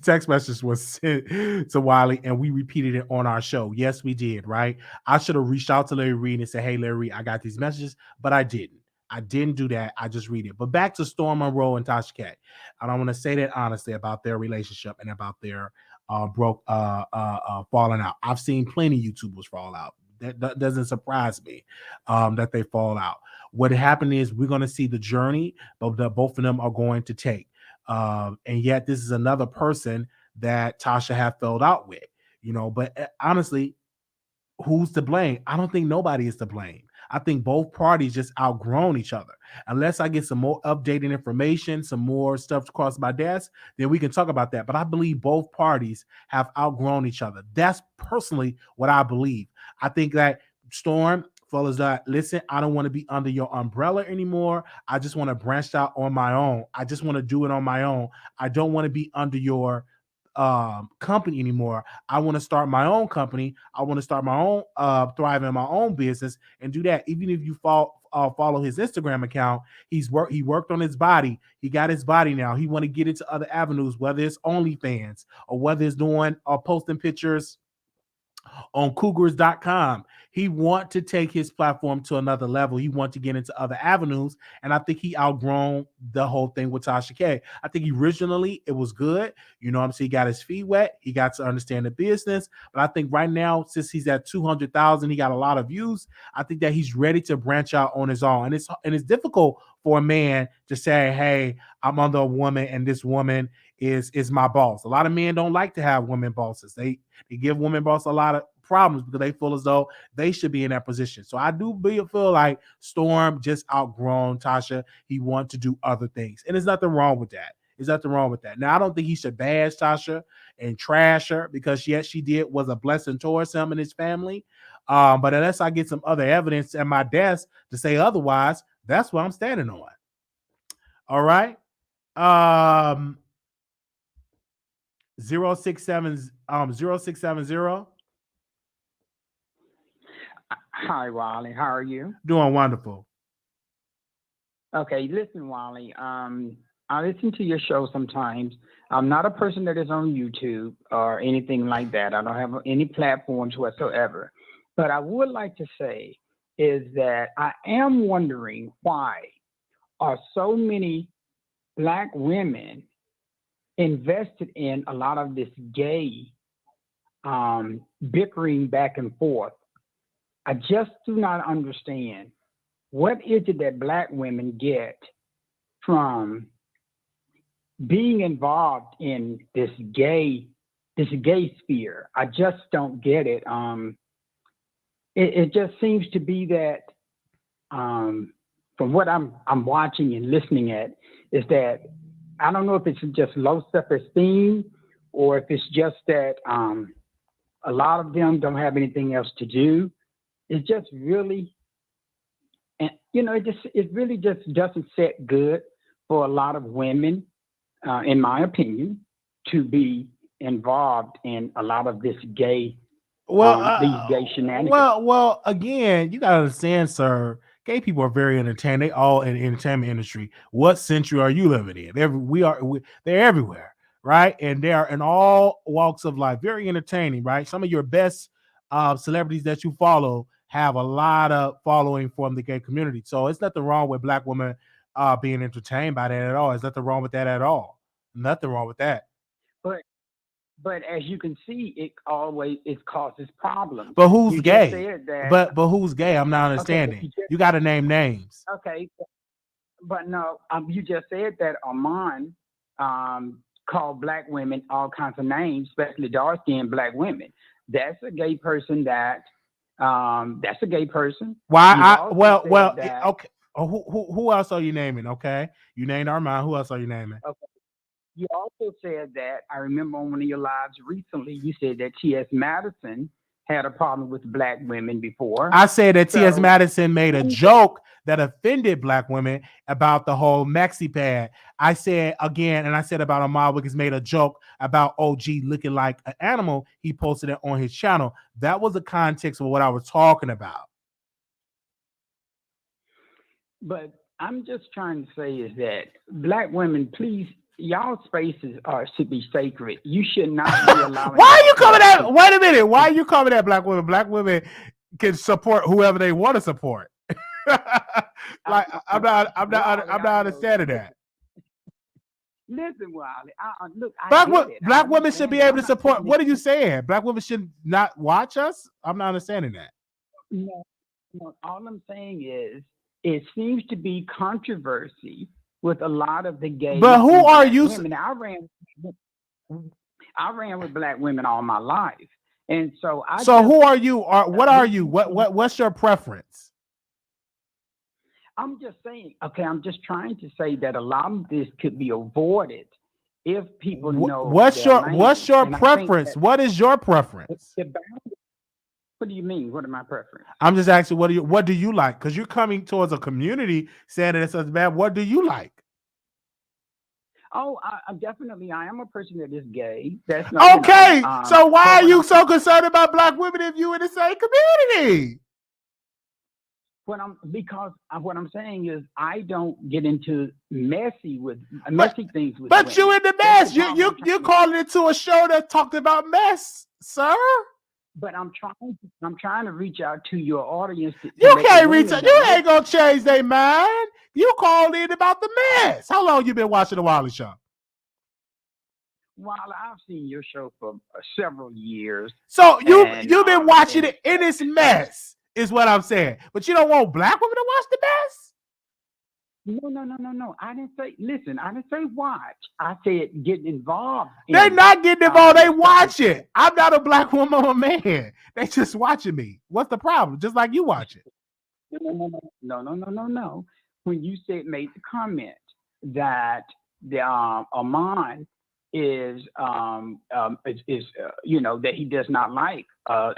text message was sent to Wiley, and we repeated it on our show. Yes, we did. Right? I should have reached out to Larry Reid and said, "Hey, Larry Reid, I got these messages," but I didn't. I didn't do that. I just read it. But back to Storm Monroe and Tasha K. I don't want to say that honestly about their relationship and about their falling out. I've seen plenty of YouTubers fall out. That doesn't surprise me that they fall out. What happened is we're going to see the journey, but both of them are going to take. And yet this is another person that Tasha have fell out with, but honestly, who's to blame? I don't think nobody is to blame. I think both parties just outgrown each other. Unless I get some more updated information, some more stuff across my desk, then we can talk about that. But I believe both parties have outgrown each other. That's personally what I believe. I think that Storm, fellas, listen, I don't want to be under your umbrella anymore. I just want to branch out on my own. I just want to do it on my own. I don't want to be under your company anymore. I want to start my own company. I want to start my own thrive in my own business and do that. Even if you follow his Instagram account, he worked on his body. He got his body now. He want to get into other avenues, whether it's OnlyFans or whether it's doing or posting pictures on cougars.com. He want to take his platform to another level. He want to get into other avenues. And I think he outgrown the whole thing with Tasha K. I think originally it was good. He got his feet wet. He got to understand the business. But I think right now, since he's at 200,000, he got a lot of views. I think that he's ready to branch out on his own. And it's difficult for a man to say, hey, I'm under a woman and this woman is my boss. A lot of men don't like to have women bosses. They give women boss a lot of problems because they feel as though they should be in that position. So I do feel like Storm just outgrown Tasha. He wants to do other things, and there's nothing wrong with that. There's nothing wrong with that. Now I don't think he should bash Tasha and trash her because yes, she did was a blessing towards him and his family. But unless I get some other evidence at my desk to say otherwise, that's what I'm standing on. All right. 067 0670. Hi, Wiley. How are you? Doing wonderful. Okay, listen, Wiley. I listen to your show sometimes. I'm not a person that is on YouTube or anything like that. I don't have any platforms whatsoever. But I would like to say is that I am wondering why are so many Black women invested in a lot of this gay bickering back and forth. I just do not understand. What is it that Black women get from being involved in this gay sphere? I just don't get it. It just seems to be that from what I'm watching and listening at is that I don't know if it's just low self-esteem or if it's just that a lot of them don't have anything else to do. It's just really, and it really just doesn't set good for a lot of women, in my opinion, to be involved in a lot of this gay, these gay shenanigans. Well, again, you gotta understand, sir. Gay people are very entertaining. They all in the entertainment industry. What century are you living in? They're everywhere, right? And they are in all walks of life. Very entertaining, right? Some of your best celebrities that you follow have a lot of following from the gay community. So it's nothing wrong with Black women being entertained by that at all. There's nothing wrong with that at all. Nothing wrong with that. But as you can see, it causes problems. But who's You gay? just said that. But who's gay? I'm not understanding. You got to name names. Okay, but no, you just said that Armand called Black women all kinds of names, especially dark-skinned Black women. That's a gay person. That's a gay person. Why? Okay. Who else are you naming? Okay, you named Armand. Who else are you naming? Okay. You also said that, I remember on one of your lives recently, you said that T.S. Madison had a problem with Black women before. I said that T.S. Madison made a joke that offended Black women about the whole maxi pad. I said again, and I said about Ahmad Wiggins made a joke about OG looking like an animal. He posted it on his channel. That was the context of what I was talking about. But I'm just trying to say is that Black women, please, y'all spaces should be sacred. You should not be allowing. Why are you coming at? Wait a minute. Why are you coming at Black women? Black women can support whoever they want to support. I'm not understanding that. Listen, Wiley. Look, Black women should be able to support. What are you saying? Black women should not watch us? I'm not understanding that. No. All I'm saying is it seems to be controversy with a lot of the gay. But who are you? Women. I ran with Black women all my life, and so who are you? What are you? What's your preference? I'm just saying. Okay, I'm just trying to say that a lot of this could be avoided if people know. What's your preference? What is your preference? What do you mean? What are my preference? I'm just asking. What do you like? Because you're coming towards a community saying that it's as bad. What do you like? Oh, I am a person that is gay. That's okay. So why are you so concerned about Black women if you in the same community? What I'm saying is I don't get into messy things with. But women. you in the mess. You're calling into a show that talked about mess, sir. But I'm trying to reach out to your audience. You can't reach out. You ain't gonna change their mind. You called in about the mess. How long you been watching the Wiley Show? Well, I've seen your show for several years. So you've been watching it in its mess, is what I'm saying. But you don't want Black women to watch the mess? No. I didn't say. Listen, I didn't say watch. I said get involved. They not getting involved. They watch stuff. it. I'm not a black woman or a man. They just watching me. What's the problem? Just like you watch it. No. When you made the comment that the Amon is that he does not like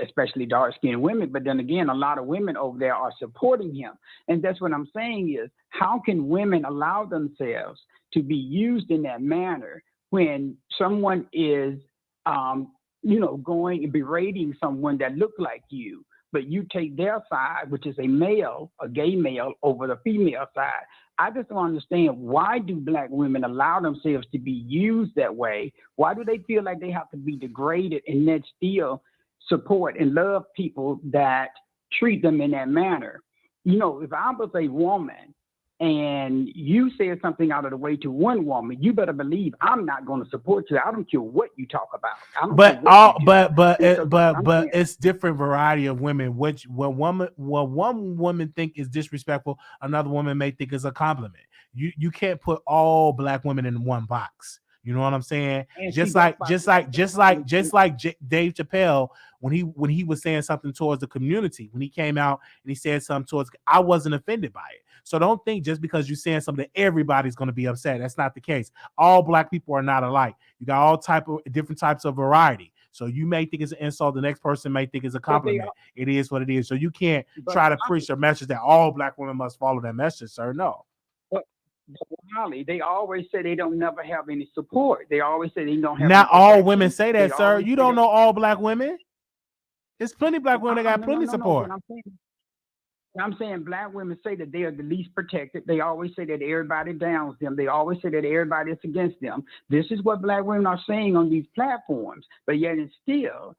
especially dark skinned women, but then again a lot of women over there are supporting him, and that's what I'm saying is how can women allow themselves to be used in that manner when someone is going and berating someone that look like you, but you take their side, which is a gay male, over the female side. I just don't understand, why do black women allow themselves to be used that way? Why do they feel like they have to be degraded and then still support and love people that treat them in that manner? If I was a woman and you said something out of the way to one woman, you better believe I'm not going to support you. I don't care what you talk about. But it's different variety of women. What one woman think is disrespectful, another woman may think is a compliment. You can't put all black women in one box. You know what I'm saying? Just like Dave Chappelle, when he was saying something towards the community, when he came out and he said something towards, I wasn't offended by it. So don't think just because you're saying something, everybody's going to be upset. That's not the case. All black people are not alike. You got all different types of variety. So you may think it's an insult, the next person may think it's a compliment. It is what it is. So you can't try to preach a message that all black women must follow that message, sir. No. Holly, they always say they don't never have any support. They always say they don't have. Not all women say that, sir. You don't know all black women. There's plenty of black women that got plenty of support. I'm saying black women say that they are the least protected. They always say that everybody downs them. They always say that everybody is against them. This is what black women are saying on these platforms. But yet and still,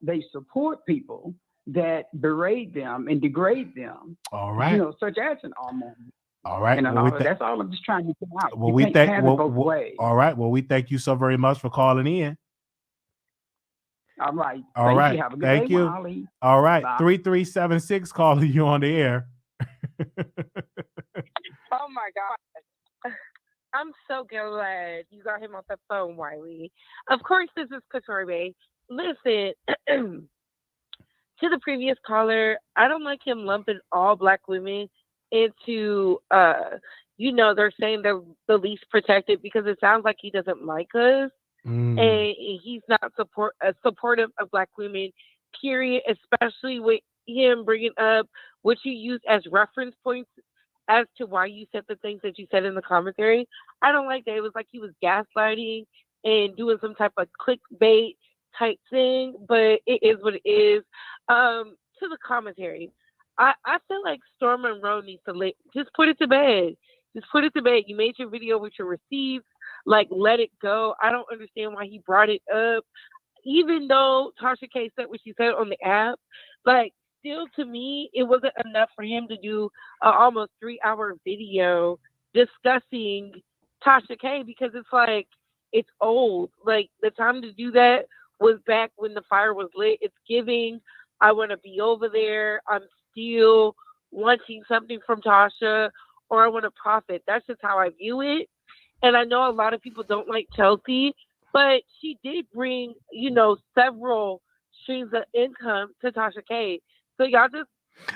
they support people that berate them and degrade them. All right. Such as an Armand. All right. That's all I'm just trying to get out. Well, all right. Well, we thank you so very much for calling in. All right. All right. You. Have a good Thank day, you. Molly. All right. Bye. 3376 calling you on the air. Oh my God. I'm so glad you got him off the phone, Wiley. Of course, this is Katorbe. Listen, to the previous caller, I don't like him lumping all black women into, they're saying they're the least protected because it sounds like he doesn't like us. And he's not supportive of black women, period, especially with him bringing up what you use as reference points as to why you said the things that you said in the commentary. I don't like that. It was like he was gaslighting and doing some type of clickbait type thing, but it is what it is. To the commentary, I feel like Storm Monroe needs to just put it to bed. Just put it to bed. You made your video with your receipts. Like, let it go. I don't understand why he brought it up. Even though Tasha K said what she said on the app, like, still to me, it wasn't enough for him to do an almost 3-hour video discussing Tasha K, because it's like, it's old. Like, the time to do that was back when the fire was lit. It's giving, I want to be over there. I'm still wanting something from Tasha, or I want to profit. That's just how I view it. And I know a lot of people don't like Chelsea, but she did bring, several streams of income to Tasha K. So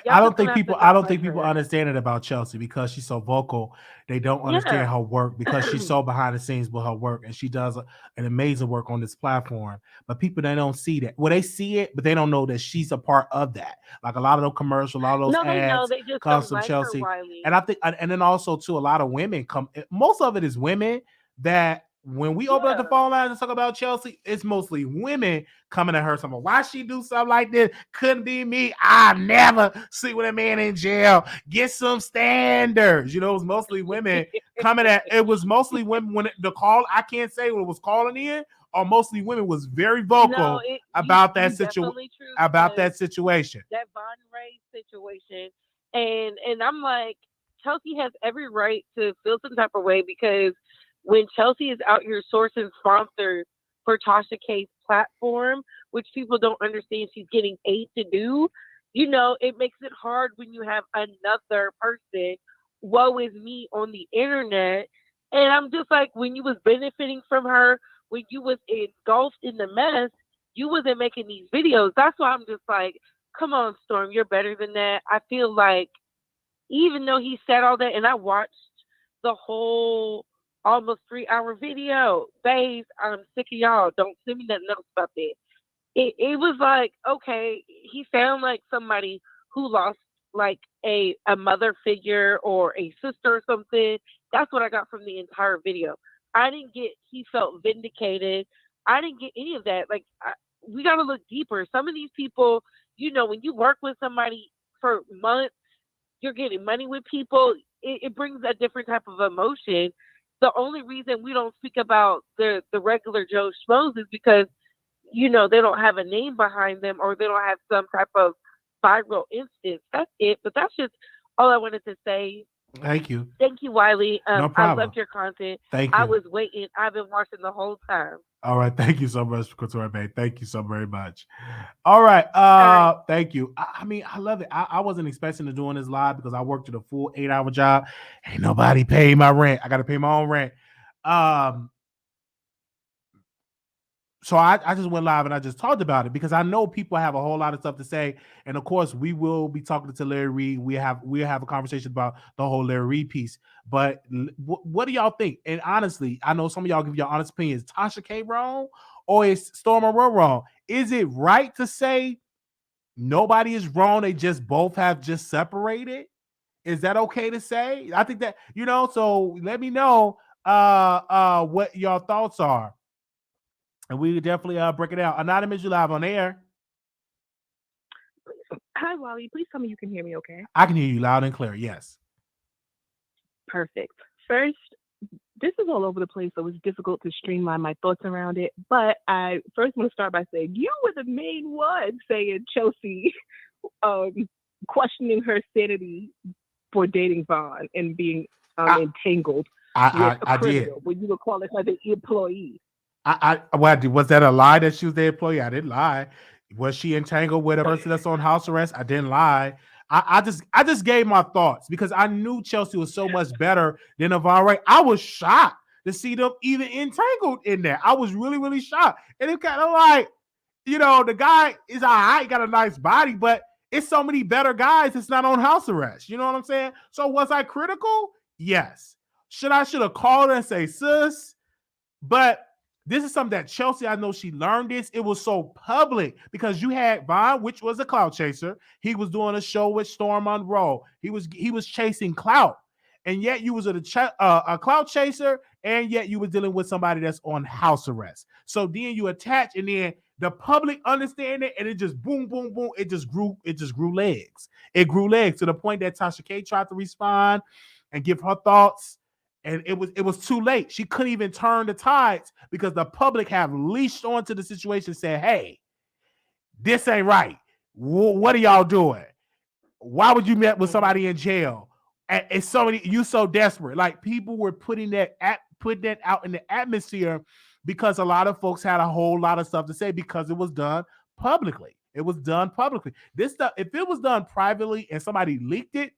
I don't think people understand it about Chelsea because she's so vocal. They don't understand her work because she's so behind the scenes with her work, and she does an amazing work on this platform. But people, they don't see that. Well, they see it, but they don't know that she's a part of that. Like a lot of those commercials, a lot of those ads come from Chelsea. And I think, and then also too, a lot of women come. Most of it is women that. When we open up the phone lines and talk about Chelsea, it's mostly women coming at her. Something, why she do something like this? Couldn't be me. I never sleep with a man in jail. Get some standards. It was mostly women coming at. It was mostly women when the call. I can't say what was calling in, or mostly women was very vocal about that situation. About that situation. That Von Ray situation, and I'm like, Chelsea has every right to feel some type of way, because when Chelsea is out here sourcing sponsors for Tasha K's platform, which people don't understand she's getting paid to do, it makes it hard when you have another person woe is me on the internet. And I'm just like, when you was benefiting from her, when you was engulfed in the mess, you wasn't making these videos. That's why I'm just like, come on, Storm, you're better than that. I feel like even though he said all that, and I watched the whole almost 3 hour video, babes, I'm sick of y'all. Don't send me nothing else about that. It was like, okay, he sounded like somebody who lost like a mother figure or a sister or something. That's what I got from the entire video. I didn't get he felt vindicated. I didn't get any of that. Like we got to look deeper. Some of these people, when you work with somebody for months, you're getting money with people. It brings a different type of emotion. The only reason we don't speak about the regular Joe Schmoes is because they don't have a name behind them or they don't have some type of viral instance. That's it. But that's just all I wanted to say. Thank you. Thank you, Wiley. No I problem. loved your content. Thank I you. was waiting. I've been watching the whole time. All right. Thank you so much, Couture Bay. Thank you so very much. All right. Thank you. I mean, I love it. I wasn't expecting to doing this live because I worked at a full 8-hour job. Ain't nobody paid my rent. I got to pay my own rent. So I just went live and I just talked about it because I know people have a whole lot of stuff to say. And of course, we will be talking to Larry Reed. We'll have a conversation about the whole Larry Reed piece. But what do y'all think? And honestly, I know some of y'all give your honest opinion. Is Tasha K wrong or is Storm Monroe wrong? Is it right to say nobody is wrong? They just both have just separated? Is that okay to say? I think that, so let me know what your thoughts are. And we could definitely break it out. Anonymous, you live on air. Hi, Wally. Please tell me you can hear me okay. I can hear you loud and clear. Yes. Perfect. First, this is all over the place, so it's difficult to streamline my thoughts around it. But I first want to start by saying you were the main one saying Chelsea questioning her sanity for dating Vaughn and being entangled with a criminal did. when you were calling her the employee. Was that a lie that she was the employee? I didn't lie. Was she entangled with a person that's on house arrest? I didn't lie. I just gave my thoughts because I knew Chelsea was so much better than Yvonne Ray. I was shocked to see them even entangled in there. I was really, really shocked. And it kind of like, the guy is all right, got a nice body, but it's so many better guys that's not on house arrest. You know what I'm saying? So was I critical? Yes. Should have called her and say, sis, but this is something that Chelsea, I know she learned this. It was so public because you had Vaughn, which was a clout chaser. He was doing a show with Storm Monroe. He was chasing clout. And yet you was a clout chaser, and yet you were dealing with somebody that's on house arrest. So then you attach, and then the public understand it, and it just boom, boom, boom. It just grew legs. It grew legs to the point that Tasha K tried to respond and give her thoughts. And it was too late. She couldn't even turn the tides because the public have leashed onto the situation, said, hey, this ain't right. What are y'all doing? Why would you meet with somebody in jail? And you so desperate. Like people were putting that out in the atmosphere because a lot of folks had a whole lot of stuff to say because it was done publicly. It was done publicly. This stuff, if it was done privately and somebody leaked it,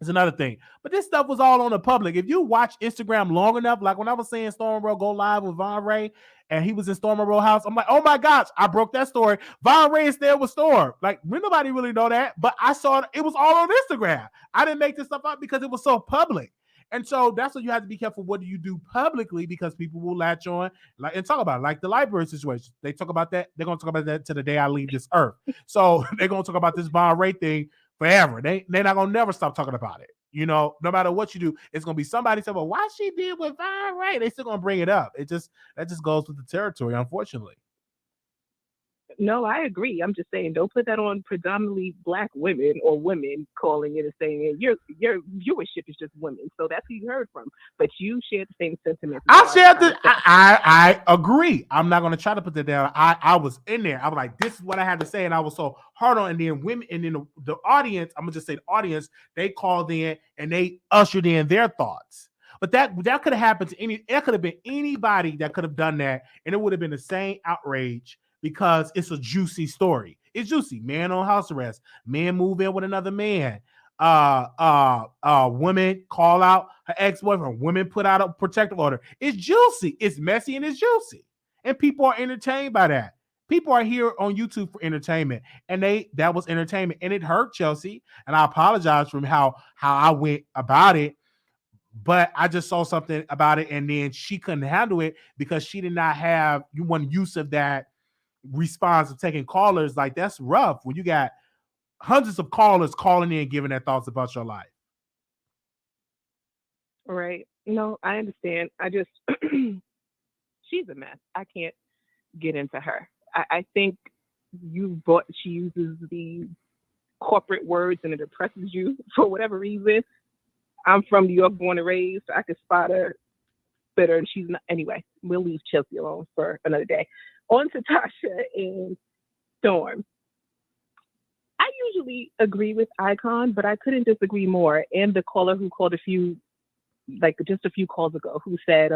it's another thing. But this stuff was all on the public. If you watch Instagram long enough, like when I was saying Storm Monroe go live with Von Ray and he was in Storm Monroe house, I'm like, oh my gosh, I broke that story. Von Ray is there with Storm. Like, nobody really know that, but I saw it was all on Instagram. I didn't make this stuff up because it was so public. And so that's what you have to be careful. What do you do publicly? Because people will latch on and talk about it, like the library situation. They talk about that. They're going to talk about that to the day I leave this earth. So they're going to talk about this Von Ray thing forever. They're not going to never stop talking about it. No matter what you do, it's going to be somebody saying, well, why she did with Von Ray? They still going to bring it up. That just goes with the territory, unfortunately. No, I agree. I'm just saying, don't put that on predominantly Black women or women calling it and saying your viewership is just women. So that's who you heard from. But you shared the same sentiment. I agree. I'm not going to try to put that down. I was in there. I was like, this is what I had to say. And I was so hard on. And then women, and then the audience, I'm going to just say the audience, they called in and they ushered in their thoughts. But that could have happened to that could have been anybody that could have done that. And it would have been the same outrage. Because it's a juicy story. It's juicy. Man on house arrest. Man move in with another man. women call out her ex-boyfriend. Women put out a protective order. It's juicy. It's messy and it's juicy. And people are entertained by that. People are here on YouTube for entertainment, and that was entertainment, and it hurt Chelsea. And I apologize for how I went about it, but I just saw something about it, and then she couldn't handle it because she did not have one use of that response of taking callers. Like, that's rough when you got hundreds of callers calling in, giving their thoughts about your life. Right. No, I understand. I just, she's a mess. I can't get into her. I think she uses the corporate words and it depresses you for whatever reason. I'm from New York, born and raised. I could spot her better, and she's not. Anyway, we'll leave Chelsea alone for another day. On to Tasha and Storm. I usually agree with Icon, but I couldn't disagree more. And the caller who called just a few calls ago, who said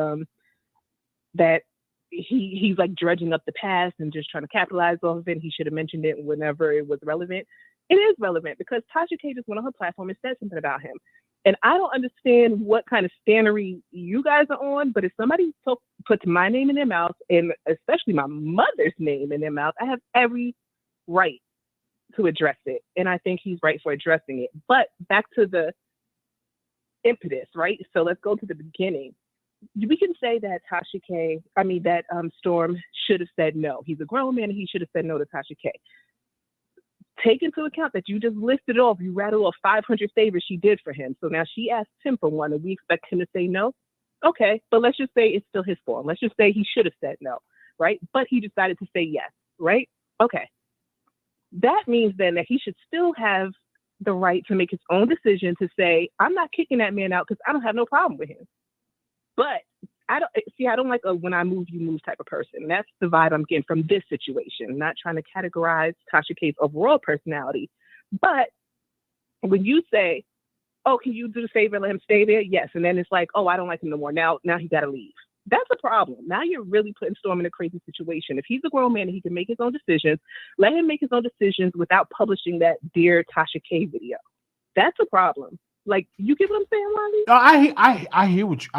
that he's like dredging up the past and just trying to capitalize off of it. He should have mentioned it whenever it was relevant. It is relevant because Tasha K just went on her platform and said something about him. And I don't understand what kind of standery you guys are on, but if somebody puts my name in their mouth, and especially my mother's name in their mouth, I have every right to address it. And I think he's right for addressing it. But back to the impetus, right? So let's go to the beginning. We can say that Storm should have said no. He's a grown man and he should have said no to Tasha K. Take into account that you just listed off, you rattled off 500 favors she did for him. So now she asked him for one and we expect him to say no. Okay, but let's just say it's still his fault. Let's just say he should have said no, right? But he decided to say yes, right? Okay. That means then that he should still have the right to make his own decision to say, I'm not kicking that man out because I don't have no problem with him. But I don't like a when I move, you move type of person. That's the vibe I'm getting from this situation. I'm not trying to categorize Tasha K's overall personality. But when you say, oh, can you do the favor and let him stay there? Yes. And then it's like, oh, I don't like him no more. Now he got to leave. That's a problem. Now you're really putting Storm in a crazy situation. If he's a grown man and he can make his own decisions, let him make his own decisions without publishing that Dear Tasha K video. That's a problem. Like, you get what I'm saying, Wiley? No,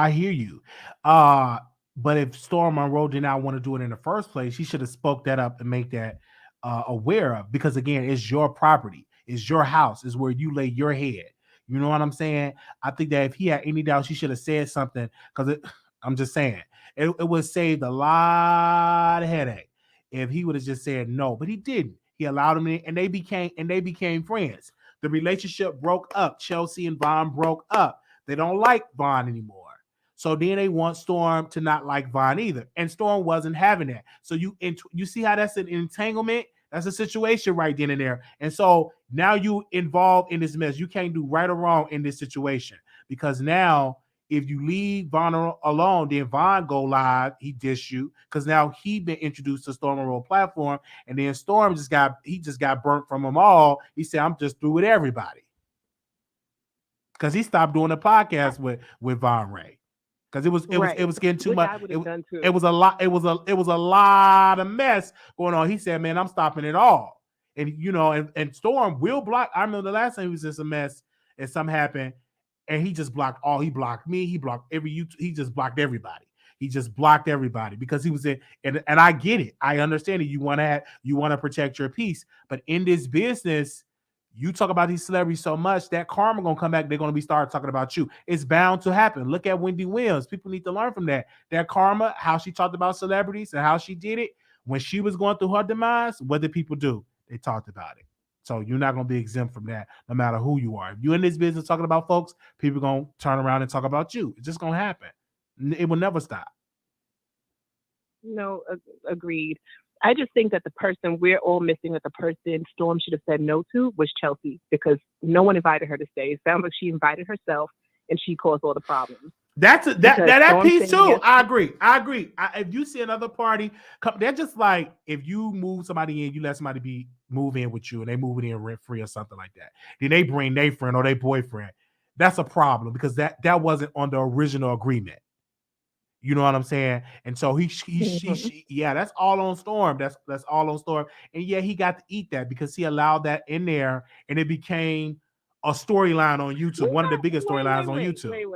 I hear you. But if Storm Monroe did not want to do it in the first place, he should have spoke that up and make that aware of. Because again, it's your property, it's your house, it's where you lay your head. You know what I'm saying? I think that if he had any doubts, he should have said something. Because I'm just saying, it would save a lot of headache if he would have just said no. But he didn't. He allowed him in, and they became friends. The relationship broke up. Chelsea and Vaughn broke up. They don't like Vaughn anymore. So then they want Storm to not like Vaughn either. And Storm wasn't having that. So you see how that's an entanglement? That's a situation right then and there. And so now you involved in this mess. You can't do right or wrong in this situation. Because now if you leave Vaughn alone, then Vaughn go live, he dish you, because now he been introduced to Storm Monroe platform, and then Storm just got burnt from them all. He said, I'm just through with everybody. Because he stopped doing the podcast with Von Ray. Because it was getting too much. It was a lot of mess going on. He said, man, I'm stopping it all. And Storm will block. I remember the last time he was just a mess and something happened. And he just blocked all. He blocked me. He blocked he just blocked everybody. He just blocked everybody because he was in. And I get it. I understand it. You want to protect your peace. But in this business, you talk about these celebrities so much that karma gonna come back. They're gonna be start talking about you. It's bound to happen. Look at Wendy Williams. People need to learn from that. That karma, how she talked about celebrities and how she did it when she was going through her demise. What did people do? They talked about it. So you're not going to be exempt from that no matter who you are. If you're in this business talking about folks, people are going to turn around and talk about you. It's just going to happen. It will never stop. No, agreed. I just think that the person we're all missing, that the person Storm should have said no to, was Chelsea, because no one invited her to stay. It sounds like she invited herself and she caused all the problems. That piece too. Yes. I agree. If you see another party, they're just like, if you move somebody in, you let somebody move in with you and they move it in rent free or something like that. Then they bring their friend or their boyfriend. That's a problem because that wasn't on the original agreement. You know what I'm saying? And so she that's all on Storm. That's all on Storm. And yeah, he got to eat that because he allowed that in there and it became a storyline on YouTube, one of the biggest storylines on YouTube. Wait.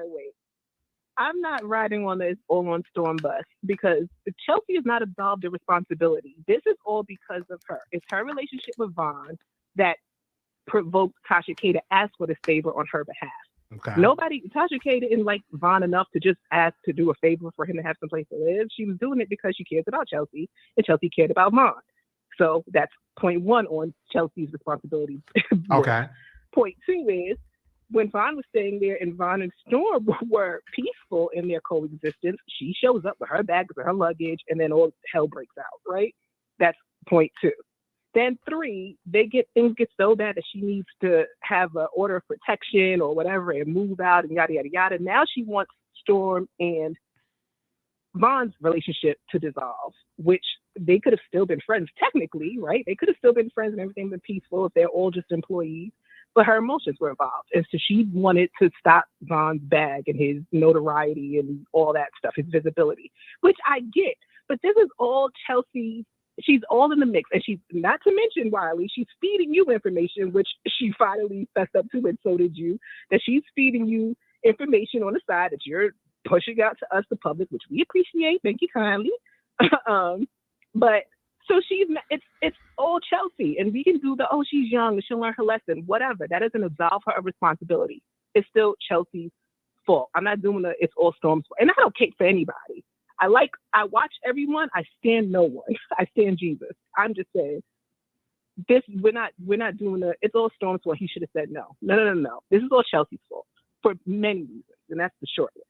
I'm not riding on this all on Storm bus because Chelsea has not absolved the responsibility. This is all because of her. It's her relationship with Vaughn that provoked Tasha K to ask for this favor on her behalf. Okay. Tasha K didn't like Vaughn enough to just ask to do a favor for him to have some place to live. She was doing it because she cares about Chelsea and Chelsea cared about Vaughn. So that's point one on Chelsea's responsibility. Okay. Point two is when Vaughn was staying there and Vaughn and Storm were peaceful in their coexistence, she shows up with her bags and her luggage and then all hell breaks out, right? That's point two. Then three, things get so bad that she needs to have an order of protection or whatever and move out and yada, yada, yada. Now she wants Storm and Vaughn's relationship to dissolve, which they could have still been friends technically, right? They could have still been friends and everything been peaceful if they're all just employees, but her emotions were involved. And so she wanted to stop Vaughn's bag and his notoriety and all that stuff, his visibility, which I get. But this is all Chelsea. She's all in the mix. And she's, not to mention Wiley, she's feeding you information, which she finally fessed up to, and so did you, that she's feeding you information on the side that you're pushing out to us, the public, which we appreciate. Thank you kindly. But so it's all Chelsea, and we can do she's young and she'll learn her lesson, whatever. That doesn't absolve her of responsibility. It's still Chelsea's fault. I'm not doing it's all Storm's fault. And I don't cape for anybody. I watch everyone. I stand no one. I stand Jesus. I'm just saying we're not doing it's all Storm's fault. He should have said no. No. This is all Chelsea's fault for many reasons, and that's the short list.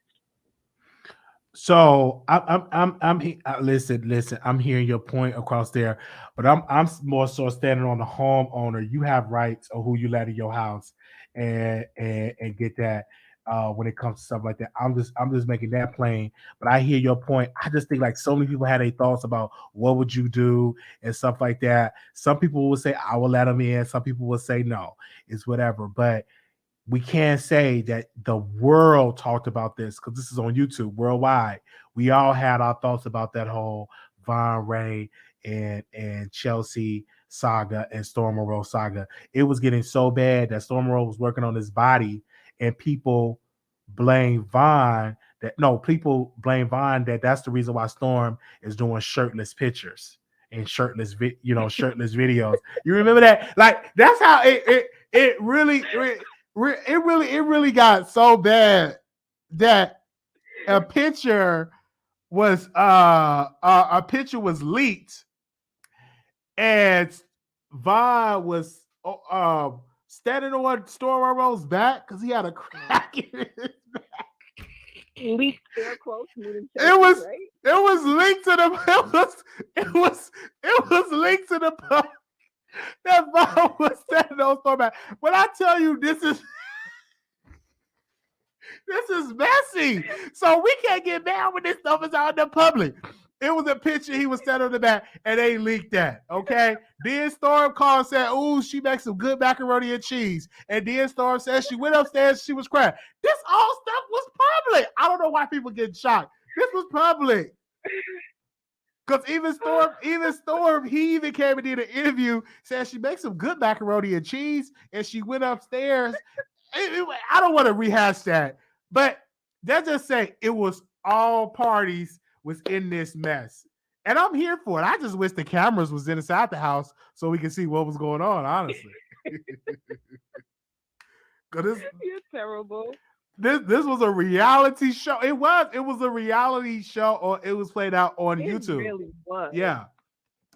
So I'm listen. I'm hearing your point across there, but I'm more so standing on the homeowner. You have rights on who you let in your house, and get that. When it comes to stuff like that, I'm just making that plain. But I hear your point. I just think like so many people had their thoughts about what would you do and stuff like that. Some people will say I will let them in. Some people will say no. It's whatever. But we can't say that the world talked about this because this is on YouTube worldwide. We all had our thoughts about that whole Von Ray and Chelsea saga and Storm Monroe saga. It was getting so bad that Storm Monroe was working on his body, and people blame Von that that's the reason why Storm is doing shirtless pictures and shirtless videos. You remember that? Like that's how it really got so bad that a picture was leaked, and Von was standing on Storm Monroe's back because he had a crack in his back. Leaked air quotes. It was linked to the it was linked to the post. That Von was standing on Storm back. When I tell you this is messy, so we can't get mad when this stuff is out in the public. It was a picture he was standing on the back, and they leaked that. Okay. Then Storm called and said, "Ooh, she makes some good macaroni and cheese." And then Storm said she went upstairs, she was crying. This all stuff was public. I don't know why people get shocked. This was public. Because even Storm, he even came and did an interview, said she makes some good macaroni and cheese, and she went upstairs. I don't want to rehash that, but that just say it was all parties was in this mess. And I'm here for it. I just wish the cameras was inside the house so we could see what was going on, honestly. You're terrible. This was a reality show. It was a reality show, or it was played out on YouTube. It really was. Yeah.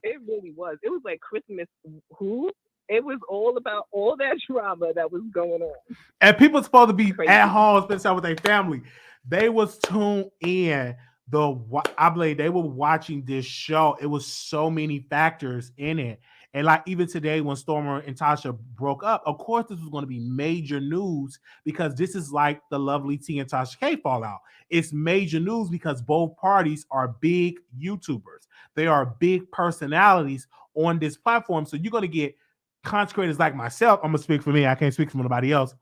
It really was. It was like Christmas Who? It was all about all that drama that was going on. And people supposed to be at home, spending time with their family. They was tuned in. I believe they were watching this show. It was so many factors in it. And like even today when Stormer and Tasha broke up, of course this was going to be major news because this is like the Lovely T and Tasha K fallout. It's major news because both parties are big YouTubers. They are big personalities on this platform. So you're going to get content creators like myself. I'm going to speak for me. I can't speak for nobody else.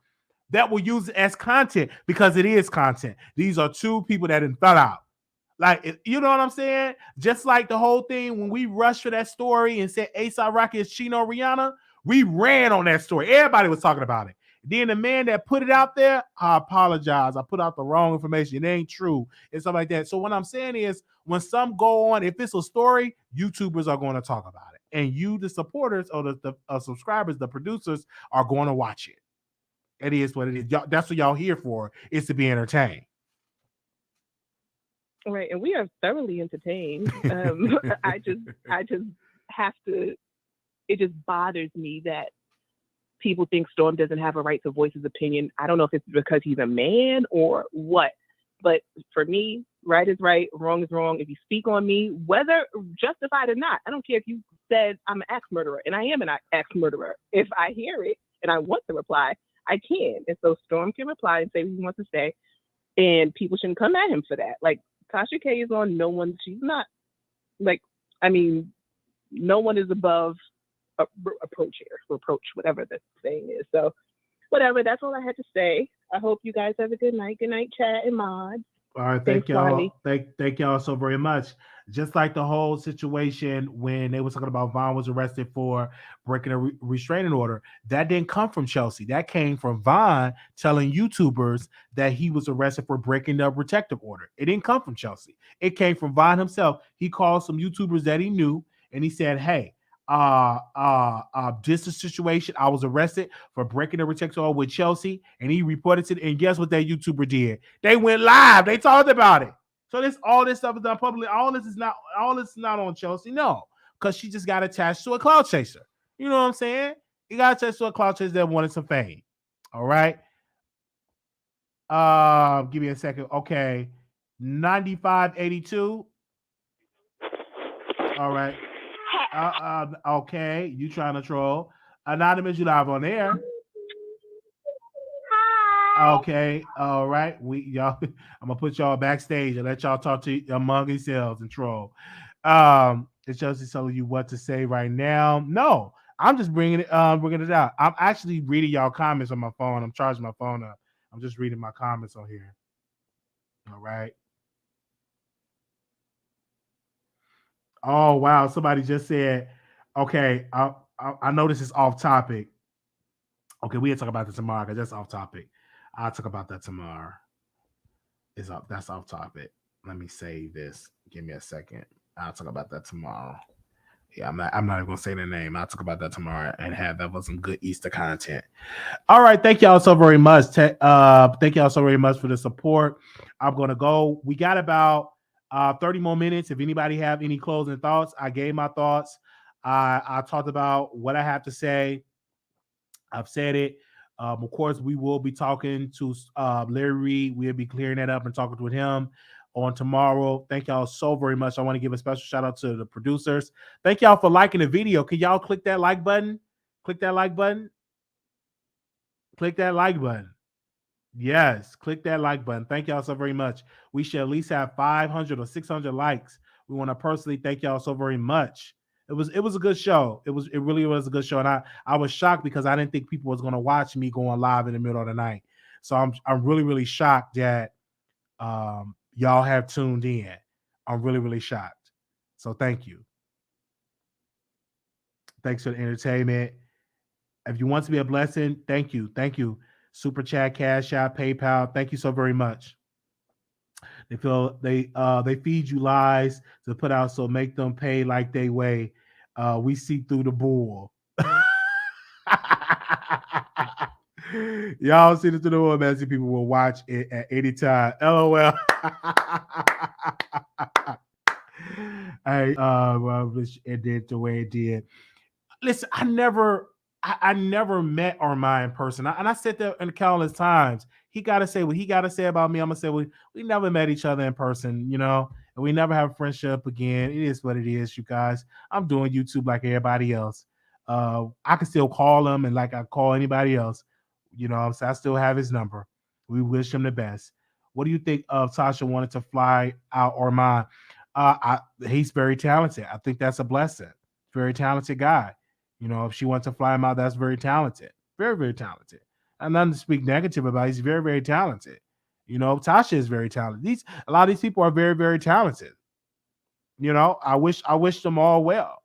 That will use it as content because it is content. These are two people that didn't fell out. Like, you know what I'm saying? Just like the whole thing when we rushed for that story and said A$AP Rocky is cheating on Rihanna, we ran on that story. Everybody was talking about it. Then the man that put it out there, I apologize. I put out the wrong information. It ain't true and stuff like that. So what I'm saying is, when some go on, if it's a story, YouTubers are going to talk about it, and you, the supporters or the subscribers, the producers, are going to watch it. It is what it is. Y'all, that's what y'all here for, is to be entertained. Right, and we are thoroughly entertained. I just have to. It just bothers me that people think Storm doesn't have a right to voice his opinion. I don't know if it's because he's a man or what, but for me, right is right, wrong is wrong. If you speak on me, whether justified or not, I don't care if you said I'm an axe murderer, and I am an axe murderer. If I hear it and I want to reply, I can. And so Storm can reply and say what he wants to say, and people shouldn't come at him for that. Like, Tasha K is on no one. She's not, like, I mean, no one is above approach here, reproach, whatever the saying is. So whatever, that's all I had to say. I hope you guys have a good night. Good night, chat and mods. All right, Thanks, thank y'all. Wiley. Thank y'all so very much. Just like the whole situation when they were talking about Vaughn was arrested for breaking a restraining order, that didn't come from Chelsea. That came from Vaughn telling YouTubers that he was arrested for breaking the protective order. It didn't come from Chelsea. It came from Vaughn himself. He called some YouTubers that he knew, and he said, "Hey, this is a situation. I was arrested for breaking the protective order with Chelsea," and he reported it. And guess what that YouTuber did? They went live. They talked about it. So all this stuff is done publicly. All this is not on Chelsea. No, because she just got attached to a cloud chaser. You know what I'm saying? You got attached to a cloud chaser that wanted some fame. All right. Give me a second. Okay. 9582. All right. Okay, you trying to troll. Anonymous, you live on air. Hi. Okay, all right. Y'all, I'm gonna put y'all backstage and let y'all talk to among yourselves and troll. It's just telling you what to say right now. No, I'm just bringing it out. I'm actually reading y'all comments on my phone. I'm charging my phone up. I'm just reading my comments on here. All right. Oh wow! Somebody just said, "Okay, I know this is off topic. Okay, we'll talk about this tomorrow because that's off topic. I'll talk about that tomorrow. That's off topic. Let me save this. Give me a second. I'll talk about that tomorrow. Yeah, I'm not even gonna say the name. I'll talk about that tomorrow and have that was some good Easter content. All right, thank y'all so very much. Thank y'all so very much for the support. I'm gonna go. We got about 30 more minutes. If anybody have any closing thoughts, I gave my thoughts. I talked about what I have to say. I've said it. Of course, we will be talking to Larry Reed. We'll be clearing that up and talking with him on tomorrow. Thank y'all so very much. I want to give a special shout out to the producers. Thank y'all for liking the video. Can y'all click that like button? Click that like button. Click that like button. Yes, click that like button. Thank y'all so very much. We should at least have 500 or 600 likes. We want to personally thank y'all so very much. It was a good show. It really was a good show, and I was shocked because I didn't think people was going to watch me going live in the middle of the night. So I'm really shocked that y'all have tuned in. I'm really shocked. So thank you. Thanks for the entertainment. If you want to be a blessing, thank you. Super Chat, Cash App, PayPal. Thank you so very much. They feed you lies to put out, so make them pay like they weigh. We see through the bull. Y'all see through the bull, man. See, people will watch it at any time. LOL. It did the way it did. Listen, I never met Armand in person. And I said that in countless times. He got to say what he got to say about me. I'm going to say we never met each other in person, and we never have a friendship again. It is what it is, you guys. I'm doing YouTube like everybody else. I can still call him and like I call anybody else. So I still have his number. We wish him the best. What do you think of Tasha wanted to fly out Armand? He's very talented. I think that's a blessing. Very talented guy. If she wants to fly him out, that's very talented. Very, very talented. And nothing to speak negative about. He's very, very talented. Tasha is very talented. A lot of these people are very, very talented. I wish them all well.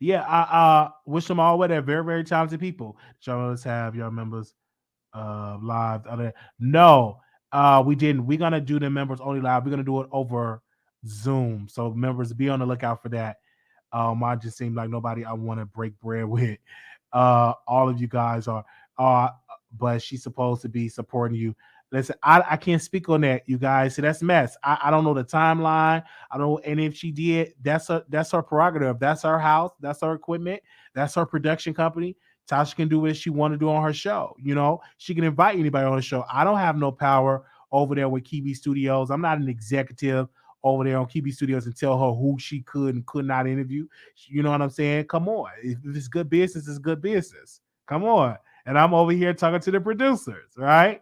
Yeah, I wish them all well. They're very, very talented people. Y'all let's have your members live. No, we didn't. We're gonna do the members only live. We're gonna do it over Zoom. So members, be on the lookout for that. I just seemed like nobody I want to break bread with. All of you guys are, but she's supposed to be supporting you. Listen, I can't speak on that, you guys. So that's mess. I don't know the timeline. I don't know, and if she did, that's her prerogative. That's her house. That's her equipment. That's her production company. Tasha can do what she want to do on her show. She can invite anybody on the show. I don't have no power over there with Kiwi Studios. I'm not an executive over there on Kiwi Studios and tell her who she could and could not interview. You know what I'm saying? Come on. If it's good business, it's good business. Come on. And I'm over here talking to the producers, right?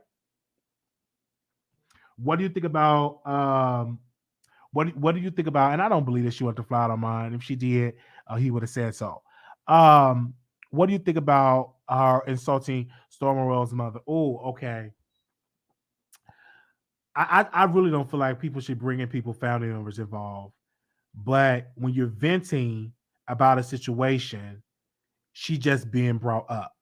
What do you think about what do you think about? And I don't believe that she went to fly out on mine. If she did, he would have said so. What do you think about her insulting Storm Monroe's mother? Oh, okay. I really don't feel like people should bring in people family members involved. But when you're venting about a situation, she just being brought up.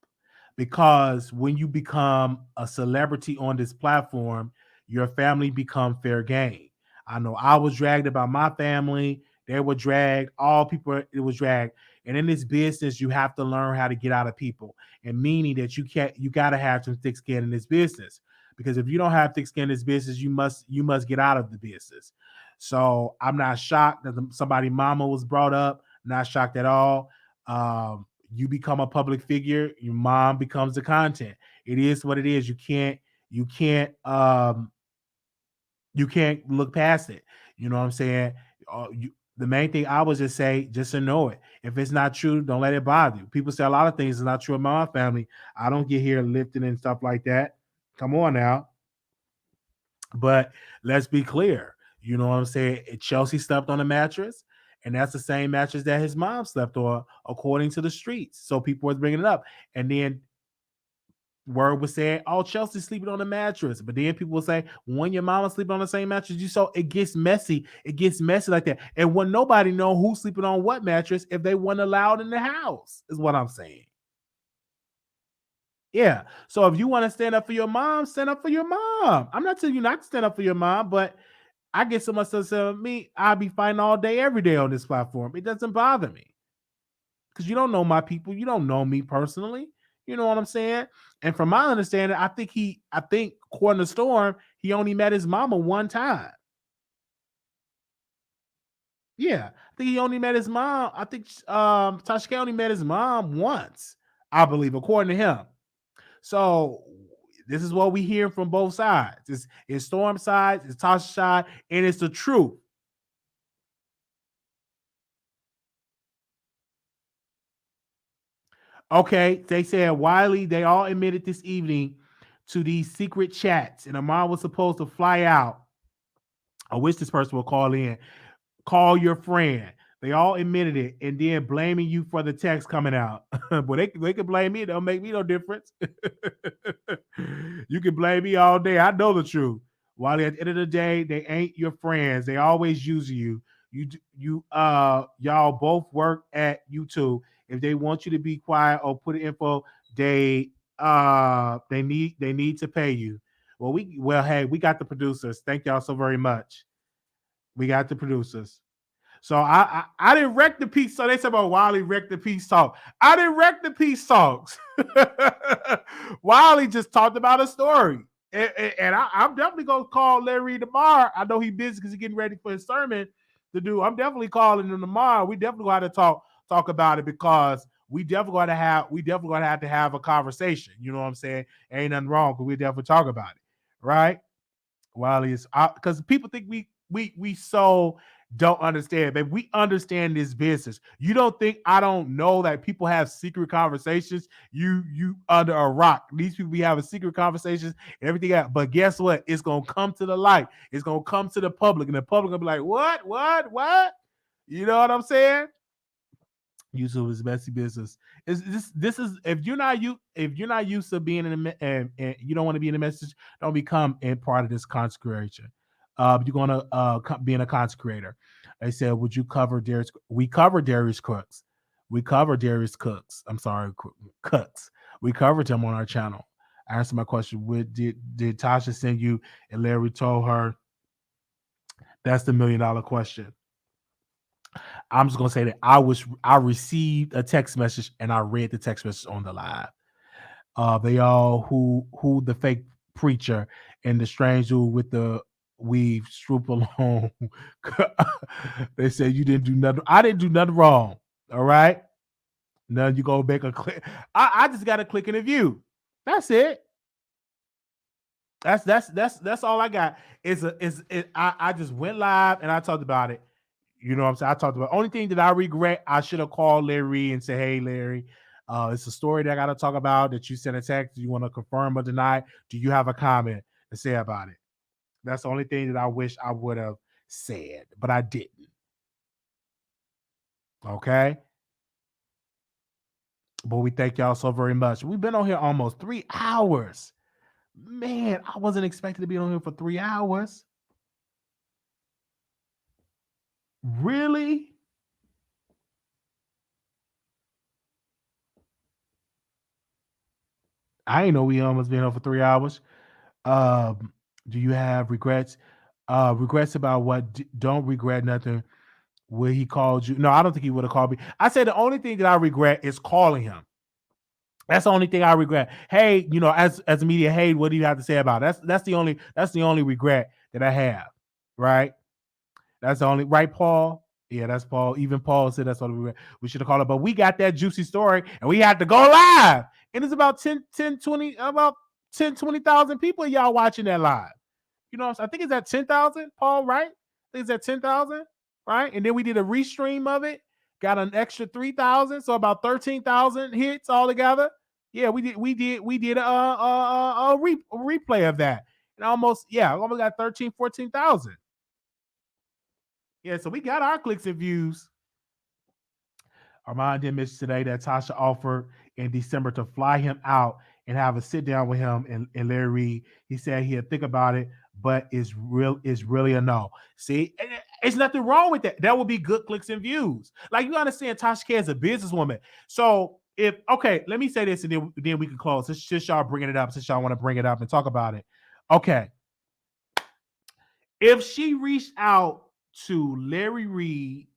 Because when you become a celebrity on this platform, your family become fair game. I know I was dragged about my family. They were dragged. All people, it was dragged. And in this business, you have to learn how to get out of people. And meaning that you got to have some thick skin in this business. Because if you don't have thick skin in this business, you must get out of the business. So I'm not shocked that somebody mama was brought up. Not shocked at all. You become a public figure, your mom becomes the content. It is what it is. You can't you can't look past it. You know what I'm saying? The main thing I would just say, just to know it. If it's not true, don't let it bother you. People say a lot of things is not true in my family. I don't get here lifting and stuff like that. Come on now. But let's be clear. You know what I'm saying? Chelsea slept on a mattress, and that's the same mattress that his mom slept on, according to the streets. So people were bringing it up. And then word was saying, "Oh, Chelsea's sleeping on a mattress." But then people will say, "When your mama sleeping on the same mattress, you so it gets messy. It gets messy like that." And when nobody know who's sleeping on what mattress if they weren't allowed in the house, is what I'm saying. Yeah. So if you want to stand up for your mom, stand up for your mom. I'm not telling you not to stand up for your mom, but I get so much stuff said me. I'll be fighting all day, every day on this platform. It doesn't bother me because you don't know my people. You don't know me personally. You know what I'm saying? And from my understanding, I think according to Storm, he only met his mama one time. Yeah, I think he only met his mom. I think Tasha K only met his mom once, I believe, according to him. So this is what we hear from both sides. It's Storm side, it's Tasha side, and it's the truth. Okay, they said Wiley, they all admitted this evening to these secret chats, and Amar was supposed to fly out. I wish this person would call in. Call your friend. They all admitted it, and then blaming you for the text coming out. But they can blame me. It don't make me no difference. You can blame me all day. I know the truth. While at the end of the day, they ain't your friends. They always use you. Y'all both work at YouTube. If they want you to be quiet or put info, they need to pay you. Hey, we got the producers. Thank y'all so very much. We got the producers. So I didn't wreck the peace. So they said about Wiley wrecked the peace talk. I didn't wreck the peace talks. Wiley just talked about a story. And I'm definitely gonna call Larry tomorrow. I know he's busy because he's getting ready for his sermon to do. I'm definitely calling him tomorrow. We definitely gonna have to talk about it because we definitely gonna have to have a conversation. You know what I'm saying? Ain't nothing wrong because we definitely talk about it, right? Wiley is because people think we so don't understand, but we understand this business. You don't think I don't know that people have secret conversations? You under a rock. These people be having secret conversations and everything else. But guess what? It's gonna come to the light. It's gonna come to the public, and the public gonna be like, what? You know what I'm saying? YouTube is messy business. This is if you're not used to being in and you don't want to be in the message, don't become a part of this consecration. You're gonna being a consecrator. They said, would you cover Darius? We cover Darius Crooks. We covered Darius Cooks. I'm sorry, Cooks. We covered him on our channel. I answered my question. Did Tasha send you? And Larry told her, that's the $1 million question. I'm just gonna say that I received a text message and I read the text message on the live. They all who the fake preacher and the strange dude with the weave swoop along. They said you didn't do nothing. I didn't do nothing wrong. All right. Now you go make a click. I just got to click in the view. That's it. That's all I got. I just went live and I talked about it. You know what I'm saying? I talked about only thing that I regret, I should have called Larry and said, hey, Larry, it's a story that I got to talk about that you sent a text. Do you want to confirm or deny? Do you have a comment to say about it? That's the only thing that I wish I would have said, but I didn't. Okay? But we thank y'all so very much. We've been on here almost 3 hours. Man, I wasn't expecting to be on here for 3 hours. Really? I ain't know we almost been on for 3 hours. Do you have regrets? Regrets about what? Don't regret nothing. Will he called you? No, I don't think he would have called me. I said the only thing that I regret is calling him. That's the only thing I regret. Hey, as a media, hey, what do you have to say about it? That's the only regret that I have. Right? That's the only right, Paul. Yeah, that's Paul. Even Paul said that's what we should have called it. But we got that juicy story and we had to go live. And it's about 20,000 people y'all watching that live. I think it's at 10,000, Paul, right? I think it's at 10,000, right? And then we did a restream of it, got an extra 3,000, so about 13,000 hits all together. Yeah, we did a replay of that. And almost got 13, 14,000. Yeah, so we got our clicks and views. Armand did mention today that Tasha offered in December to fly him out and have a sit down with him and Larry Reid. He said he'd think about it, but is really a no. See, it's nothing wrong with that. That would be good clicks and views. Like, you understand, Tasha K is a businesswoman. So let me say this and then we can close. It's just y'all bringing it up since y'all want to bring it up and talk about it. Okay. If she reached out to Larry Reid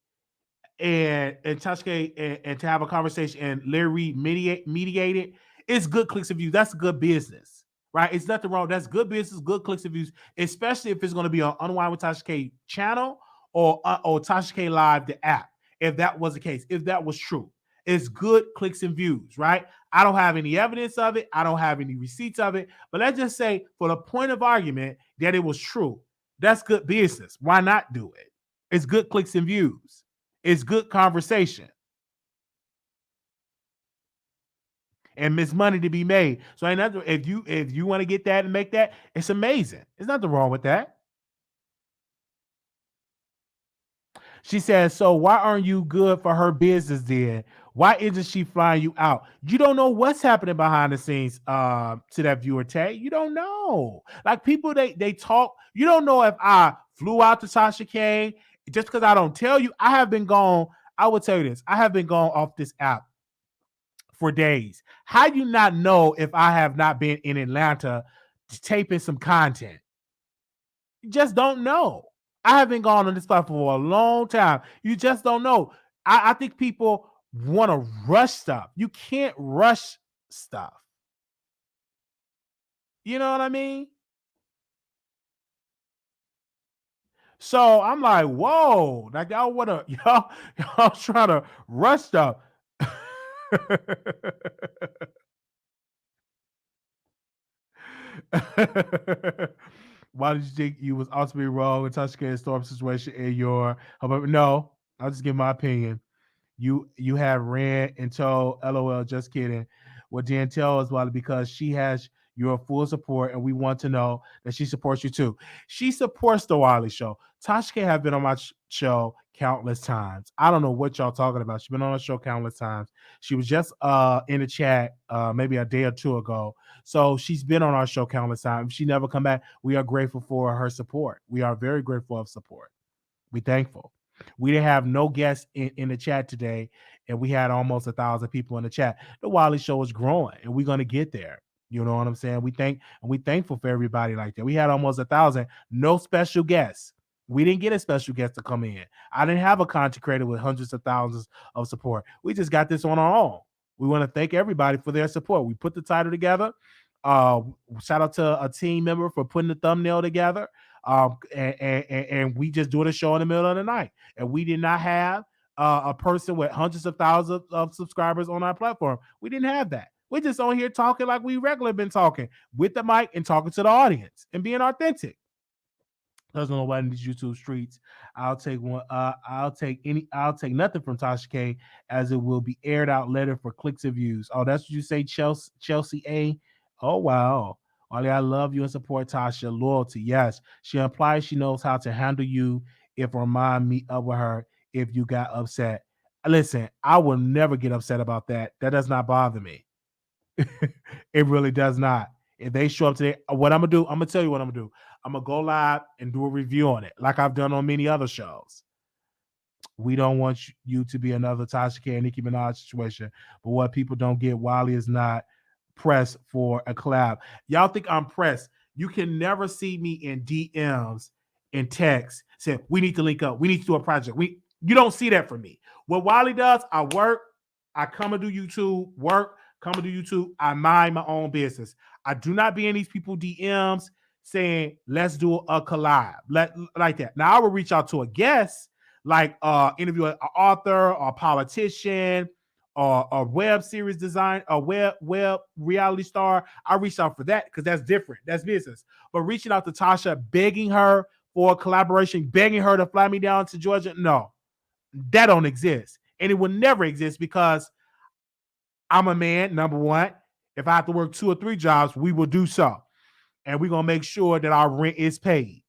and Tasha K and to have a conversation and Larry Reid mediated, it's good clicks and views. That's good business, right? It's nothing wrong. That's good business, good clicks and views, especially if it's going to be on Unwind with Tasha K channel or Tasha K Live, the app. If that was the case, if that was true, it's good clicks and views, right? I don't have any evidence of it. I don't have any receipts of it. But let's just say, for the point of argument, that it was true. That's good business. Why not do it? It's good clicks and views. It's good conversation. And it's money to be made. So if you want to get that and make that, it's amazing. There's nothing wrong with that. She says, so why aren't you good for her business then? Why isn't she flying you out? You don't know what's happening behind the scenes to that viewer tag. You don't know. Like, people, they talk. You don't know if I flew out to Tasha K. Just because I don't tell you, I have been gone. I will tell you this. I have been gone off this app for days. How do you not know if I have not been in Atlanta taping some content? You just don't know. I have been gone on this platform for a long time. You just don't know. I think people want to rush stuff. You can't rush stuff. You know what I mean? So I'm like, whoa, like y'all trying to rush stuff. Why did you think you was ultimately wrong with Tasha K Storm situation in your? No, I'll just give my opinion. You have ran and told, LOL, just kidding. Well, then tell us, Wiley, because she has your full support, and we want to know that she supports you too. She supports the Wiley Show. Tasha K have been on my show countless times. I don't know what y'all talking about. She's been on the show countless times. She was just in the chat maybe a day or two ago. So she's been on our show countless times. She never come back. We are grateful for her support. We are very grateful of support. We thankful. We didn't have no guests in the chat today, and we had almost 1,000 people in the chat. The Wiley Show is growing, and we're gonna get there. You know what I'm saying? We thankful for everybody like that. We had almost 1,000, no special guests. We didn't get a special guest to come in. I didn't have a content creator with hundreds of thousands of support. We just got this on our own. We want to thank everybody for their support. We put the title together. Shout out to a team member for putting the thumbnail together. And we just doing a show in the middle of the night. And we did not have a person with hundreds of thousands of subscribers on our platform. We didn't have that. We're just on here talking like we regularly been talking with the mic and talking to the audience and being authentic. Doesn't know what in these YouTube streets. I'll take one. I'll take nothing from Tasha K, as it will be aired out later for clicks and views. Oh, that's what you say, Chelsea A. Oh wow. Wally, I love you and support Tasha. Loyalty, yes. She implies she knows how to handle you. If Armand meet up with her, if you got upset. Listen, I will never get upset about that. That does not bother me. It really does not. If they show up today, what I'm gonna tell you what I'm gonna do. I'm gonna go live and do a review on it, like I've done on many other shows. We don't want you to be another Tasha K and Nicki Minaj situation. But what people don't get, Wiley is not pressed for a collab. Y'all think I'm pressed? You can never see me in DMs and text saying we need to link up. We need to do a project. You don't see that from me. What Wiley does, I work. I come and do YouTube work. Come and do YouTube. I mind my own business. I do not be in these people DMs saying let's do a collab like that. Now I will reach out to a guest, like interview an author or a politician or a web series design, a web reality star. I reach out for that because that's different. That's business. But reaching out to Tasha, begging her for a collaboration, begging her to fly me down to Georgia, no, that don't exist, and it will never exist because I'm a man, number one. If I have to work 2 or 3 jobs, we will do so. And we're going to make sure that our rent is paid.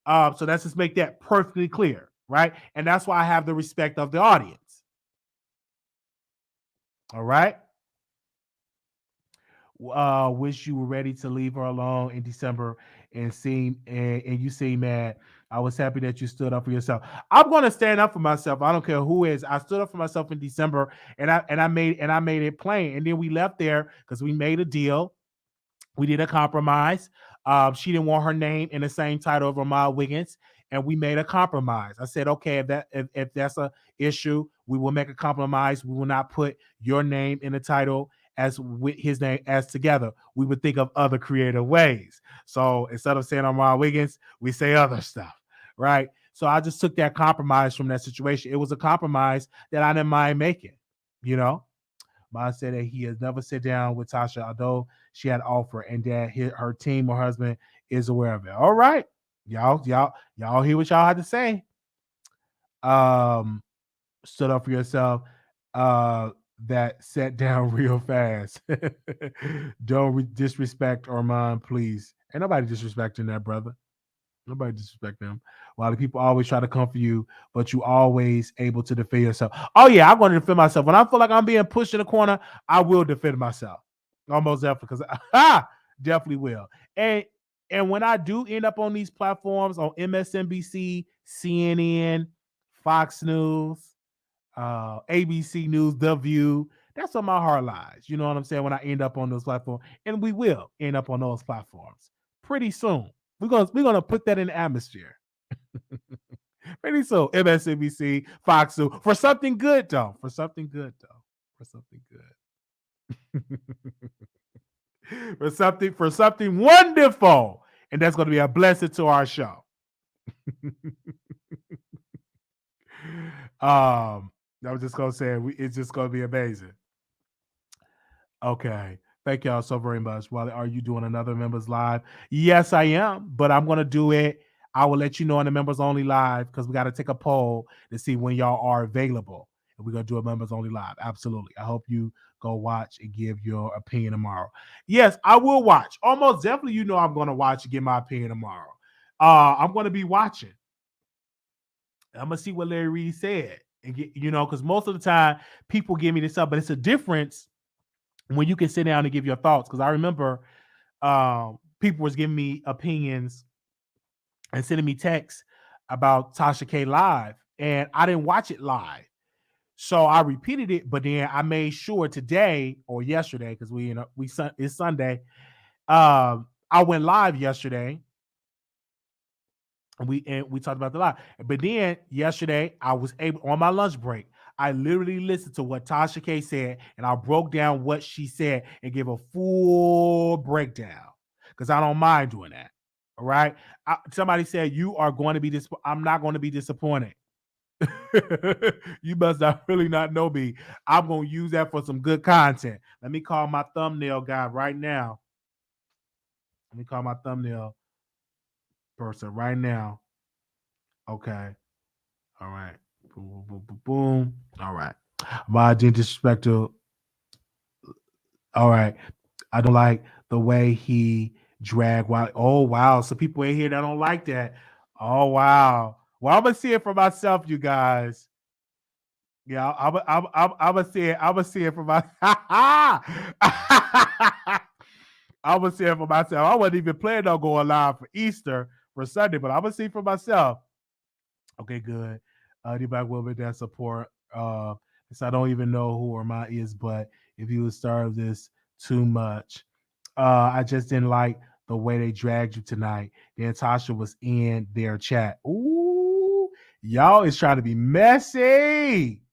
So let's just make that perfectly clear, right? And that's why I have the respect of the audience. All right? Wish you were ready to leave her alone in December and you seem mad. I was happy that you stood up for yourself. I'm going to stand up for myself. I don't care who is. I stood up for myself in December, and I made it plain. And then we left there because we made a deal. We did a compromise. She didn't want her name in the same title of Ramon Wiggins, and we made a compromise. I said, okay, if that's a issue, we will make a compromise. We will not put your name in the title as with his name as together. We would think of other creative ways. So instead of saying Ramon Wiggins, we say other stuff, right? So I just took that compromise from that situation. It was a compromise that I didn't mind making, you know. Mom said that he has never sit down with Tasha, although she had offer, and that her team or husband is aware of it. All right, y'all hear what y'all had to say. Stood up for yourself. That sat down real fast. Don't disrespect Armand, please. Ain't nobody disrespecting that brother. Nobody disrespect them. While the people always try to come for you, but you always able to defend yourself. Oh yeah, I'm going to defend myself. When I feel like I'm being pushed in the corner, I will defend myself. Almost definitely, because definitely will. And when I do end up on these platforms on MSNBC, CNN, Fox News, ABC News, The View, that's where my heart lies. You know what I'm saying? When I end up on those platforms, and we will end up on those platforms pretty soon. We're gonna put that in the atmosphere. Pretty soon. MSNBC, Fox News, for something good though. For something good. for something wonderful. And that's gonna be a blessing to our show. I was just gonna say it's just gonna be amazing. Okay. Thank y'all so very much. Wally, are you doing another members live? Yes, I am, but I'm gonna do it. I will let you know on the members only live because we got to take a poll to see when y'all are available. And we're gonna do a members only live. Absolutely. I hope you go watch and give your opinion tomorrow. Yes, I will watch. Almost definitely, you know I'm gonna watch and give my opinion tomorrow. I'm gonna be watching. I'm gonna see what Larry Reed said. And get, because most of the time people give me this up, but it's a difference when you can sit down and give your thoughts. Because I remember people was giving me opinions and sending me texts about Tasha K live, and I didn't watch it live. So I repeated it, but then I made sure today or yesterday, because it's Sunday. I went live yesterday, and we talked about the live. But then yesterday, I was able on my lunch break. I literally listened to what Tasha K said, and I broke down what she said and gave a full breakdown because I don't mind doing that. All right. Somebody said you are going to be I'm not going to be disappointed. You must not really not know me. I'm going to use that for some good content. Let me call my thumbnail guy right now. Let me call my thumbnail person right now. Okay. All right. Boom, boom, boom, boom, boom. All right. My disrespectful. All right. I don't like the way he dragged Wiley. Oh, wow. So people in here that don't like that. Oh, wow. Well, I'm going to see it for myself, you guys. Yeah, I'm gonna see it. I'm gonna see it for my. I'm gonna see it for myself. I wasn't even planning on going live for Easter for Sunday, but I'm gonna see it for myself. Okay, good. Anybody will be that support. So I don't even know who Armand is, but if you would starve this too much, I just didn't like the way they dragged you tonight. Then Tasha was in their chat. Ooh, y'all is trying to be messy.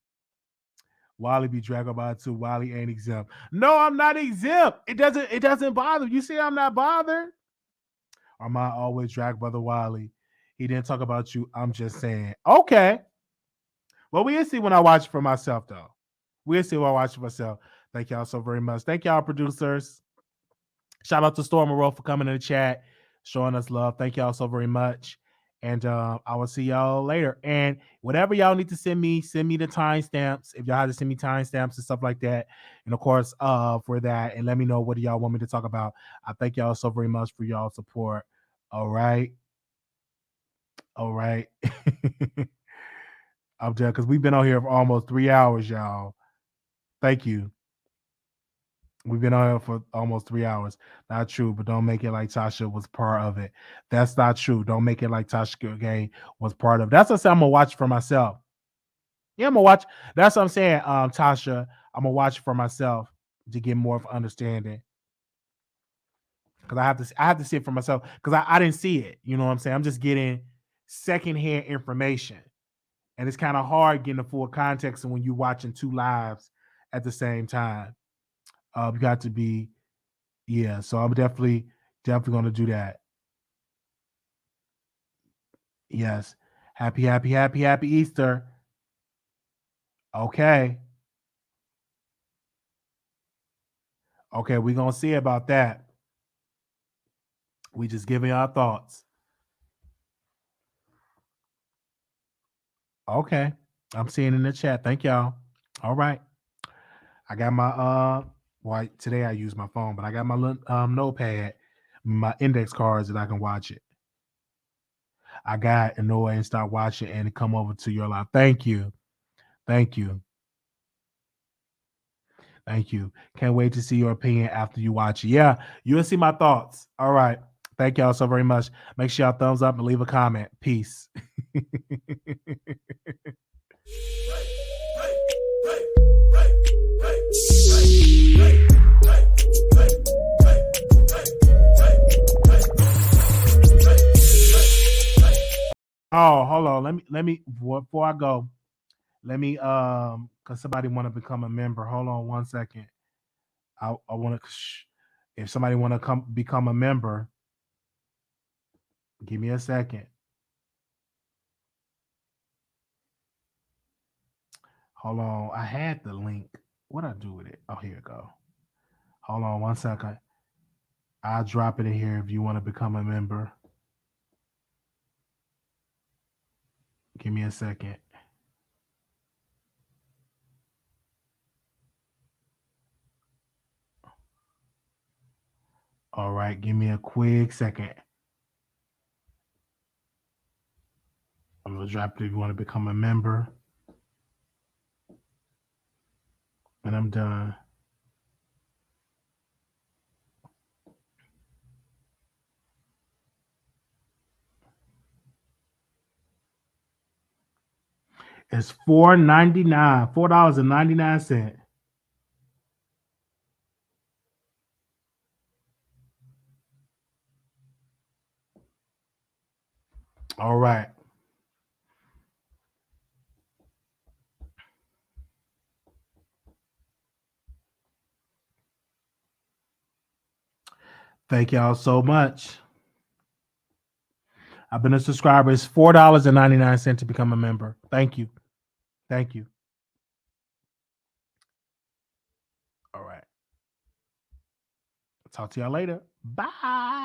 Wiley be dragged about too. Wiley ain't exempt. No, I'm not exempt. It doesn't bother. You see, I'm not bothered. Armand always dragged Brother Wiley. He didn't talk about you. I'm just saying. Okay. Well, we'll see when I watch it for myself, though. We'll see when I watch it for myself. Thank y'all so very much. Thank y'all, producers. Shout out to Storm Monroe for coming in the chat, showing us love. Thank y'all so very much. And I will see y'all later. And whatever y'all need to send me the timestamps. If y'all have to send me timestamps and stuff like that. And of course, for that, and let me know what do y'all want me to talk about. I thank y'all so very much for y'all support. All right. All right. I'm done because we've been on here for almost 3 hours, y'all. Thank you. We've been on here for almost 3 hours. Not true, but don't make it like Tasha was part of it. That's not true. Don't make it like Tasha Gay was part of it. That's what I'm gonna watch for myself. Yeah, I'm gonna watch. That's what I'm saying, Tasha. I'm gonna watch it for myself to get more of understanding. Because I have to see it for myself. Because I didn't see it. You know what I'm saying? I'm just getting secondhand information. And it's kind of hard getting the full context when you're watching two lives at the same time. You got to be, yeah. So I'm definitely going to do that. Yes. Happy Easter. Okay. Okay, we're going to see about that. We just giving our thoughts. Okay. I'm seeing in the chat. Thank y'all. All right. I got my well, today I use my phone, but I got my notepad, my index cards that I can watch it. I got and know and start watching and come over to your live. Thank you. Thank you. Thank you. Can't wait to see your opinion after you watch it. Yeah, you'll see my thoughts. All right. Thank y'all so very much. Make sure y'all thumbs up and leave a comment. Peace. Oh, hold on. Let me before I go, let me because somebody want to become a member. Hold on 1 second. I want to if somebody want to become a member, give me a second. Hold on. I had the link. What I do with it? Oh, here it go. Hold on 1 second. I'll drop it in here if you want to become a member. Give me a second. All right, give me a quick second. I'm going to drop it if you want to become a member. And I'm done. It's $4.99. $4.99. All right. Thank y'all so much. I've been a subscriber. It's $4.99 to become a member. Thank you. Thank you. All right. Talk to y'all later. Bye.